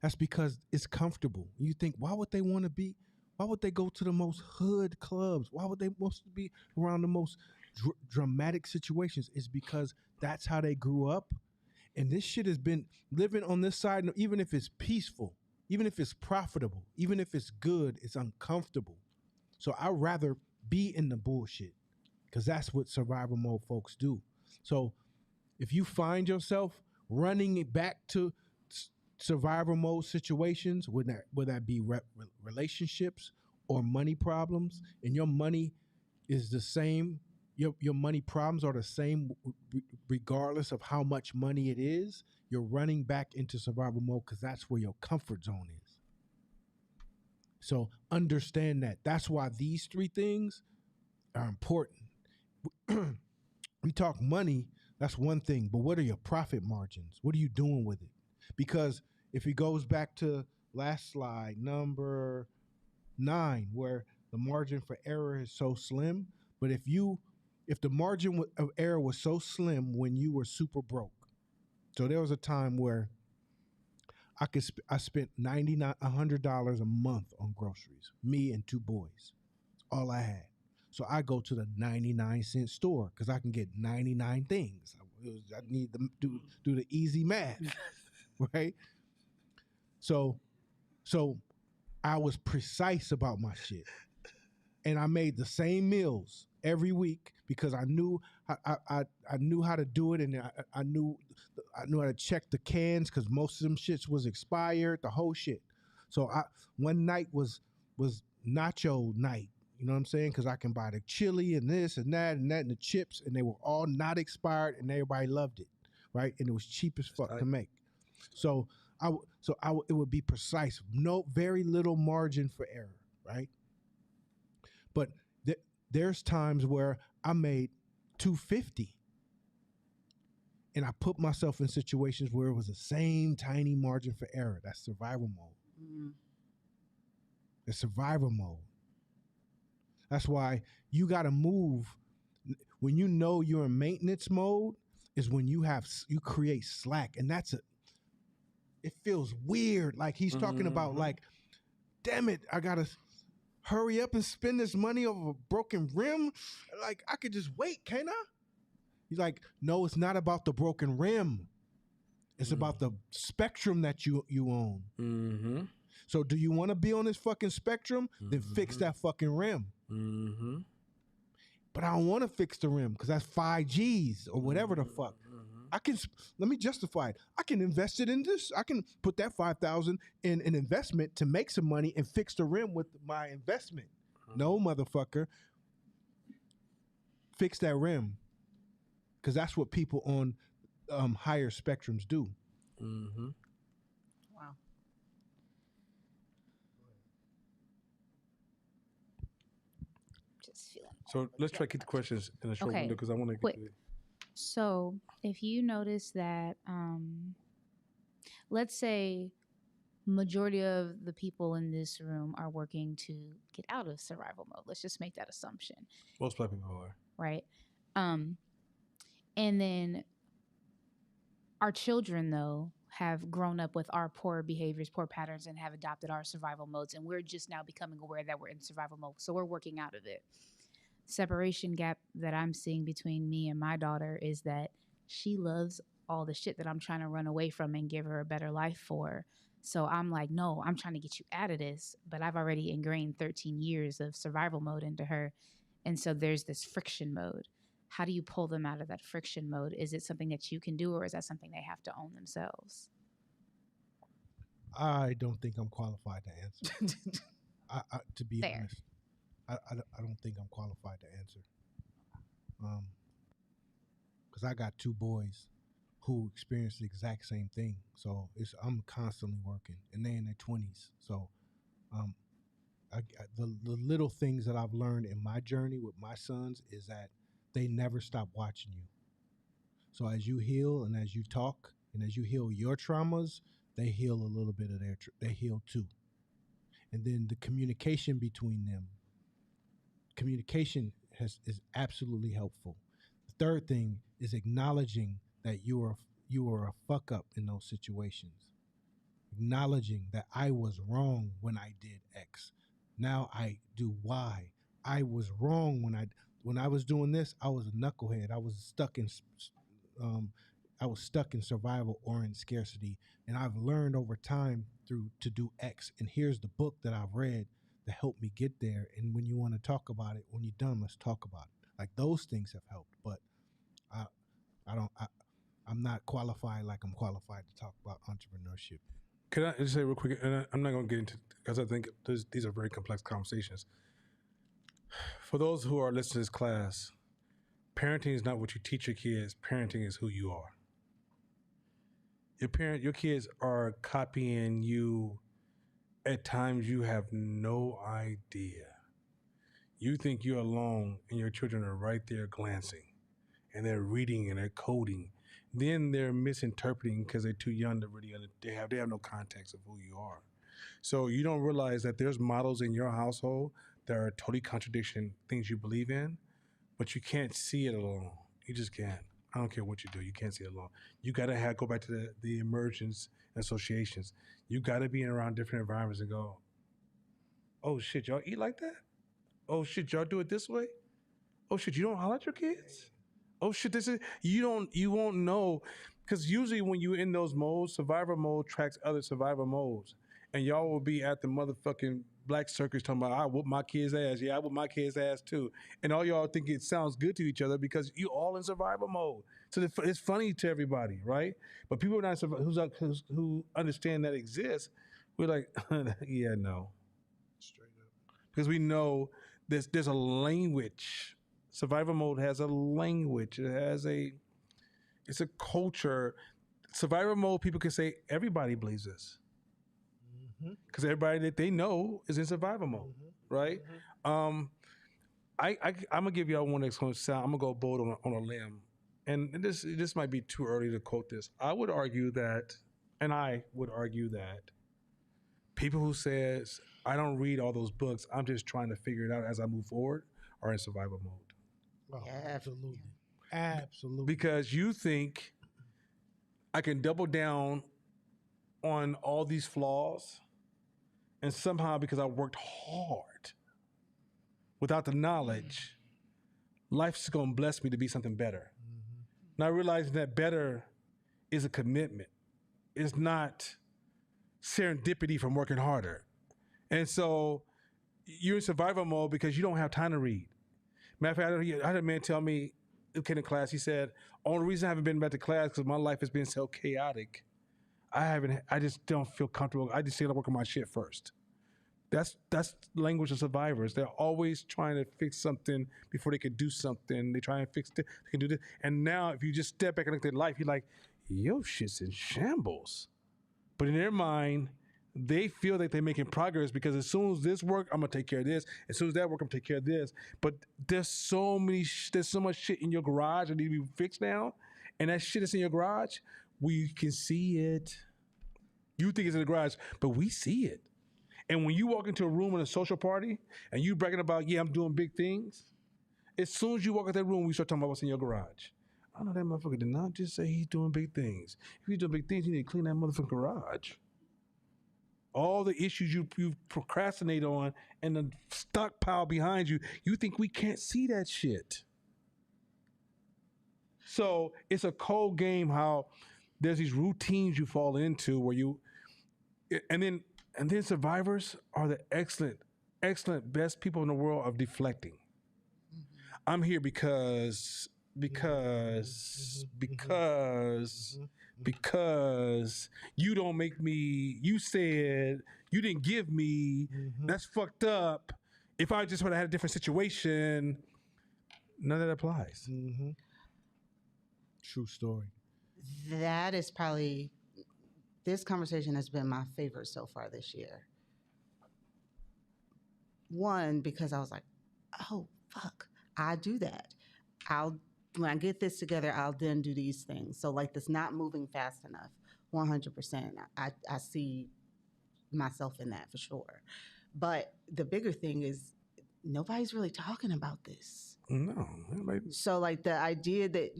that's because it's comfortable. You think, why would they want to be? Why would they go to the most hood clubs? Why would they most be around the most dramatic situations? It's because that's how they grew up. And this shit has been living on this side, even if it's peaceful, even if it's profitable, even if it's good, it's uncomfortable. So I'd rather be in the bullshit, because that's what survival mode folks do. So if you find yourself running it back to survival mode situations, would that be relationships or money problems, and your money is the same, your money problems are the same regardless of how much money it is, you're running back into survival mode because that's where your comfort zone is. So understand that. That's why these three things are important. We talk money, that's one thing, but what are your profit margins? What are you doing with it? Because if it goes back to last slide, number 9, where the margin for error is so slim, but if the margin of error was so slim when you were super broke, so there was a time where I spent $100 a month on groceries, me and 2 boys, all I had. So I go to the 99-cent store because I can get 99 things. I need to do the easy math, right? So I was precise about my shit, and I made the same meals every week because I knew I knew how to do it, and I knew how to check the cans because most of them shits was expired, the whole shit. So one night was nacho night. You know what I'm saying? Because I can buy the chili and this and that and the chips, and they were all not expired, and everybody loved it, right? And it was cheap as fuck to make. So it would be precise, very little margin for error, right? But there's times where I made $250, and I put myself in situations where it was the same tiny margin for error. That's survival mode. Mm. It's survival mode. That's why you got to move. When you know you're in maintenance mode is when you create slack. And it feels weird. Like he's talking about, like, damn it, I got to hurry up and spend this money over a broken rim. Like, I could just wait, can't I? He's like, no, it's not about the broken rim. It's about the spectrum that you own. Mm-hmm. So do you want to be on this fucking spectrum? Then fix that fucking rim. Mm-hmm. But I don't want to fix the rim because that's 5 G's or whatever the fuck. Let me justify it. I can invest it in this. I can put that 5,000 in an investment to make some money and fix the rim with my investment. No, motherfucker. Fix that rim. Because that's what people on higher spectrums do. Mm-hmm. Wow. Just feeling. So let's try to keep the questions in a short Okay, window because I want to quick. get So if you notice that, let's say majority of the people in this room are working to get out of survival mode. Let's just make that assumption, most black people are. right? And then our children, though, have grown up with our poor behaviors, poor patterns, and have adopted our survival modes. And we're just now becoming aware that we're in survival mode. So we're working out of it. Separation gap that I'm seeing between me and my daughter is that she loves all the shit that I'm trying to run away from and give her a better life for. So I'm like, no, I'm trying to get you out of this. But I've already ingrained 13 years of survival mode into her. And so there's this friction mode. How do you pull them out of that friction mode? Is it something that you can do, or is that something they have to own themselves? I don't think I'm qualified to answer. To be Fair. honest, I don't think I'm qualified to answer. Because I got 2 boys who experienced the exact same thing. So I'm constantly working, and they're in their 20s. So the little things that I've learned in my journey with my sons is that they never stop watching you. So as you heal and as you talk and as you heal your traumas, they heal a little bit of they heal too. And then the communication between them. Communication is absolutely helpful. The third thing is acknowledging that you are a fuck up in those situations. Acknowledging that I was wrong when I did X. Now I do Y. I was wrong when I was doing this. I was a knucklehead. I was stuck in survival or in scarcity, and I've learned over time to do X. And here's the book that I've read to help me get there. And when you want to talk about it, when you're done, let's talk about it. Like, those things have helped, but I'm not qualified like I'm qualified to talk about entrepreneurship. Can I just say real quick? And I'm not going to get into because I think these are very complex conversations. For those who are listening to this class, parenting is not what you teach your kids. Parenting is who you are. Your kids are copying you. At times, you have no idea. You think you're alone, and your children are right there glancing, and they're reading and they're coding. Then they're misinterpreting because they're too young to really they have no context of who you are. So you don't realize that there's models in your household that are totally contradiction things you believe in, but you can't see it alone. You just can't. I don't care what you do. You can't see it alone. You got to go back to the emergence and associations. You got to be around different environments and go, oh shit, y'all eat like that? Oh shit, y'all do it this way? Oh shit, you don't holler at your kids? Oh shit, this is you won't know because usually when you're in those modes, survivor mode tracks other survivor modes, and y'all will be at the motherfucking black circus talking about I whoop my kid's ass. Yeah, I whoop my kid's ass too, and all y'all think it sounds good to each other because you all in survival mode. So it's funny to everybody, right? But people are not who understand that exists. We're like, yeah, no, Straight up. because we know there's a language. Survival mode has a language. It's a culture. Survival mode, people can say everybody believes this because everybody that they know is in survival mode, right? I'm gonna give y'all one that's gonna sound. I'm gonna go bold on a limb, and this might be too early to quote this. I would argue that people who says I don't read all those books, I'm just trying to figure it out as I move forward, are in survival mode. Oh, Yeah. absolutely. Absolutely. Because you think I can double down on all these flaws, and somehow because I worked hard without the knowledge, life's going to bless me to be something better. Not realizing that better is a commitment. It's not serendipity from working harder. And so you're in survival mode because you don't have time to read. Matter of fact, I had a man tell me, who came to class, he said, only reason I haven't been back to class because my life has been so chaotic. I just don't feel comfortable. I just gotta work on my shit first. That's language of survivors. They're always trying to fix something before they can do something. They try and fix it, they can do this. And now if you just step back and look at their life, you're like, yo, shit's in shambles. But in their mind, they feel like they're making progress because as soon as this work, I'm gonna take care of this. As soon as that work, I'm gonna take care of this. But there's so much shit in your garage that need to be fixed now, and that shit is in your garage. We can see it. You think it's in the garage, but we see it. And when you walk into a room in a social party and you bragging about, yeah, I'm doing big things, as soon as you walk out that room, we start talking about what's in your garage. I know that motherfucker did not just say he's doing big things. If he's doing big things, you need to clean that motherfucking garage. All the issues you procrastinate on and the stockpile behind you, you think we can't see that shit. So it's a cold game how there's these routines you fall into where you, and then survivors are the excellent, best people in the world of deflecting. I'm here because you don't make me, you said you didn't give me, that's fucked up. If I just would have had a different situation, none of that applies. True story. That is probably, this conversation has been my favorite so far this year. One, because I was like, oh, fuck, I do that. When I get this together, I'll then do these things. So like this not moving fast enough, 100%. I see myself in that for sure. But the bigger thing is nobody's really talking about this. No. So like the idea that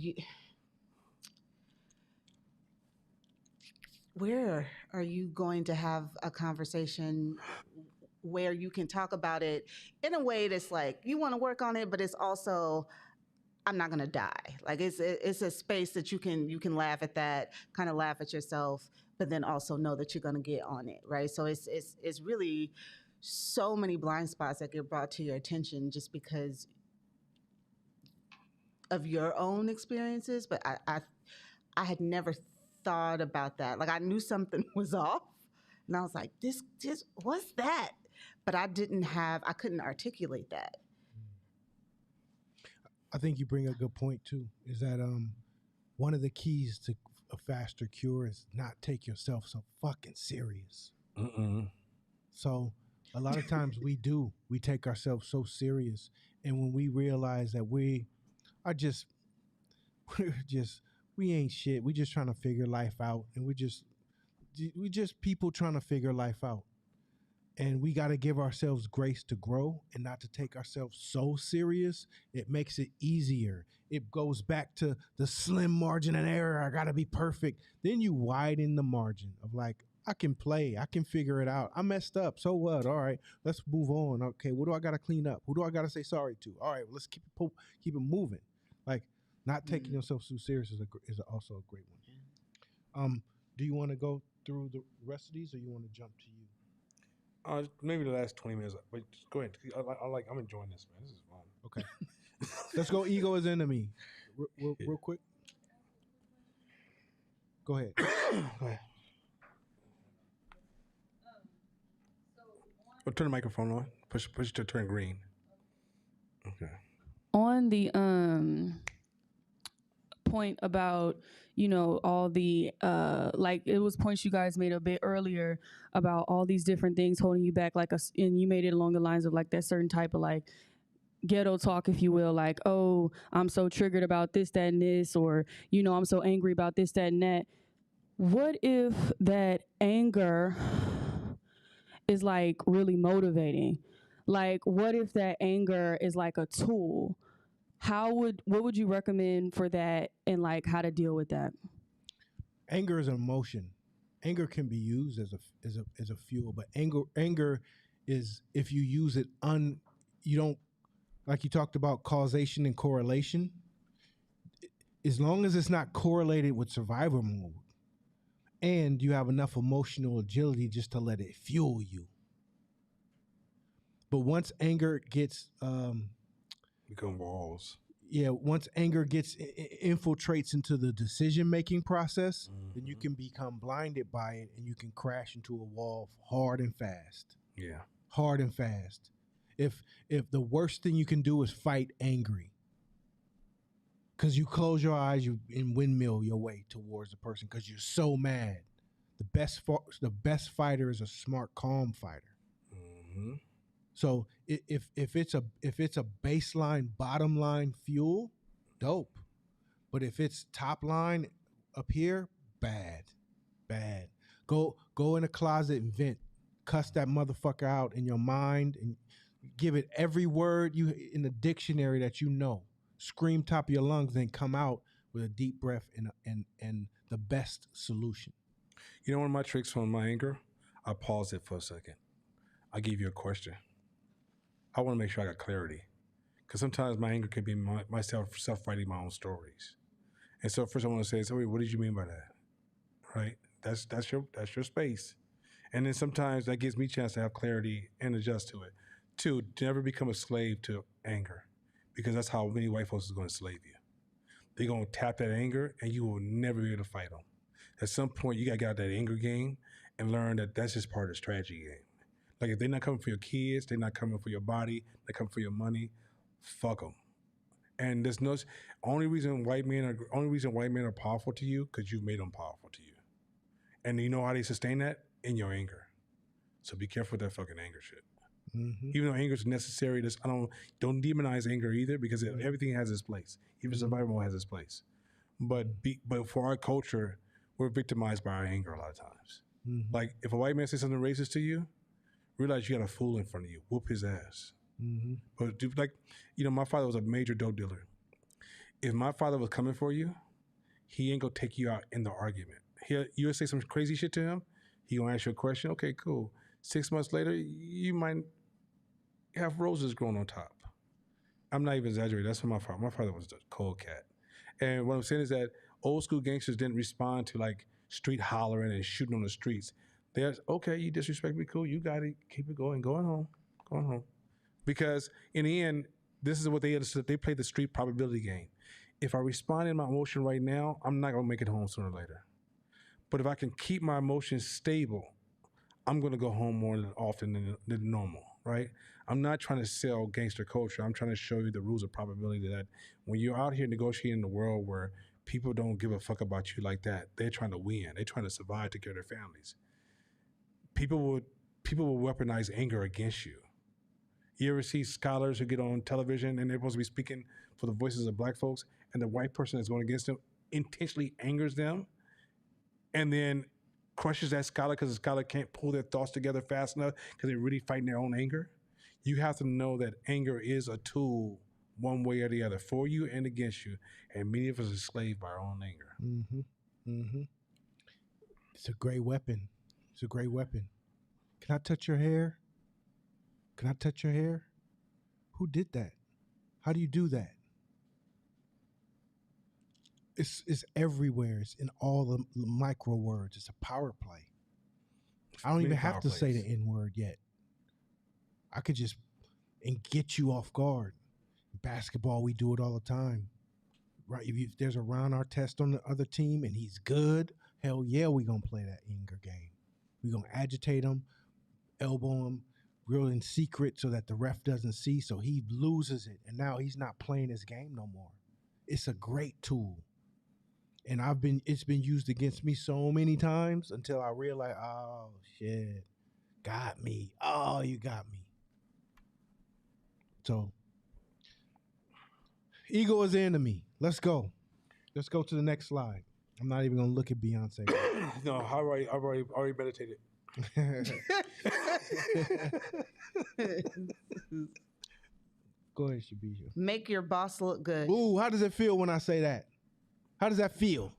where are you going to have a conversation where you can talk about it in a way that's like, you want to work on it, but it's also, I'm not gonna die. Like it's a space that you can laugh at that, kind of laugh at yourself, but then also know that you're gonna get on it, right? So it's really so many blind spots that get brought to your attention just because of your own experiences. But I had never thought about that. Like I knew something was off, And I was like, this what's that? But I couldn't articulate that. I think you bring a good point too. Is that one of the keys to a faster cure is not take yourself so fucking serious. So a lot of times we take ourselves so serious, and when we realize that we ain't shit. We just trying to figure life out, and we just people trying to figure life out. And we got to give ourselves grace to grow and not to take ourselves so serious. It makes it easier. It goes back to the slim margin of error. I got to be perfect. Then you widen the margin of like, I can play. I can figure it out. I messed up. So what? All right, let's move on. Okay, what do I got to clean up? Who do I got to say sorry to? All right, let's keep it moving. Like, not taking yourself so serious is also a great one. Do you want to go through the rest of these, or you want to jump to you? Maybe the last 20 minutes. But just go ahead. I'm enjoying this, man. This is fun. Okay. Let's go. Ego is enemy. Real quick. Go ahead. Go ahead. Turn the microphone on. Push to turn green. Okay. On the point about, all the like it was points you guys made a bit earlier about all these different things holding you back, and you made it along the lines of like that certain type of like ghetto talk, if you will, like, oh, I'm so triggered about this, that, and this, or I'm so angry about this, that, and that. What if that anger is like really motivating? Like, what if that anger is like a tool? What would you recommend for that, and like how to deal with that? Anger is an emotion. Anger can be used as a fuel, but anger is, if you use it you don't, like you talked about causation and correlation. As long as it's not correlated with survival mode, and you have enough emotional agility just to let it fuel you. But once anger gets become walls. Yeah, once anger infiltrates into the decision-making process, then you can become blinded by it, and you can crash into a wall hard and fast. Yeah. Hard and fast. If the worst thing you can do is fight angry, because you close your eyes, and windmill your way towards the person because you're so mad. The best fighter is a smart, calm fighter. Mm-hmm. So if it's a baseline, bottom line fuel, dope. But if it's top line up here, bad. Go in a closet and vent. Cuss that motherfucker out in your mind and give it every word you in the dictionary that you know. Scream top of your lungs, then come out with a deep breath and the best solution. One of my tricks on my anger, I pause it for a second. I give you a question. I want to make sure I got clarity, because sometimes my anger can be myself self-writing my own stories. And so first I want to say, so wait, what did you mean by that? Right? That's your space. And then sometimes that gives me a chance to have clarity and adjust to it. 2, to never become a slave to anger, because that's how many white folks is going to slave you. They're going to tap that anger, and you will never be able to fight them. At some point, you got to get out that anger game and learn that that's just part of the strategy game. Like, if they're not coming for your kids, they're not coming for your body, they're coming for your money, fuck them. And there's only reason white men are powerful to you because you've made them powerful to you. And you know how they sustain that? In your anger. So be careful with that fucking anger shit. Mm-hmm. Even though anger is necessary, don't demonize anger either, because everything has its place. Even survival has its place. But for our culture, we're victimized by our anger a lot of times. Mm-hmm. Like, if a white man says something racist to you, realize you got a fool in front of you. Whoop his ass. Mm-hmm. But my father was a major dope dealer. If my father was coming for you, he ain't gonna take you out in the argument. You'll say some crazy shit to him. He gonna ask you a question. Okay, cool. 6 months later, you might have roses growing on top. I'm not even exaggerating. That's what my father. My father was a cold cat. And what I'm saying is that old school gangsters didn't respond to like street hollering and shooting on the streets. They're okay. You disrespect me, cool. You got it. Keep it going. Going home. Because in the end, this is what they understood. They played the street probability game. If I respond in my emotion right now, I'm not gonna make it home sooner or later. But if I can keep my emotions stable, I'm going to go home more than often than normal, right? I'm not trying to sell gangster culture. I'm trying to show you the rules of probability that when you're out here negotiating in a world where people don't give a fuck about you like that, they're trying to win. They're trying to survive to care their families. People will weaponize anger against you. You ever see scholars who get on television and they're supposed to be speaking for the voices of black folks, and the white person that's going against them intentionally angers them, and then crushes that scholar because the scholar can't pull their thoughts together fast enough because they're really fighting their own anger? You have to know that anger is a tool one way or the other for you and against you, and many of us are enslaved by our own anger. Mm-hmm. Mm-hmm. It's a great weapon. It's a great weapon. Can I touch your hair? Can I touch your hair? Who did that? How do you do that? It's everywhere. It's in all the micro words. It's a power play. I don't even have to say the N word yet. I could just and get you off guard. In basketball, we do it all the time. Right? If there's a Ron Artest on the other team and he's good, hell yeah, we gonna play that anger game. We gonna agitate him, elbow him, real in secret so that the ref doesn't see, so he loses it, and now he's not playing his game no more. It's a great tool. And it's been used against me so many times until I realize, oh shit, got me. Oh, you got me. So, ego is the enemy. Let's go. Let's go to the next slide. I'm not even gonna look at Beyonce. No, I already meditated. Go ahead, Shabisha. Make your boss look good. Ooh, how does it feel when I say that? How does that feel?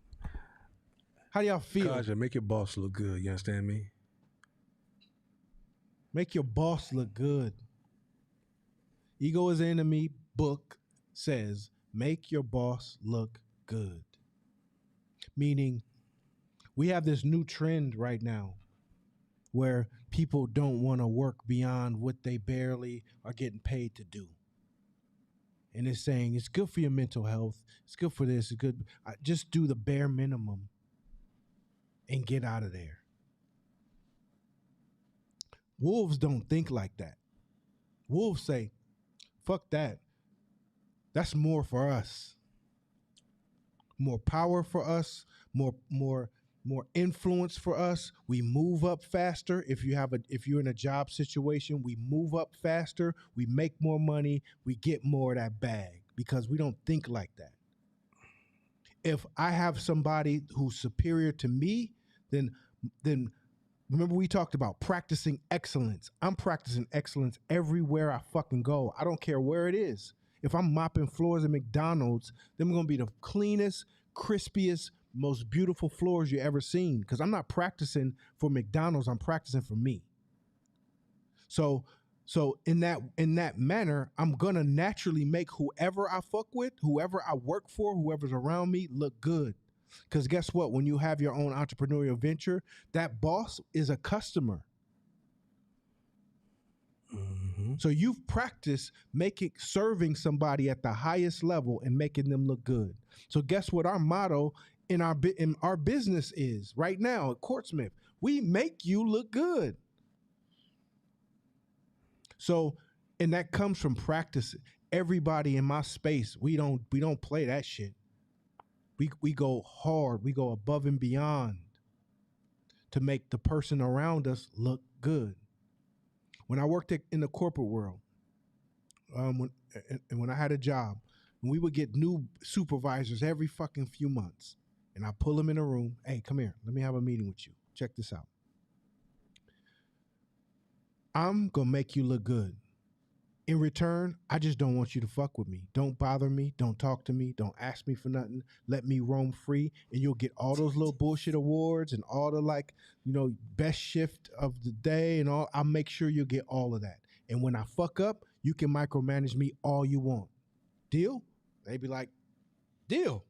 How do y'all feel? Kaja, make your boss look good. You understand me? Make your boss look good. Ego is the Enemy book says, make your boss look good. Meaning, we have this new trend right now where people don't want to work beyond what they barely are getting paid to do. And it's saying it's good for your mental health. It's good for this. It's good. Just do the bare minimum and get out of there. Wolves don't think like that. Wolves say, fuck that. That's more for us. More power for us, more influence for us. We move up faster. If you're in a job situation, we move up faster. We make more money. We get more of that bag because we don't think like that. If I have somebody who's superior to me, then remember we talked about practicing excellence. I'm practicing excellence everywhere I fucking go. I don't care where it is. If I'm mopping floors at McDonald's, them going to be the cleanest, crispiest, most beautiful floors you ever seen. Because I'm not practicing for McDonald's, I'm practicing for me. So in that manner, I'm gonna naturally make whoever I fuck with, whoever I work for, whoever's around me look good. Because guess what? When you have your own entrepreneurial venture, that boss is a customer. Mm-hmm. So you've practiced serving somebody at the highest level and making them look good. So guess what our motto in our business is right now at Courtsmith? We make you look good. So, and that comes from practice. Everybody in my space, we don't play that shit. We go hard. We go above and beyond to make the person around us look good. When I worked in the corporate world, when I had a job, we would get new supervisors every fucking few months. And I pull them in a room. Hey, come here. Let me have a meeting with you. Check this out. I'm going to make you look good. In return, I just don't want you to fuck with me. Don't bother me. Don't talk to me. Don't ask me for nothing. Let me roam free. And you'll get all those little bullshit awards and all the best shift of the day and all. I'll make sure you'll get all of that. And when I fuck up, you can micromanage me all you want. Deal? They be like, deal.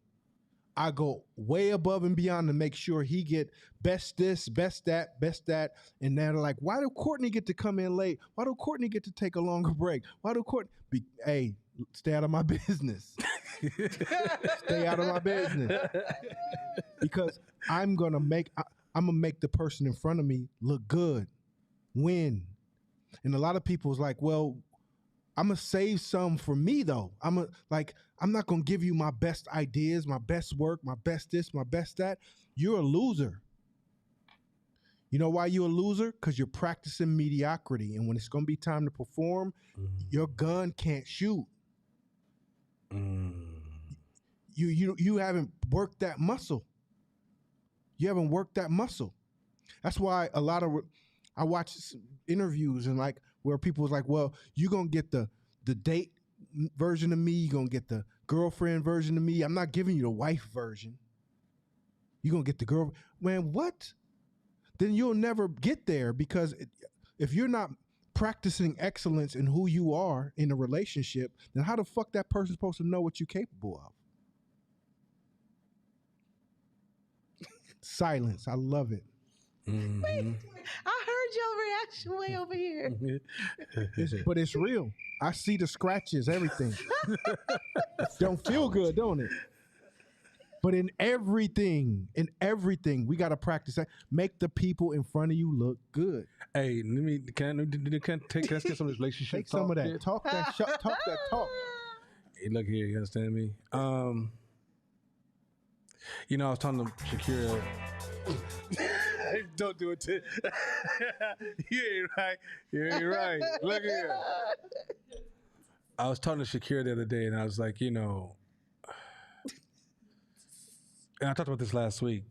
I go way above and beyond to make sure he get best this, best that, best that. And now they're like, why do Courtney get to come in late? Why do Courtney get to take a longer break? Why do Courtney hey, stay out of my business. Stay out of my business. Because I'm gonna make the person in front of me look good. win. And a lot of people's like, well, I'm gonna save some for me though. I'm not gonna give you my best ideas, my best work, my best this, my best that. You're a loser. You know why you're a loser? Because you're practicing mediocrity. And when it's gonna be time to perform, your gun can't shoot. You haven't worked that muscle. You haven't worked that muscle. That's why I watch interviews and like where people's like, well, you're gonna get the date version of me, you're gonna get the girlfriend version of me. I'm not giving you the wife version. You're gonna get the girl. Man, what? Then you'll never get there, because if you're not practicing excellence in who you are in a relationship, then how the fuck that person's supposed to know what you're capable of? Silence. I love it. Wait, I heard your reaction way over here. But it's real. I see the scratches, everything. Don't feel good, don't it? But in everything, we got to practice that. Make the people in front of you look good. Hey, can I take some of this relationship Take some of that. here? Talk that talk. Hey, look here, you understand me? You know, I was talking to Shakira. Don't do it to You ain't right. You ain't right. Look here. I was talking to Shakira the other day, and I was like, you know, and I talked about this last week.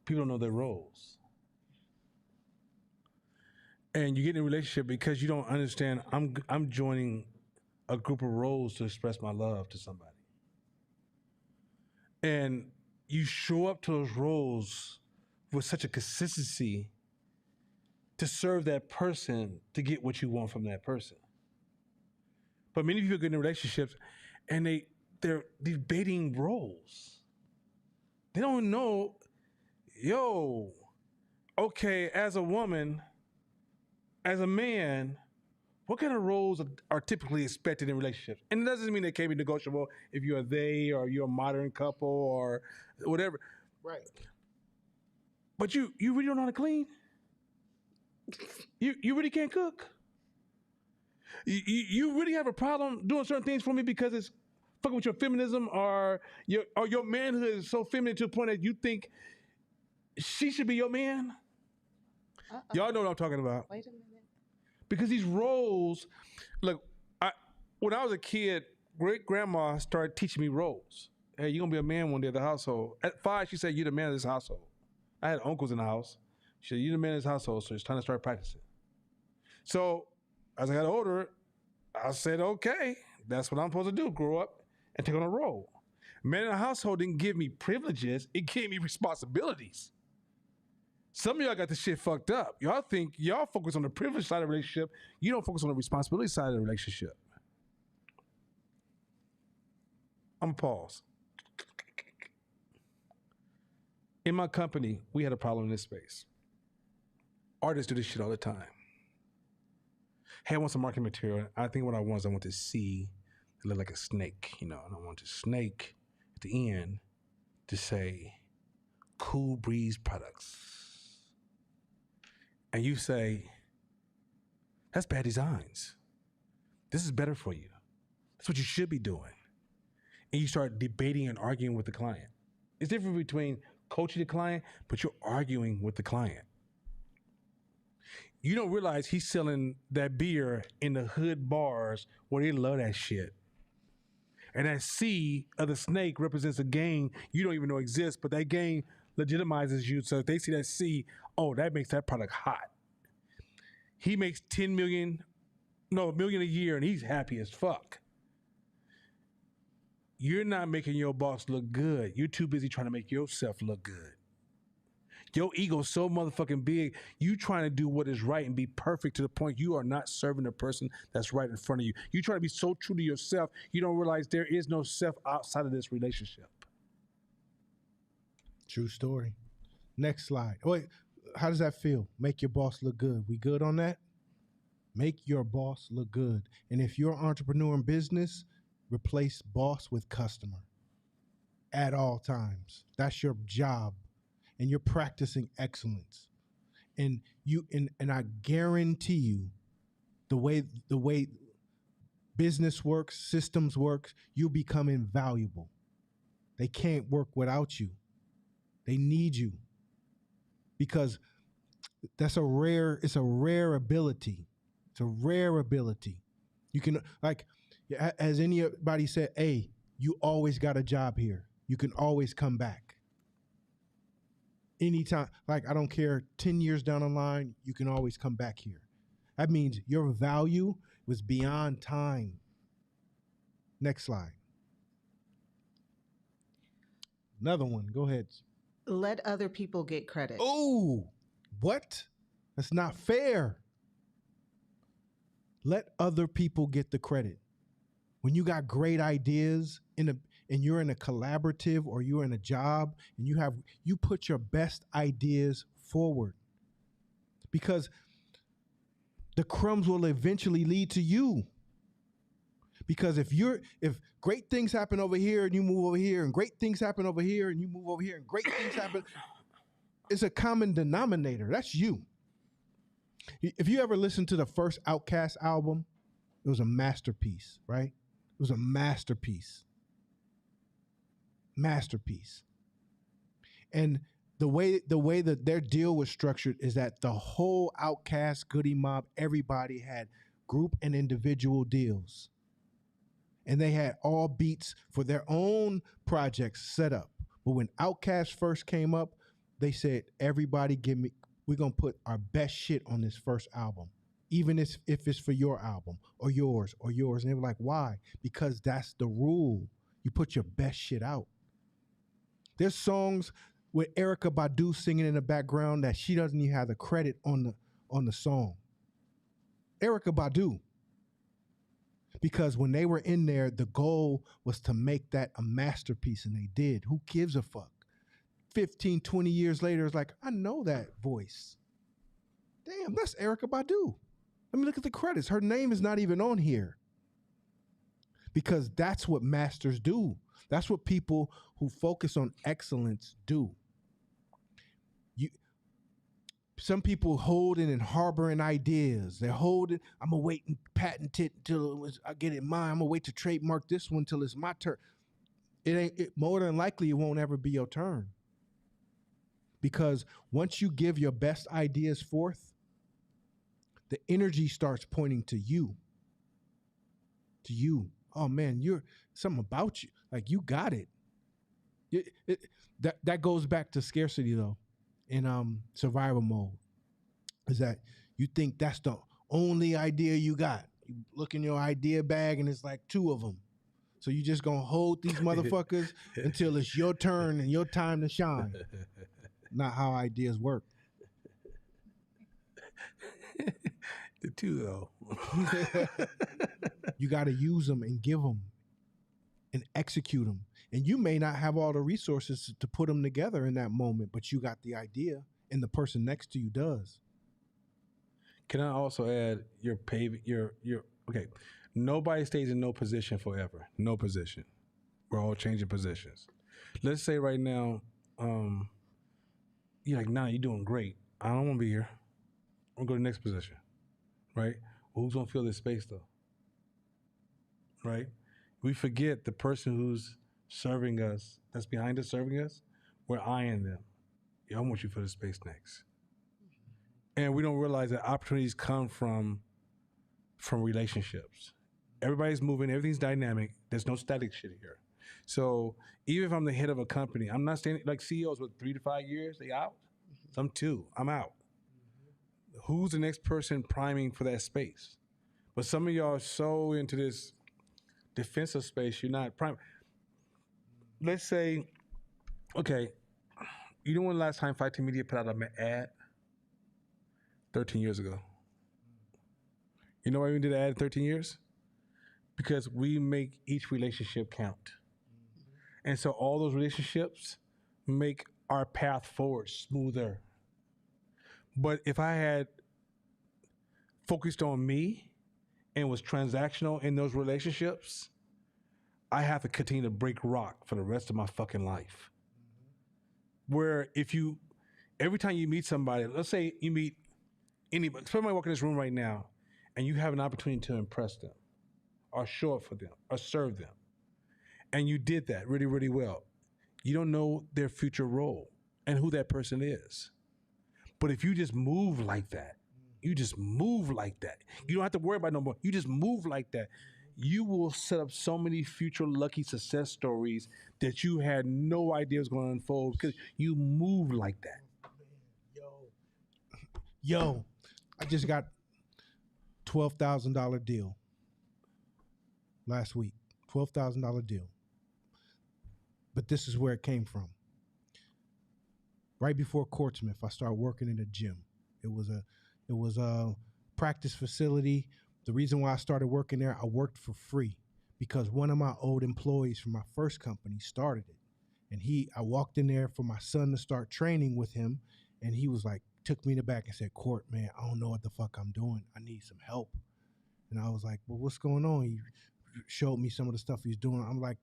People don't know their roles. And you get in a relationship because you don't understand I'm joining a group of roles to express my love to somebody. And you show up to those roles with such a consistency to serve that person, to get what you want from that person. But many people get in relationships and they're debating roles. They don't know, okay, as a woman, as a man, what kind of roles are typically expected in relationships? And it doesn't mean they can't be negotiable if you're a they or you're a modern couple or whatever. Right. But you really don't know how to clean? You really can't cook? You really have a problem doing certain things for me because it's fucking with your feminism, or your manhood is so feminine to the point that you think she should be your man? Y'all know what I'm talking about. Wait a minute. Because these roles, look, when I was a kid, great grandma started teaching me roles. Hey, you're gonna be a man one day of the household. At 5, she said, you're the man of this household. I had uncles in the house. She said, you're the man of this household, so it's time to start practicing. So as I got older, I said, okay, that's what I'm supposed to do, grow up and take on a role. Man in the household didn't give me privileges, it gave me responsibilities. Some of y'all got this shit fucked up. Y'all think y'all focus on the privilege side of the relationship. You don't focus on the responsibility side of the relationship. I'm gonna pause. In my company, we had a problem in this space. Artists do this shit all the time. Hey, I want some marketing material. I think what I want is I want this C to look like a snake, and I want the snake at the end to say, Cool Breeze Products. And you say, that's bad designs. This is better for you. That's what you should be doing. And you start debating and arguing with the client. It's different between coaching the client, but you're arguing with the client. You don't realize he's selling that beer in the hood bars where they love that shit. And that C of the snake represents a gang you don't even know exists, but that gang legitimizes you. So if they see that C, that makes that product hot. He makes $1 million a year, and he's happy as fuck. You're not making your boss look good. You're too busy trying to make yourself look good. Your ego's so motherfucking big, you trying to do what is right and be perfect to the point you are not serving the person that's right in front of you. You try to be so true to yourself, you don't realize there is no self outside of this relationship. True story. Next slide. Wait, how does that feel? Make your boss look good. We good on that? Make your boss look good. And if you're an entrepreneur in business, replace boss with customer at all times. That's your job. And you're practicing excellence. and I guarantee you, the way business works, systems works, you become invaluable. They can't work without you. They need you because it's a rare ability. It's a rare ability. You can, like, as anybody said, hey, you always got a job here. You can always come back. Anytime, like, I don't care, 10 years down the line, you can always come back here. That means your value was beyond time. Next slide. Another one. Go ahead. Let other people get credit. Oh, what? That's not fair. Let other people get the credit. When you got great ideas and you're in a collaborative or you're in a job and you put your best ideas forward, because the crumbs will eventually lead to you. Because if great things happen over here and you move over here, and great things happen over here and you move over here, and great things happen, it's a common denominator. That's you. If you ever listened to the first Outkast album, it was a masterpiece, right? It was a masterpiece. Masterpiece. And the way that their deal was structured is that the whole Outkast, Goody Mob, everybody had group and individual deals. And they had all beats for their own projects set up. But when Outkast first came up, they said, everybody we're going to put our best shit on this first album, even if it's for your album or yours or yours. And they were like, why? Because that's the rule. You put your best shit out. There's songs with Erykah Badu singing in the background that she doesn't even have the credit on the song. Erykah Badu. Because when they were in there, the goal was to make that a masterpiece, and they did. Who gives a fuck? 15, 20 years later, it's like, I know that voice. Damn, that's Erykah Badu. Let me look at the credits. Her name is not even on here. Because that's what masters do. That's what people who focus on excellence do. Some people holding and harboring ideas. They're holding, I'm going to wait and patent it until I get it mine. I'm going to wait to trademark this one until it's my turn. More than likely, it won't ever be your turn. Because once you give your best ideas forth, the energy starts pointing to you. To you. Oh man, something about you. Like, you got it. That goes back to scarcity though. In survival mode, is that you think that's the only idea you got. You look in your idea bag and it's like 2 of them. So you just gonna hold these motherfuckers until it's your turn and your time to shine. Not how ideas work. The 2 though. You got to use them and give them and execute them. And you may not have all the resources to put them together in that moment, but you got the idea, and the person next to you does. Can I also add your okay? Nobody stays in no position forever. No position. We're all changing positions. Let's say right now, you're like, nah, you're doing great. I don't want to be here. I'm gonna go to the next position, right? Well, who's gonna fill this space though? Right? We forget the person who's serving us, that's behind us serving us, we're eyeing them. Yeah, I want you for the space next. And we don't realize that opportunities come from relationships. Everybody's moving, everything's dynamic. There's no static shit here. So even if I'm the head of a company, I'm not standing, like CEOs with 3 to 5 years, they out. Some 2, I'm out. Who's the next person priming for that space? But some of y'all are so into this defensive space, you're not prime. Let's say, okay, you know when the last time Fight Team Media put out an ad? 13 years ago. You know why we did an ad 13 years? Because we make each relationship count. And so all those relationships make our path forward smoother. But if I had focused on me and was transactional in those relationships, I have to continue to break rock for the rest of my fucking life. Where if you Every time you meet somebody, let's say you meet anybody, somebody walking in this room right now, and you have an opportunity to impress them, or show up for them, or serve them, and you did that really, really well. You don't know their future role and who that person is. But if you just move like that, you just move like that. You don't have to worry about no more. You just move like that. You will set up so many future lucky success stories that you had no idea was going to unfold because you move like that. Yo, I just got $12,000 deal last week. $12,000 deal. But this is where it came from. Right before Courtsmith, I started working in a gym. It was a practice facility. The reason why I started working there, I worked for free because one of my old employees from my first company started it. And I walked in there for my son to start training with him. And he was like, took me in the back and said, Court, man, I don't know what the fuck I'm doing. I need some help. And I was like, well, what's going on? He showed me some of the stuff he's doing. I'm like,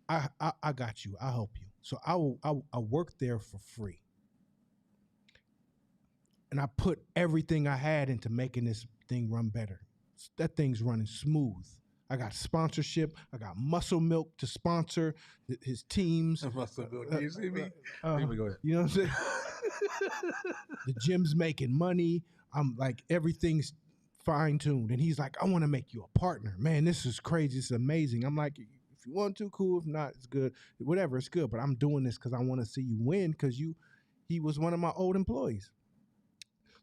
I got you. I'll help you. So I worked there for free. And I put everything I had into making this thing run better. That thing's running smooth. I got sponsorship. I got Muscle Milk to sponsor his teams. Muscle Milk. You see me? Go ahead. You know what I'm saying? The gym's making money. I'm like, everything's fine-tuned. And he's like, I want to make you a partner. Man, this is crazy. It's amazing. I'm like, if you want to, cool. If not, it's good. Whatever, it's good. But I'm doing this because I want to see you win because he was one of my old employees.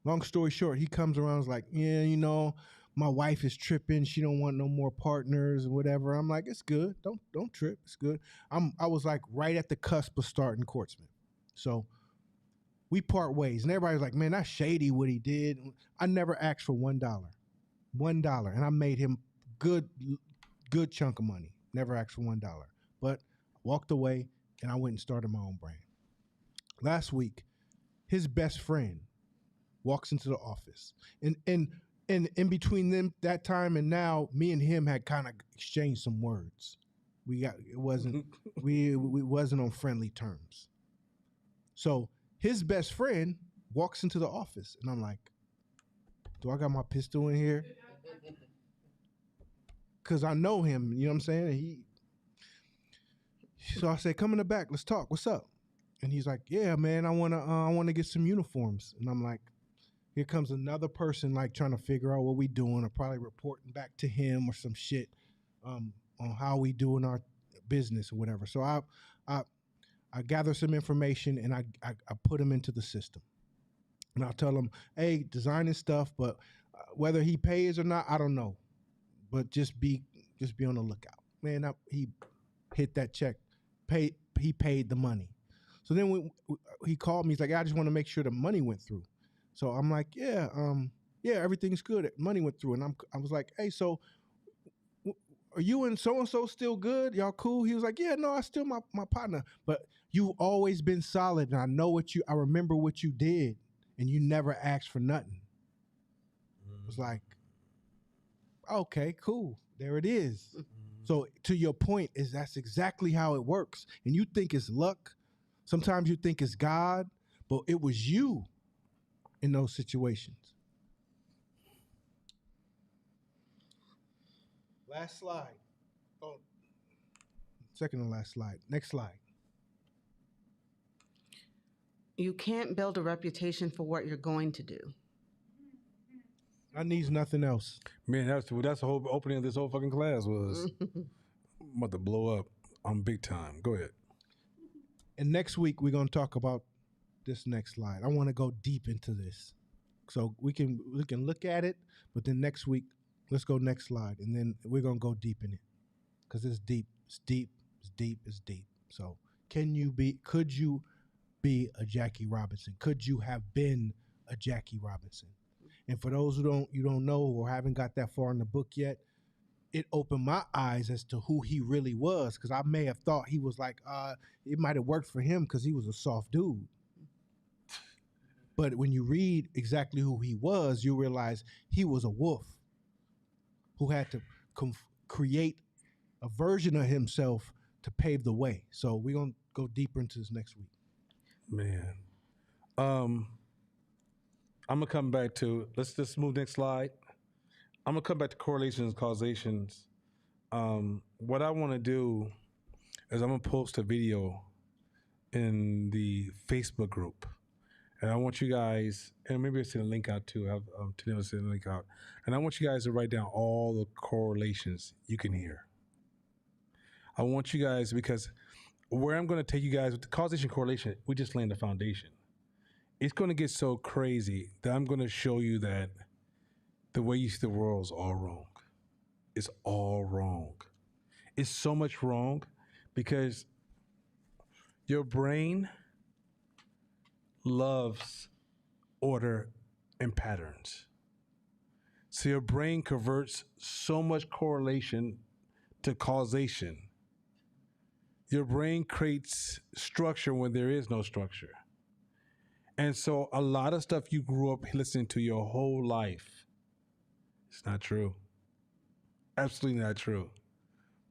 Long story short, he comes around and is like, yeah, you know, my wife is tripping. She don't want no more partners or whatever. I'm like, it's good. Don't trip. It's good. I was like right at the cusp of starting Courtsmith. So we part ways. And everybody's like, man, that's shady what he did. I never asked for $1. $1. And I made him good chunk of money. Never asked for $1. But walked away and I went and started my own brand. Last week, his best friend walks into the office. And in between them that time and now, me and him had kind of exchanged some words. We wasn't on friendly terms. So his best friend walks into the office and I'm like, do I got my pistol in here? Cause I know him, you know what I'm saying? So I said, come in the back, let's talk. What's up? And he's like, yeah, man, I wanna get some uniforms. And I'm like, here comes another person like trying to figure out what we doing or probably reporting back to him or some shit on how we doing our business or whatever. So I gather some information and I put him into the system. And I'll tell him, hey, designing stuff, but whether he pays or not, I don't know. But just be on the lookout. Man, he hit that check. He paid the money. So then he called me. He's like, I just want to make sure the money went through. So I'm like, yeah, everything's good. Money went through. And I was like, hey, so are you and so-and-so still good? Y'all cool? He was like, yeah, no, I still my partner. But you've always been solid. And I remember what you did. And you never asked for nothing. It was like, okay, cool. There it is. So to your point, that's exactly how it works. And you think it's luck. Sometimes you think it's God. But it was you in those situations. Last slide. Oh, second and last slide. Next slide. You can't build a reputation for what you're going to do. I needs nothing else. Man, that's the whole opening of this whole fucking class was. I'm about to blow up on big time. Go ahead. And next week we're gonna talk about this next slide. I want to go deep into this, so we can look at it. But then next week, let's go next slide, and then we're gonna go deep in it because it's deep. It's deep. It's deep. It's deep. So could you be a Jackie Robinson? Could you have been a Jackie Robinson? And for those who don't know or haven't got that far in the book yet, it opened my eyes as to who he really was, because I may have thought he was like, it might have worked for him because he was a soft dude. But when you read exactly who he was, you realize he was a wolf who had to create a version of himself to pave the way. So we're going to go deeper into this next week. Man. I'm gonna come back to let's just move next slide. I'm gonna come back to correlations and causations. What I want to do is I'm gonna post a video in the Facebook group, and I want you guys, and maybe I'll send a link out too. Have Tanil send a link out, and I want you guys to write down all the correlations you can hear. I want you guys, because where I'm going to take you guys with the causation correlation, we just laying the foundation. It's going to get so crazy that I'm going to show you that the way you see the world is all wrong. It's all wrong. It's so much wrong because your brain loves order and patterns. So your brain converts so much correlation to causation. Your brain creates structure when there is no structure. And so a lot of stuff you grew up listening to your whole life, it's not true. Absolutely not true.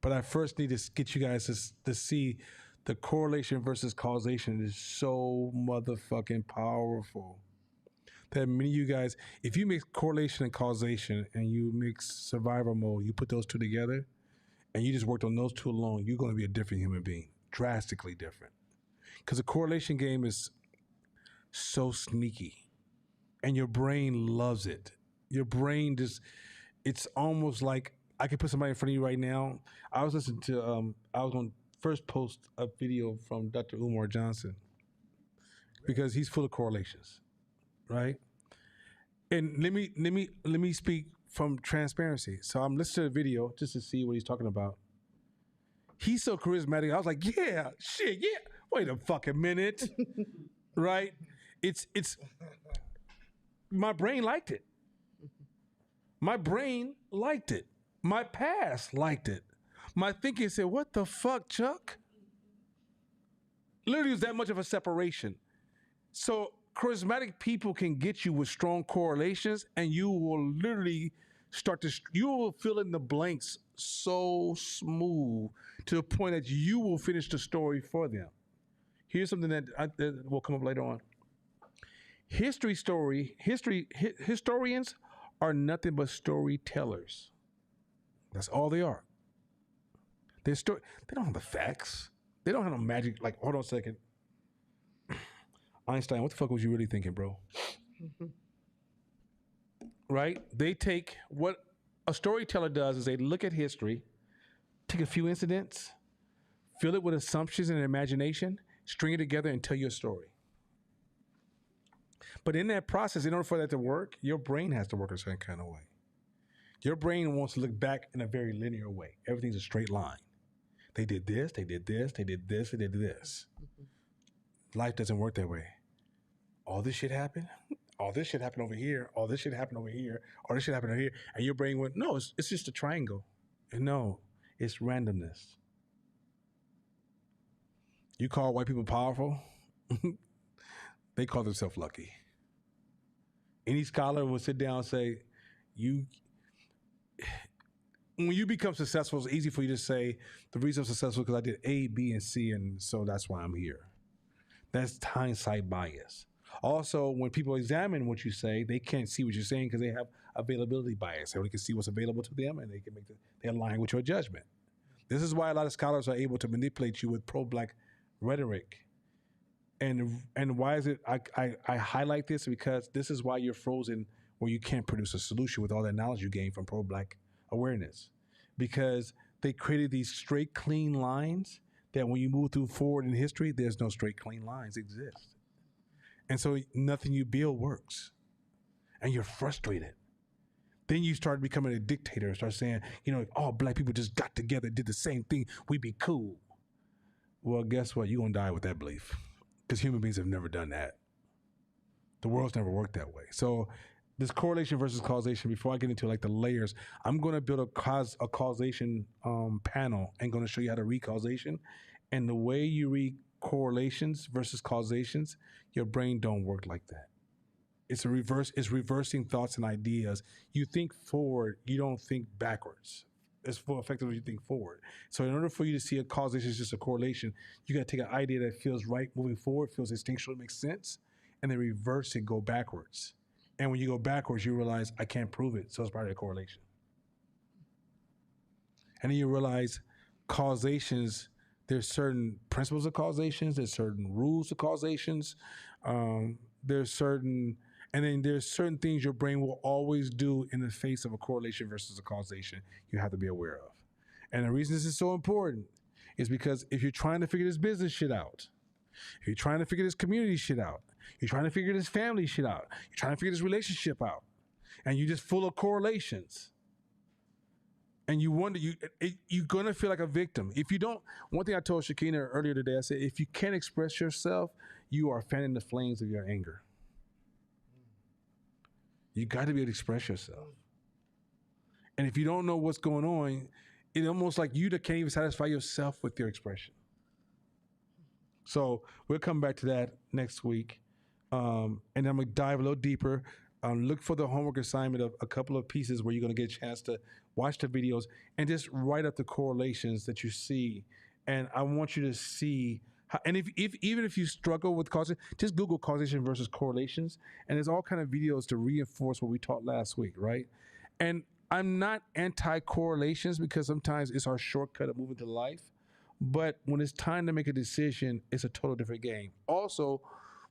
But I first need to get you guys to see the correlation versus causation is so motherfucking powerful that many of you guys, if you mix correlation and causation and you mix survival mode, you put those two together and you just worked on those two alone, you're going to be a different human being, drastically different. Because the correlation game is so sneaky and your brain loves it. Your brain just, it's almost like I could put somebody in front of you right now. I was listening to, I was going to first post a video from Dr. Umar Johnson because he's full of correlations, right? And let me speak from transparency. So I'm listening to the video just to see what he's talking about. He's so charismatic. I was like, yeah, shit, yeah. Wait a fucking minute, right? It's my brain liked it. My brain liked it. My past liked it. My thinking said, what the fuck, Chuck? Literally, was that much of a separation. So charismatic people can get you with strong correlations, and you will literally you will fill in the blanks so smooth to the point that you will finish the story for them. Here's something that will come up later on. Historians are nothing but storytellers. That's all they are. They don't have the facts. They don't have no magic. Like, hold on a second. Einstein, what the fuck was you really thinking, bro? Right? They take what a storyteller does is they look at history, take a few incidents, fill it with assumptions and imagination, string it together and tell you a story. But in that process, in order for that to work, your brain has to work a certain kind of way. Your brain wants to look back in a very linear way. Everything's a straight line. They did this, they did this, they did this, they did this. Life doesn't work that way. All this shit happened. All this shit happened over here. All this shit happened over here. All this shit happened over here. And your brain went, no, it's just a triangle. And no, it's randomness. You call white people powerful? They call themselves lucky. Any scholar will sit down and say, when you become successful, it's easy for you to say, the reason I'm successful is because I did A, B, and C, and so that's why I'm here. That's hindsight bias. Also, when people examine what you say, they can't see what you're saying because they have availability bias. They only can see what's available to them, and they align with your judgment. This is why a lot of scholars are able to manipulate you with pro-black rhetoric. And why is it I highlight this? Because this is why you're frozen where you can't produce a solution with all that knowledge you gained from pro-black awareness. Because they created these straight, clean lines that when you move through forward in history, there's no straight, clean lines exist. And so nothing you build works. And you're frustrated. Then you start becoming a dictator, start saying, all black people just got together, did the same thing, we'd be cool. Well, guess what? You're going to die with that belief. Because human beings have never done that. The world's never worked that way. So this correlation versus causation, before I get into like the layers, I'm going to build a causation panel and going to show you how to read causation. And the way you read correlations versus causations, your brain don't work like that. It's reversing thoughts and ideas. You think forward, you don't think backwards. It's more effective when you think forward. So in order for you to see a causation is just a correlation, you got to take an idea that feels right moving forward, feels instinctual, makes sense, and then reverse it, go backwards. And when you go backwards, you realize I can't prove it, so it's probably a correlation. And then you realize causations, there's certain principles of causations, there's certain rules of causations, there's certain things your brain will always do in the face of a correlation versus a causation you have to be aware of. And the reason this is so important is because if you're trying to figure this business shit out, if you're trying to figure this community shit out, you're trying to figure this family shit out, you're trying to figure this relationship out, and you're just full of correlations, and you wonder, you're gonna feel like a victim. If you don't, one thing I told Shakina earlier today, I said, if you can't express yourself, you are fanning the flames of your anger. You got to be able to express yourself. And if you don't know what's going on, it's almost like you can't even satisfy yourself with your expression. So we'll come back to that next week. And I'm going to dive a little deeper. Look for the homework assignment of a couple of pieces where you're going to get a chance to watch the videos and just write up the correlations that you see. And I want you to see how, and if even if you struggle with causation, just Google causation versus correlations, and there's all kind of videos to reinforce what we taught last week, right? And I'm not anti-correlations because sometimes it's our shortcut of moving to life, but when it's time to make a decision, it's a total different game. Also,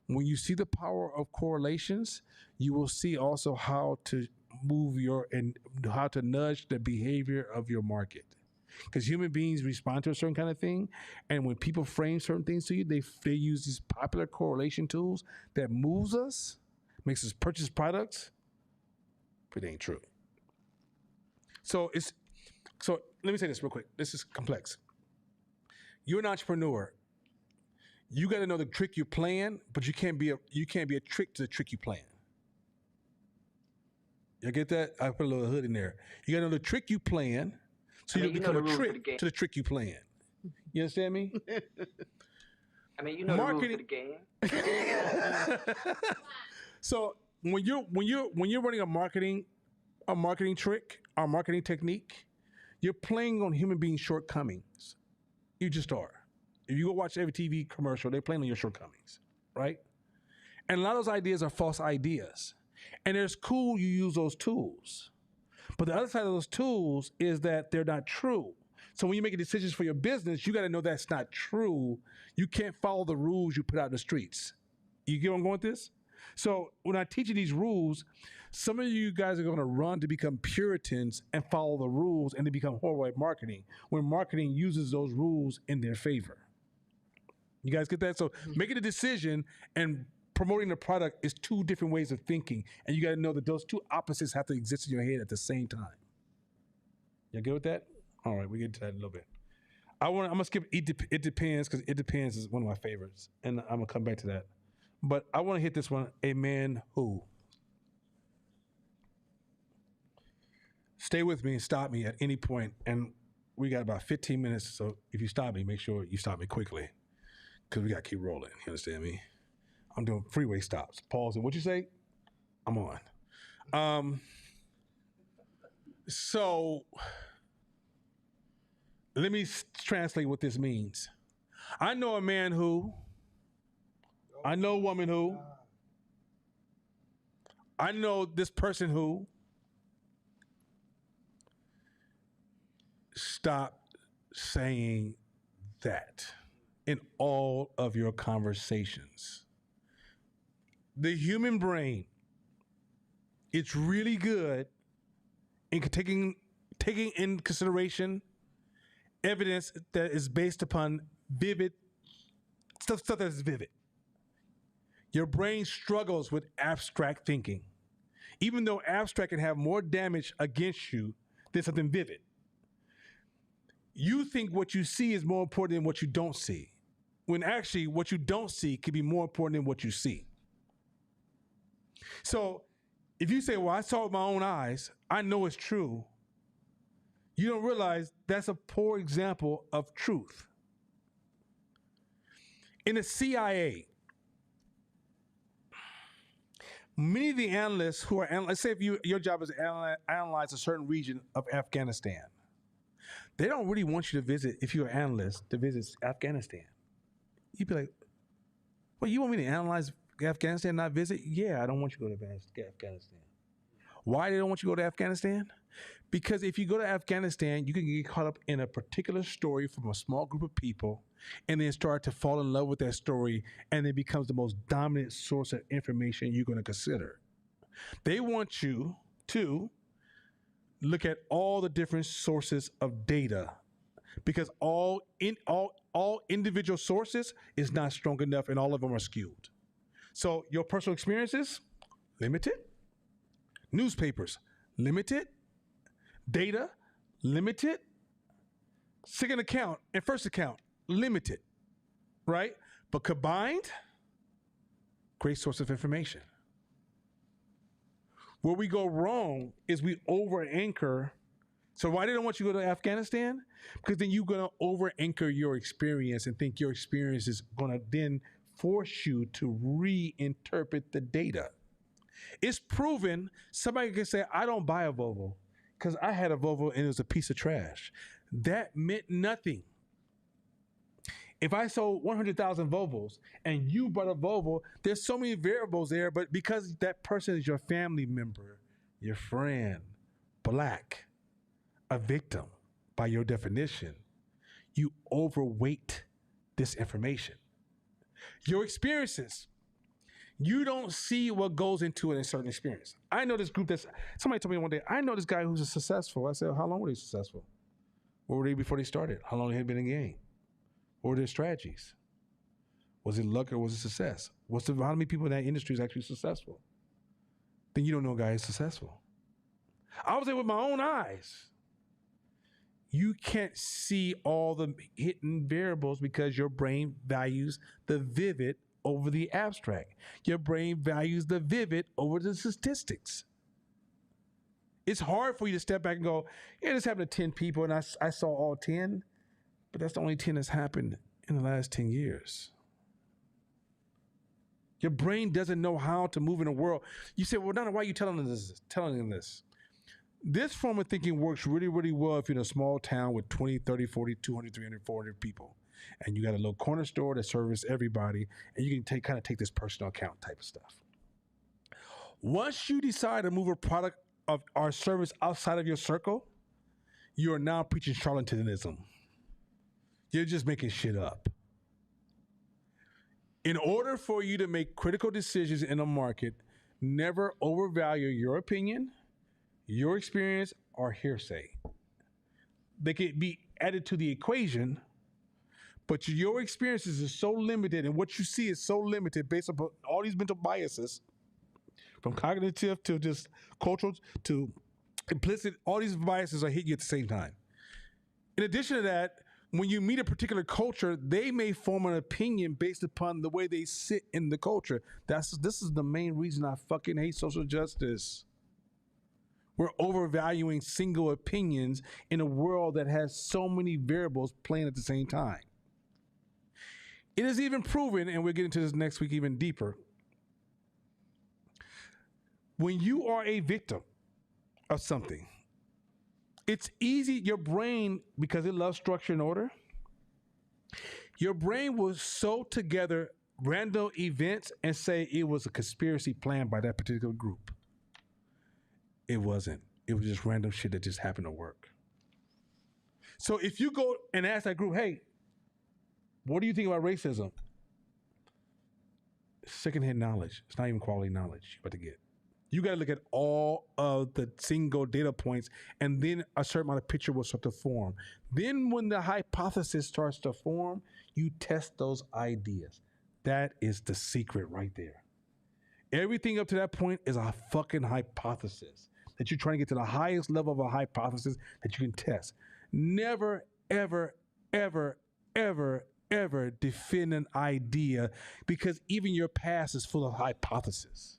when you see the power of correlations, you will see also how to move and how to nudge the behavior of your market. Because human beings respond to a certain kind of thing, and when people frame certain things to you, they use these popular correlation tools that moves us, makes us purchase products, but it ain't true. So let me say this real quick. This is complex. You're an entrepreneur. You got to know the trick you're playing, but you can't be a trick to the trick you plan. You get that? I put a little hood in there. You got to know the trick you playing, so you don't become a trick to the trick you playing. You understand me? I mean, you know marketing. The rules of the game. So when you're running a marketing trick, or marketing technique, you're playing on human beings' shortcomings. You just are. If you go watch every TV commercial, they're playing on your shortcomings, right? And a lot of those ideas are false ideas. And it's cool you use those tools. But the other side of those tools is that they're not true. So when you're making decisions for your business, you got to know that's not true. You can't follow the rules you put out in the streets. You get where I'm going with this? So when I teach you these rules, some of you guys are going to run to become Puritans and follow the rules and to become horrible at marketing when marketing uses those rules in their favor. You guys get that? So making a decision and promoting the product is two different ways of thinking. And you got to know that those two opposites have to exist in your head at the same time. You good with that? All right, we get to that in a little bit. I'm going to skip It Depends, because It Depends is one of my favorites. And I'm going to come back to that. But I want to hit this one, A Man Who. Stay with me and stop me at any point. And we got about 15 minutes. So if you stop me, make sure you stop me quickly, because we got to keep rolling. You understand me? I'm doing freeway stops. Pause. And what you say? I'm on. So let me translate what this means. I know a man who, I know a woman who, I know this person who. Stop saying that in all of your conversations. The human brain, it's really good in taking in consideration evidence that is based upon vivid stuff that is vivid. Your brain struggles with abstract thinking, even though abstract can have more damage against you than something vivid. You think what you see is more important than what you don't see, when actually what you don't see could be more important than what you see. So if you say, well, I saw it with my own eyes, I know it's true, you don't realize that's a poor example of truth. In the CIA, many of the analysts who are, let's say if your job is to analyze a certain region of Afghanistan, they don't really want you to visit, if you're an analyst, to visit Afghanistan. You'd be like, well, you want me to analyze Afghanistan not visit? Yeah, I don't want you to go to Afghanistan. Why they don't want you to go to Afghanistan? Because if you go to Afghanistan, you can get caught up in a particular story from a small group of people and then start to fall in love with that story, and it becomes the most dominant source of information you're going to consider. They want you to look at all the different sources of data, because all individual sources is not strong enough, and all of them are skewed. So your personal experiences, limited. Newspapers, limited. Data, limited. Second account and first account, limited. Right? But combined, great source of information. Where we go wrong is we over anchor. So why they don't want you to go to Afghanistan? Because then you're going to over anchor your experience and think your experience is going to then force you to reinterpret the data. It's proven somebody can say, I don't buy a Volvo because I had a Volvo and it was a piece of trash. That meant nothing. If I sold 100,000 Volvos and you bought a Volvo, there's so many variables there, but because that person is your family member, your friend, black, a victim by your definition, you overweight this information. Your experiences, you don't see what goes into it in a certain experience. I know this group somebody told me one day, I know this guy who's successful. I said, how long were they successful? What were they before they started? How long they had been in the game? What were their strategies? Was it luck or was it success? How many people in that industry is actually successful? Then you don't know a guy is successful. I was there with my own eyes. You can't see all the hidden variables because your brain values the vivid over the abstract. Your brain values the vivid over the statistics. It's hard for you to step back and go, yeah, this happened to 10 people and I saw all 10. But that's the only 10 that's happened in the last 10 years. Your brain doesn't know how to move in the world. You say, well, Donna, why are you telling them this? This form of thinking works really, really well if you're in a small town with 20, 30, 40, 200, 300, 400 people. And you got a little corner store that serves everybody. And you can kind of take this personal account type of stuff. Once you decide to move a product of our service outside of your circle, you are now preaching charlatanism. You're just making shit up. In order for you to make critical decisions in a market, never overvalue your opinion, your experience, or hearsay. They can be added to the equation, but your experiences are so limited and what you see is so limited based upon all these mental biases, from cognitive to just cultural to implicit, all these biases are hitting you at the same time. In addition to that, when you meet a particular culture, they may form an opinion based upon the way they sit in the culture. This is the main reason I fucking hate social justice. We're overvaluing single opinions in a world that has so many variables playing at the same time. It is even proven, and we'll get into this next week even deeper, when you are a victim of something, it's easy, your brain, because it loves structure and order, your brain will sew together random events and say it was a conspiracy planned by that particular group. It wasn't. It was just random shit that just happened to work. So if you go and ask that group, hey, what do you think about racism? Secondhand knowledge. It's not even quality knowledge you're about to get. You got to look at all of the single data points, and then a certain amount of picture will start to form. Then when the hypothesis starts to form, you test those ideas. That is the secret right there. Everything up to that point is a fucking hypothesis that you're trying to get to the highest level of a hypothesis that you can test. Never, ever, ever, ever, ever defend an idea, because even your past is full of hypotheses.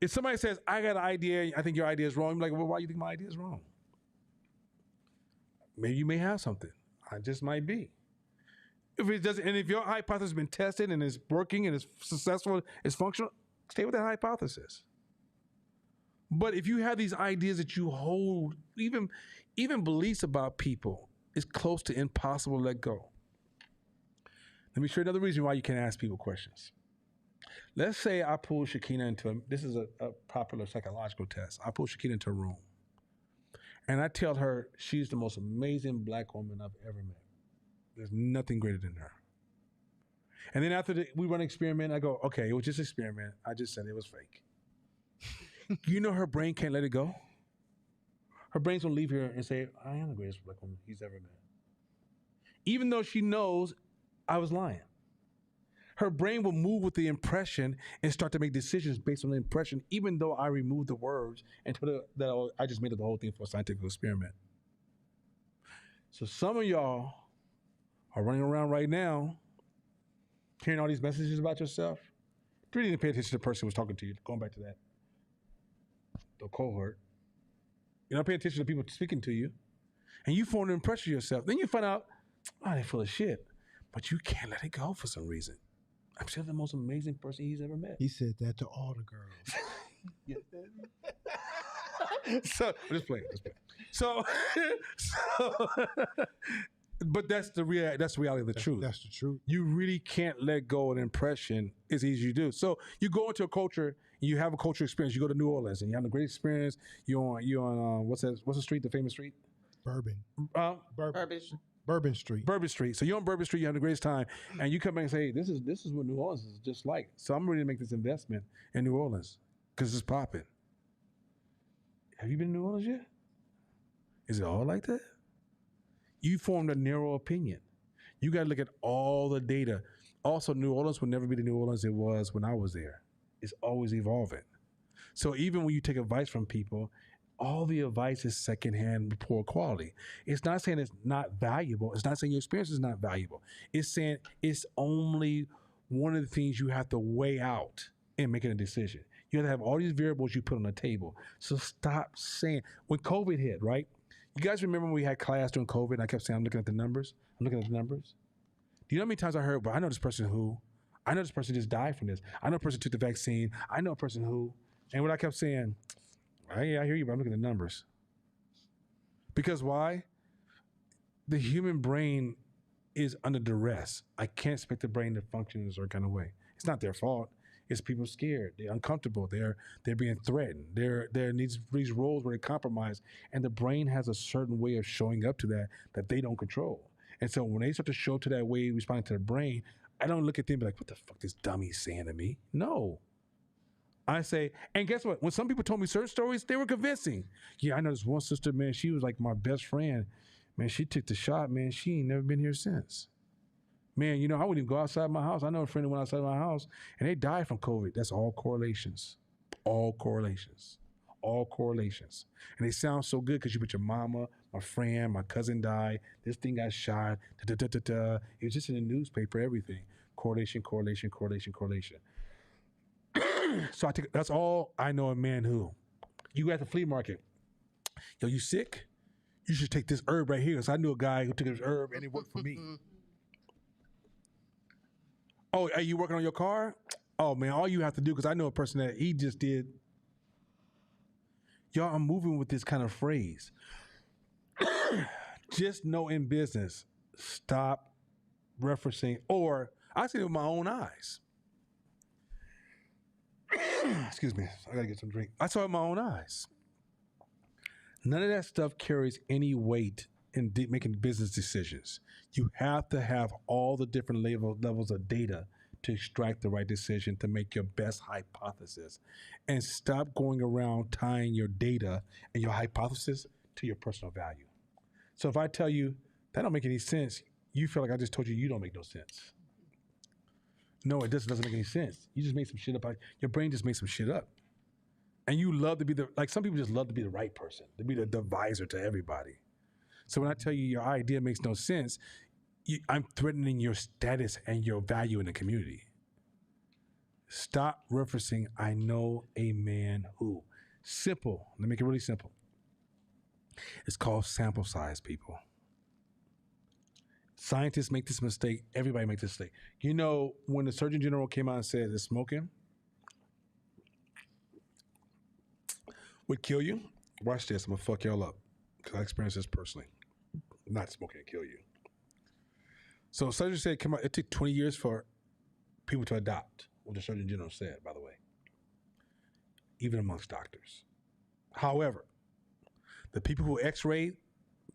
If somebody says, I got an idea, I think your idea is wrong, I'm like, well, why do you think my idea is wrong? Maybe you may have something. I just might be. If it doesn't, and if your hypothesis has been tested and is working and is successful, is functional, stay with that hypothesis. But if you have these ideas that you hold, even beliefs about people, it's close to impossible to let go. Let me show you another reason why you can't ask people questions. Let's say I pull Shakina this is a popular psychological test. I pull Shakina into a room and I tell her she's the most amazing black woman I've ever met. There's nothing greater than her. And then after we run an experiment, I go, okay, it was just an experiment. I just said it was fake. You know her brain can't let it go? Her brain's gonna leave here and say, I am the greatest black woman he's ever met. Even though she knows I was lying. Her brain will move with the impression and start to make decisions based on the impression, even though I removed the words and told her that I just made up the whole thing for a scientific experiment. So some of y'all are running around right now, hearing all these messages about yourself. You really didn't pay attention to the person who was talking to you. Going back to that, the cohort. You don't pay attention to people speaking to you, and you form an impression of yourself. Then you find out, oh, they're full of shit, but you can't let it go for some reason. I'm still the most amazing person he's ever met. He said that to all the girls. So let's play. So, but that's the reality of the truth. That's the truth. You really can't let go of an impression as easy as you do. So you go into a culture, you have a cultural experience. You go to New Orleans and you have a great experience. You're on what's the street? The famous street? Bourbon. Bourbon. Street. Bourbon Street. So you're on Bourbon Street, you have the greatest time, and you come back and say, this is what New Orleans is just like. So I'm ready to make this investment in New Orleans because it's popping. Have you been to New Orleans yet? Is it all like that? You formed a narrow opinion. You got to look at all the data. Also, New Orleans will never be the New Orleans it was when I was there. It's always evolving. So even when you take advice from people, all the advice is secondhand, poor quality. It's not saying it's not valuable. It's not saying your experience is not valuable. It's saying it's only one of the things you have to weigh out in making a decision. You have to have all these variables you put on the table. So stop saying, when COVID hit, right? You guys remember when we had class during COVID and I kept saying, I'm looking at the numbers. Do you know how many times I heard, well, I know this person who, I know this person just died from this. I know a person took the vaccine. I know a person who, and what I kept saying, yeah, I hear you, but I'm looking at the numbers. Because why? The human brain is under duress. I can't expect the brain to function in a certain kind of way. It's not their fault. It's people scared. They're uncomfortable. They're being threatened. There needs these roles where they're compromised, and the brain has a certain way of showing up to that they don't control. And so when they start to show up to that way, responding to the brain, I don't look at them and be like, what the fuck this dummy's saying to me? No. I say, and guess what? When some people told me certain stories, they were convincing. Yeah, I know this one sister, man, she was like my best friend. Man, she took the shot, man. She ain't never been here since. Man, I wouldn't even go outside my house. I know a friend who went outside my house, and they died from COVID. That's all correlations. All correlations. All correlations. And they sound so good because you put your mama, my friend, my cousin died, this thing got shot, da-da-da-da-da. It was just in the newspaper, everything. Correlation, correlation, correlation, correlation. So that's all I know of man who. You at the flea market. Yo, you sick? You should take this herb right here. So I knew a guy who took this herb and it worked for me. Oh, are you working on your car? Oh, man, all you have to do, because I know a person that he just did. Y'all, I'm moving with this kind of phrase. Just know in business, stop referencing, or I see it with my own eyes. Excuse me, I gotta get some drink. I saw it with my own eyes. None of that stuff carries any weight in making business decisions. You have to have all the different levels of data to extract the right decision to make your best hypothesis. And stop going around tying your data and your hypothesis to your personal value. So if I tell you, that don't make any sense, you feel like I just told you don't make no sense. No, it doesn't make any sense. You just made some shit up. Your brain just made some shit up. And you love to be some people just love to be the right person, to be the advisor to everybody. So when I tell you your idea makes no sense, I'm threatening your status and your value in the community. Stop referencing, I know a man who. Simple. Let me make it really simple. It's called sample size, people. Scientists make this mistake. Everybody makes this mistake. When the Surgeon General came out and said that smoking would kill you, watch this. I'm going to fuck y'all up because I experienced this personally. Not smoking to kill you. So surgeons said, come out. It took 20 years for people to adopt. what the Surgeon General said, by the way, even amongst doctors. However, the people who x-rayed,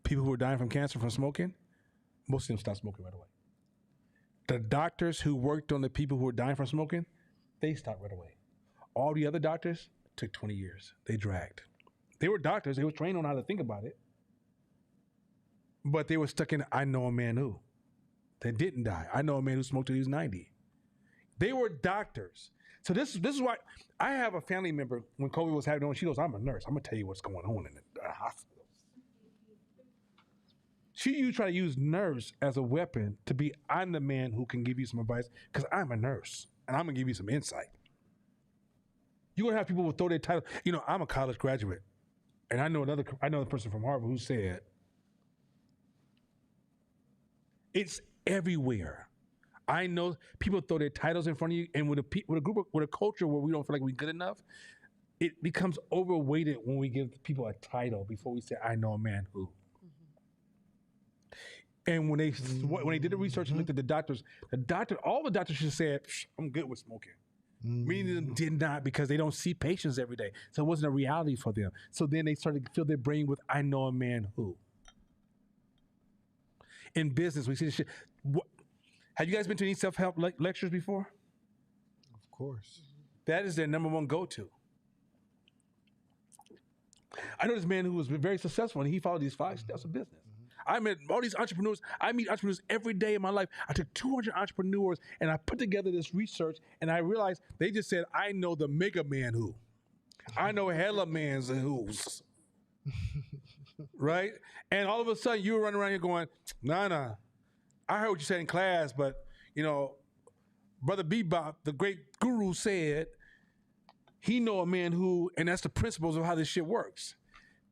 people who were dying from cancer from smoking, most of them stopped smoking right away. The doctors who worked on the people who were dying from smoking, they stopped right away. All the other doctors took 20 years. They dragged. They were doctors. They were trained on how to think about it. But they were stuck in, I know a man who. They didn't die. I know a man who smoked till he was 90. They were doctors. So this is why I have a family member, when COVID was happening, she goes, I'm a nurse. I'm going to tell you what's going on in the hospital. She try to use nerves as a weapon to be, I'm the man who can give you some advice because I'm a nurse and I'm going to give you some insight. You're going to have people who throw their title. You know, I'm a college graduate. And I know another person from Harvard who said, it's everywhere. I know people throw their titles in front of you, and with a culture where we don't feel like we're good enough, it becomes overweighted when we give people a title before we say, I know a man who. And when they did the research and looked at the doctors, all the doctors should have said, I'm good with smoking. Many of them did not, because they don't see patients every day. So it wasn't a reality for them. So then they started to fill their brain with, I know a man who. In business, we see this shit. Have you guys been to any self-help lectures before? Of course. That is their number one go-to. I know this man who was very successful, and he followed these 5 steps of business. I met all these entrepreneurs. I meet entrepreneurs every day in my life. I took 200 entrepreneurs, and I put together this research, and I realized they just said, I know the mega man who. I know hella mans and who's. Right? And all of a sudden, you were running around here going, nah. I heard what you said in class, but, you know, Brother Bebop, the great guru, said he know a man who, and that's the principles of how this shit works.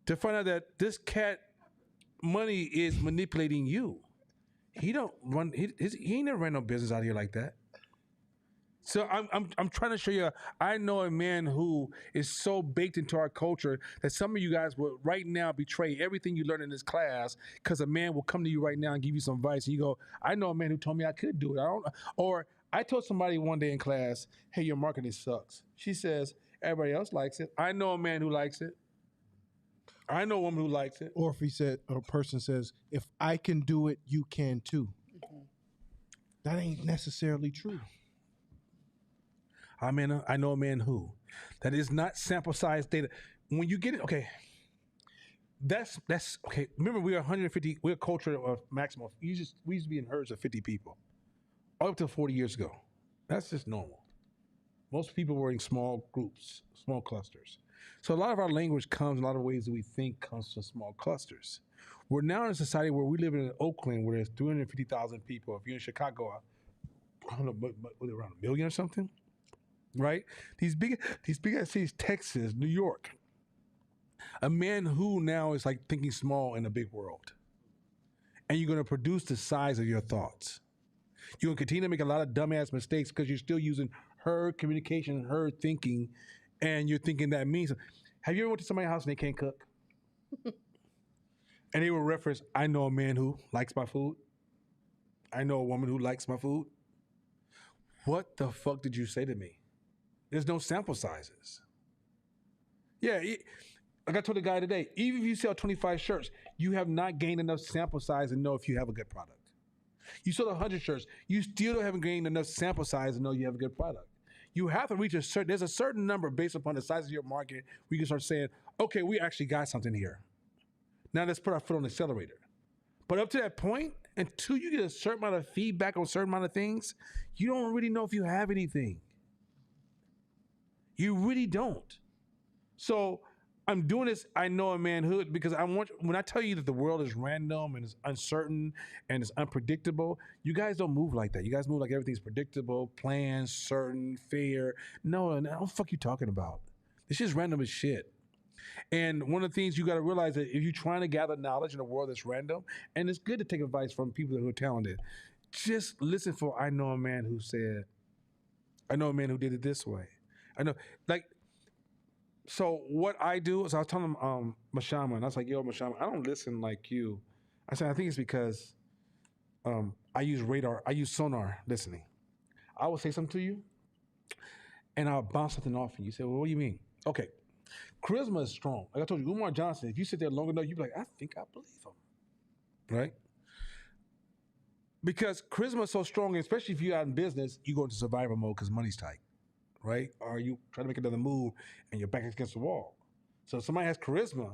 To find out that this cat money is manipulating you. He don't run. He ain't never ran no business out here like that. So I'm trying to show you. I know a man who is so baked into our culture that some of you guys will right now betray everything you learned in this class because a man will come to you right now and give you some advice, and you go, I know a man who told me I could do it. Or I told somebody one day in class, hey, your marketing sucks. She says, everybody else likes it. I know a man who likes it. I know a woman who likes it. Or if a person says, if I can do it, you can too. That ain't necessarily true. I know a man who. That is not sample size data. When you get it, okay. That's okay. Remember, we are 150. We're a culture of maximum. We used to be in herds of 50 people, all up to 40 years ago. That's just normal. Most people were in small groups, small clusters. So a lot of our language comes, a lot of ways that we think comes from small clusters. We're now in a society where we live in Oakland, where there's 350,000 people. If you're in Chicago, I don't know, but around 1 million or something. Right? These big cities, Texas, New York. A man who now is like thinking small in a big world. And you're going to produce the size of your thoughts. You're going to continue to make a lot of dumbass mistakes because you're still using her communication, her thinking, and you're thinking that means. Have you ever went to somebody's house and they can't cook? And they will reference, I know a man who likes my food. I know a woman who likes my food. What the fuck did you say to me? There's no sample sizes. Yeah, like I told the guy today, even if you sell 25 shirts, you have not gained enough sample size to know if you have a good product. You sold 100 shirts, you still haven't gained enough sample size to know you have a good product. You have to reach there's a certain number based upon the size of your market where you can start saying, okay, we actually got something here. Now let's put our foot on the accelerator. But up to that point, until you get a certain amount of feedback on a certain amount of things, you don't really know if you have anything. You really don't. So I'm doing this, I know a manhood, because when I tell you that the world is random and it's uncertain and it's unpredictable, you guys don't move like that. You guys move like everything's predictable, planned, certain, fair. No, what the fuck you talking about? This shit's random as shit. And one of the things you got to realize that if you're trying to gather knowledge in a world that's random, and it's good to take advice from people who are talented, just listen for, I know a man who said, I know a man who did it this way. I know, like, so what I do is I was telling him, Mashama, and I was like, yo, Mashama, I don't listen like you. I said, I think it's because I use sonar listening. I will say something to you, and I'll bounce something off you. You say, well, what do you mean? Okay, charisma is strong. Like I told you, Umar Johnson, if you sit there long enough, you'll be like, I think I believe him, right? Because charisma is so strong, especially if you're out in business, you go into survival mode because money's tight, right? Or you try to make another move and your back is against the wall. So if somebody has charisma,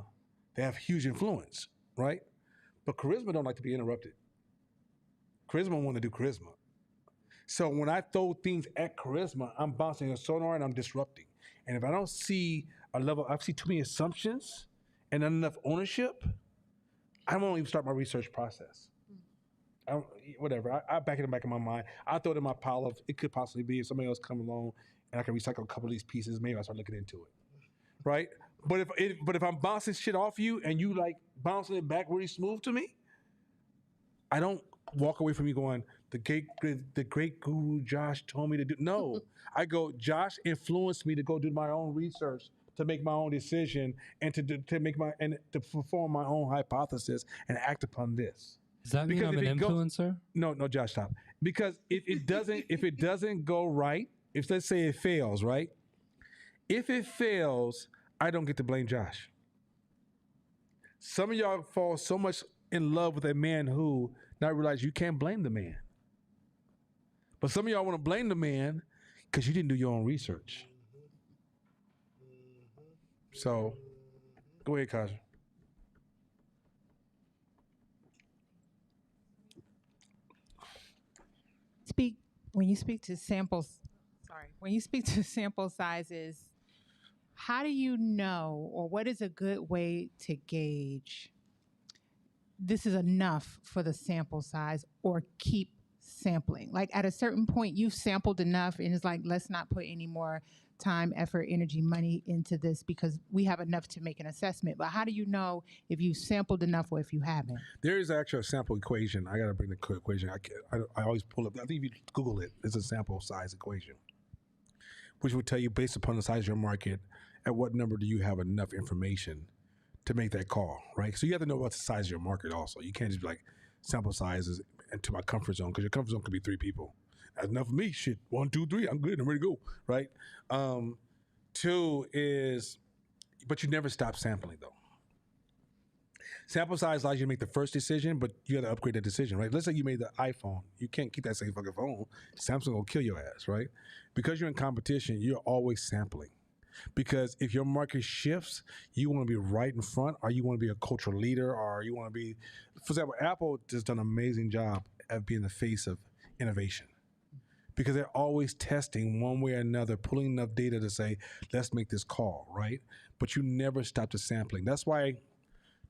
they have huge influence, right? But charisma don't like to be interrupted. Charisma want to do charisma. So when I throw things at charisma, I'm bouncing a sonar and I'm disrupting. And if I don't see a level, I see too many assumptions and not enough ownership, I won't even start my research process. Whatever. I back it in the back of my mind. I throw it in my pile of it could possibly be if somebody else come along and I can recycle a couple of these pieces, maybe I start looking into it. Right? But if I'm bouncing shit off you and you like bouncing it back really smooth to me, I don't walk away from you going, the great guru Josh told me to do. No. I go, Josh influenced me to go do my own research, to make my own decision, and to perform my own hypothesis and act upon this. Does that mean I'm an influencer? No, Josh, stop. Because if it doesn't go right, if let's say it fails, right? If it fails, I don't get to blame Josh. Some of y'all fall so much in love with a man who not realize you can't blame the man. But some of y'all want to blame the man because you didn't do your own research. So, go ahead, Kaja. When you speak to sample sizes, how do you know, or what is a good way to gauge this is enough for the sample size, or keep sampling? Like at a certain point, you've sampled enough and it's like, let's not put any more time, effort, energy, money into this because we have enough to make an assessment. But how do you know if you sampled enough or if you haven't? There is actually a sample equation. I got to bring the equation. I always pull up. I think if you Google it, it's a sample size equation, which will tell you based upon the size of your market, at what number do you have enough information to make that call, right? So you have to know about the size of your market also. You can't just be like, sample sizes into my comfort zone, because your comfort zone could be 3 people. That's enough for me. Shit, 1, 2, 3, I'm good. I'm ready to go, right? 2 is, but you never stop sampling though. Sample size allows you to make the first decision, but you got to upgrade that decision, right? Let's say you made the iPhone. You can't keep that same fucking phone. Samsung will kill your ass, right? Because you're in competition, you're always sampling. Because if your market shifts, you want to be right in front, or you want to be a cultural leader, or you want to be, for example, Apple has done an amazing job at being the face of innovation. Because they're always testing one way or another, pulling enough data to say, let's make this call, right? But you never stop the sampling. That's why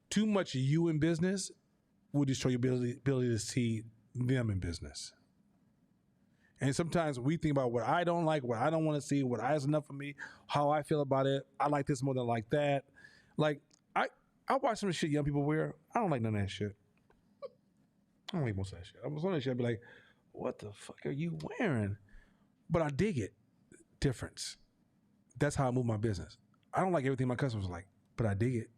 too much you in business will destroy your ability to see them in business. And sometimes we think about what I don't like, what I don't want to see, what is enough for me, how I feel about it. I like this more than I like that. Like, I watch some shit young people wear. I don't like none of that shit. I don't like most of that shit. I was on that shit, I'd be like, what the fuck are you wearing? But I dig it. Difference. That's how I move my business. I don't like everything my customers like, but I dig it.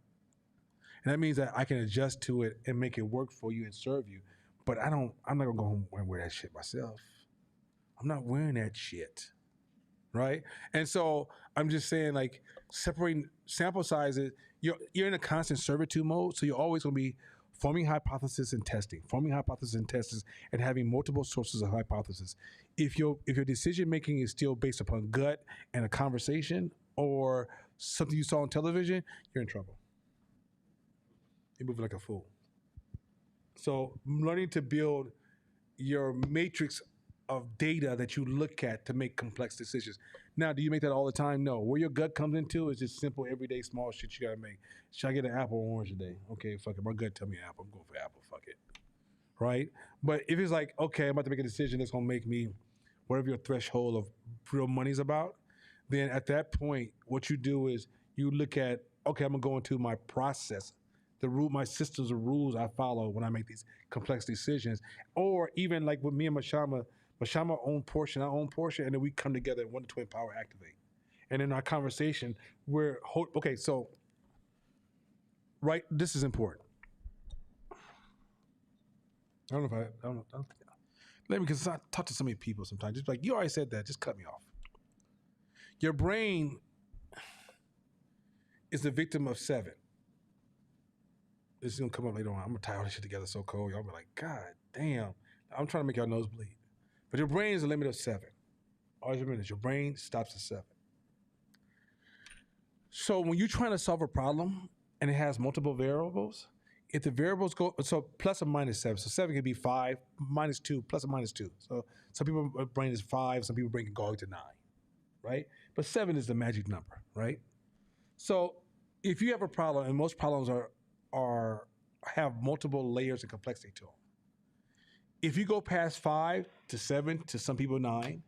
And that means that I can adjust to it and make it work for you and serve you. But I'm not gonna go home and wear that shit myself. I'm not wearing that shit, right? And so I'm just saying, like, separating sample sizes, you're in a constant servitude mode, so you're always going to be forming hypothesis and testing, and having multiple sources of hypothesis. If your decision making is still based upon gut and a conversation or something you saw on television, you're in trouble. You're moving like a fool. So learning to build your matrix of data that you look at to make complex decisions. Now, do you make that all the time? No. Where your gut comes into is just simple, everyday, small shit you gotta make. Should I get an apple or orange today? Okay, fuck it. My gut tell me apple. I'm going for apple. Fuck it. Right? But if it's like, okay, I'm about to make a decision that's gonna make me whatever your threshold of real money's about, then at that point, what you do is you look at, okay, I'm gonna go into my process, my systems of rules I follow when I make these complex decisions. Or even like with me and Mashama own portion, I own portion, and then we come together and one twin power activate. And in our conversation, okay, so, right, this is important. I don't know if because I talk to so many people sometimes, just like, you already said that, just cut me off. Your brain is the victim of 7. This is gonna come up later on. I'm gonna tie all this shit together so cold. Y'all be like, God damn. I'm trying to make y'all nose bleed. But your brain is a limit of 7. Always remember this. Your brain stops at 7. So when you're trying to solve a problem and it has multiple variables, if the variables go, so plus or minus 7. So 7 can be 5, minus 2, plus or minus 2. So some people's brain is 5, some people's brain can go to 9, right? But 7 is the magic number, right? So if you have a problem, and most problems have multiple layers of complexity to them. If you go past 5 to 7 to some people 9,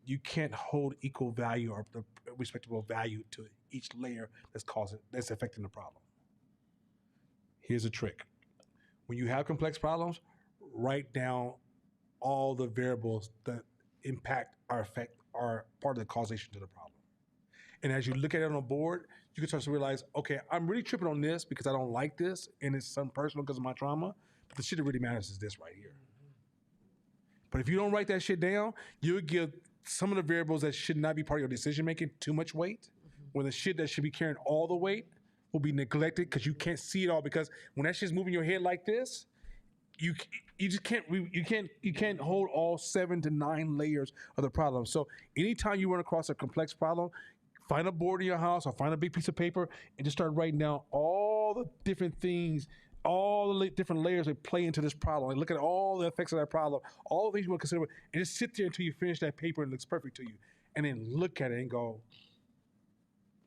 you can't hold equal value or respectable value to each layer that's affecting the problem. Here's a trick. When you have complex problems, write down all the variables that impact or affect are part of the causation to the problem. And as you look at it on a board, you can start to realize, okay, I'm really tripping on this because I don't like this, and it's something personal because of my trauma, but the shit that really matters is this right here. But if you don't write that shit down, you'll give some of the variables that should not be part of your decision making too much weight, when the shit that should be carrying all the weight will be neglected because you can't see it all. Because when that shit's moving your head like this, you just can't hold all 7 to 9 layers of the problem. So anytime you run across a complex problem, find a board in your house or find a big piece of paper and just start writing down all the different things, all the different layers that play into this problem. Like look at all the effects of that problem, all the things you want to consider, and just sit there until you finish that paper and it looks perfect to you. And then look at it and go,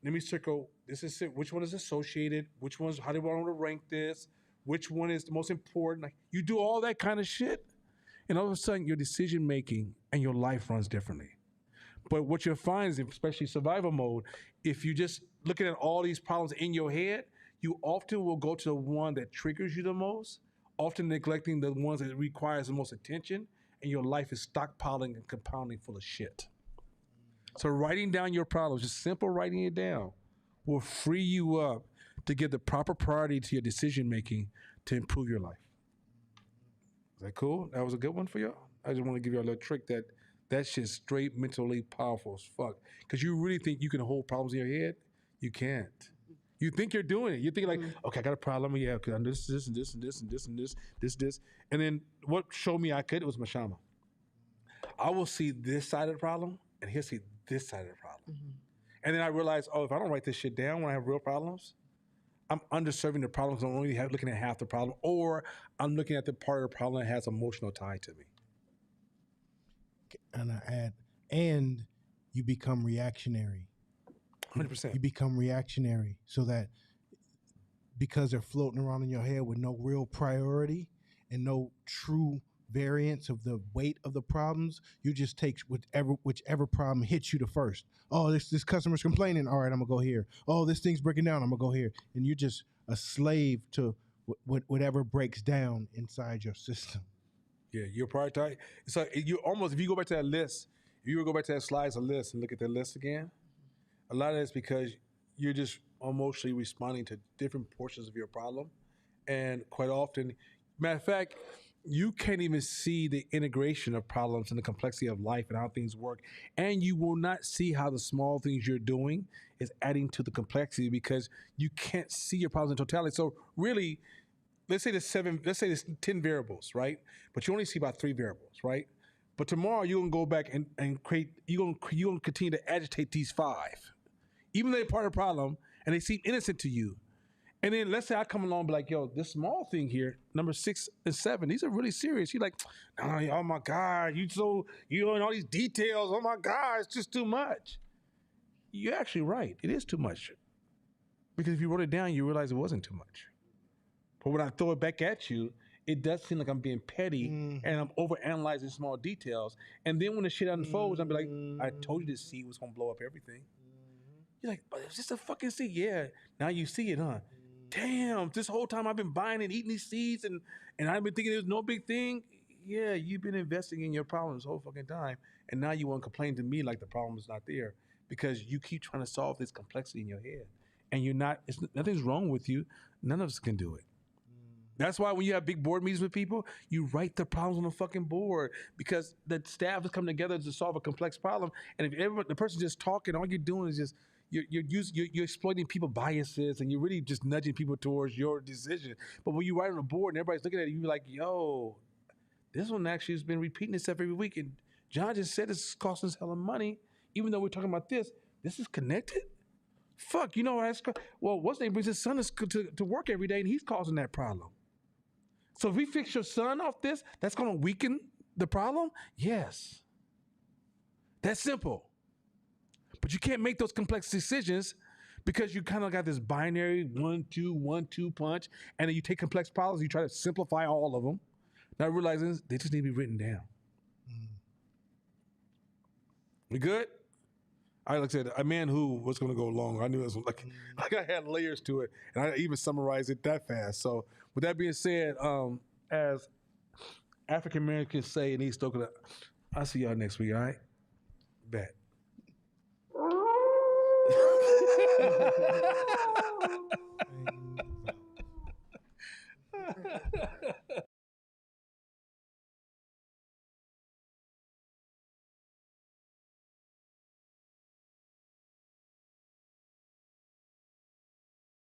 let me circle, this is it. Which one is associated? Which one's, how do I want to rank this? Which one is the most important? Like, you do all that kind of shit, and all of a sudden your decision making and your life runs differently. But what you'll find is, especially survival mode, if you just looking at all these problems in your head, you often will go to the one that triggers you the most, often neglecting the ones that requires the most attention, and your life is stockpiling and compounding full of shit. So writing down your problems, just simple writing it down, will free you up to give the proper priority to your decision making to improve your life. Is that cool? That was a good one for y'all? I just want to give you a little trick that shit's straight mentally powerful as fuck. Because you really think you can hold problems in your head? You can't. You think you're doing it. You think like, okay, I got a problem. Yeah, because I'm this and this and this and this and this. And then what showed me I could, it was my shaman. I will see this side of the problem, and he'll see this side of the problem. Mm-hmm. And then I realized, if I don't write this shit down when I have real problems, I'm underserving the problems. I'm only looking at half the problem, or I'm looking at the part of the problem that has emotional tie to me. And I add, and you become reactionary. 100%. You become reactionary so that because they're floating around in your head with no real priority and no true variance of the weight of the problems, you just take whichever problem hits you the first. Oh, this customer's complaining. All right, I'm gonna go here. Oh, this thing's breaking down. I'm gonna go here. And you're just a slave to whatever breaks down inside your system. Yeah, you're prioritize. So you almost, if you go back to that list, if you go back to that slides of list and look at that list again, a lot of it's because you're just emotionally responding to different portions of your problem. And quite often, matter of fact, you can't even see the integration of problems and the complexity of life and how things work. And you will not see how the small things you're doing is adding to the complexity because you can't see your problems in totality. So really, let's say there's 10 variables, right? But you only see about 3 variables, right? But tomorrow you're gonna go back and create, you're gonna continue to agitate these 5. Even though they're part of the problem and they seem innocent to you. And then let's say I come along and be like, yo, this small thing here, number 6 and 7, these are really serious. You're like, oh my God, you know all these details, oh my God, it's just too much. You're actually right, it is too much. Because if you wrote it down, you realize it wasn't too much. But when I throw it back at you, it does seem like I'm being petty and I'm overanalyzing small details. And then when the shit unfolds, I'll be like, I told you this seed was gonna blow up everything. You're like, but it's just a fucking seed. Yeah, now you see it, huh? Damn, this whole time I've been buying and eating these seeds and I've been thinking it was no big thing. Yeah, you've been investing in your problems the whole fucking time. And now you want to complain to me like the problem is not there because you keep trying to solve this complexity in your head. And you're not, nothing's wrong with you. None of us can do it. That's why when you have big board meetings with people, you write the problems on the fucking board because the staff is coming together to solve a complex problem. And if the person's just talking, all you're doing is just you're exploiting people's biases and you're really just nudging people towards your decision. But when you write on a board and everybody's looking at it, you're like, yo, this one actually has been repeating itself every week. And John just said this is costing us hella money. Even though we're talking about this is connected. Fuck, you know what? Well, what's name brings his son to work every day and he's causing that problem. So if we fix your son off this, that's going to weaken the problem? Yes. That's simple. But you can't make those complex decisions because you kind of got this binary 1-2 punch, and then you take complex problems, you try to simplify all of them, not realizing they just need to be written down. We good? Like I said, a man who was going to go long. I knew it was like I had layers to it, and I even summarized it that fast. So with that being said, as African Americans say in East Oakland, I'll see y'all next week, all right? Bet.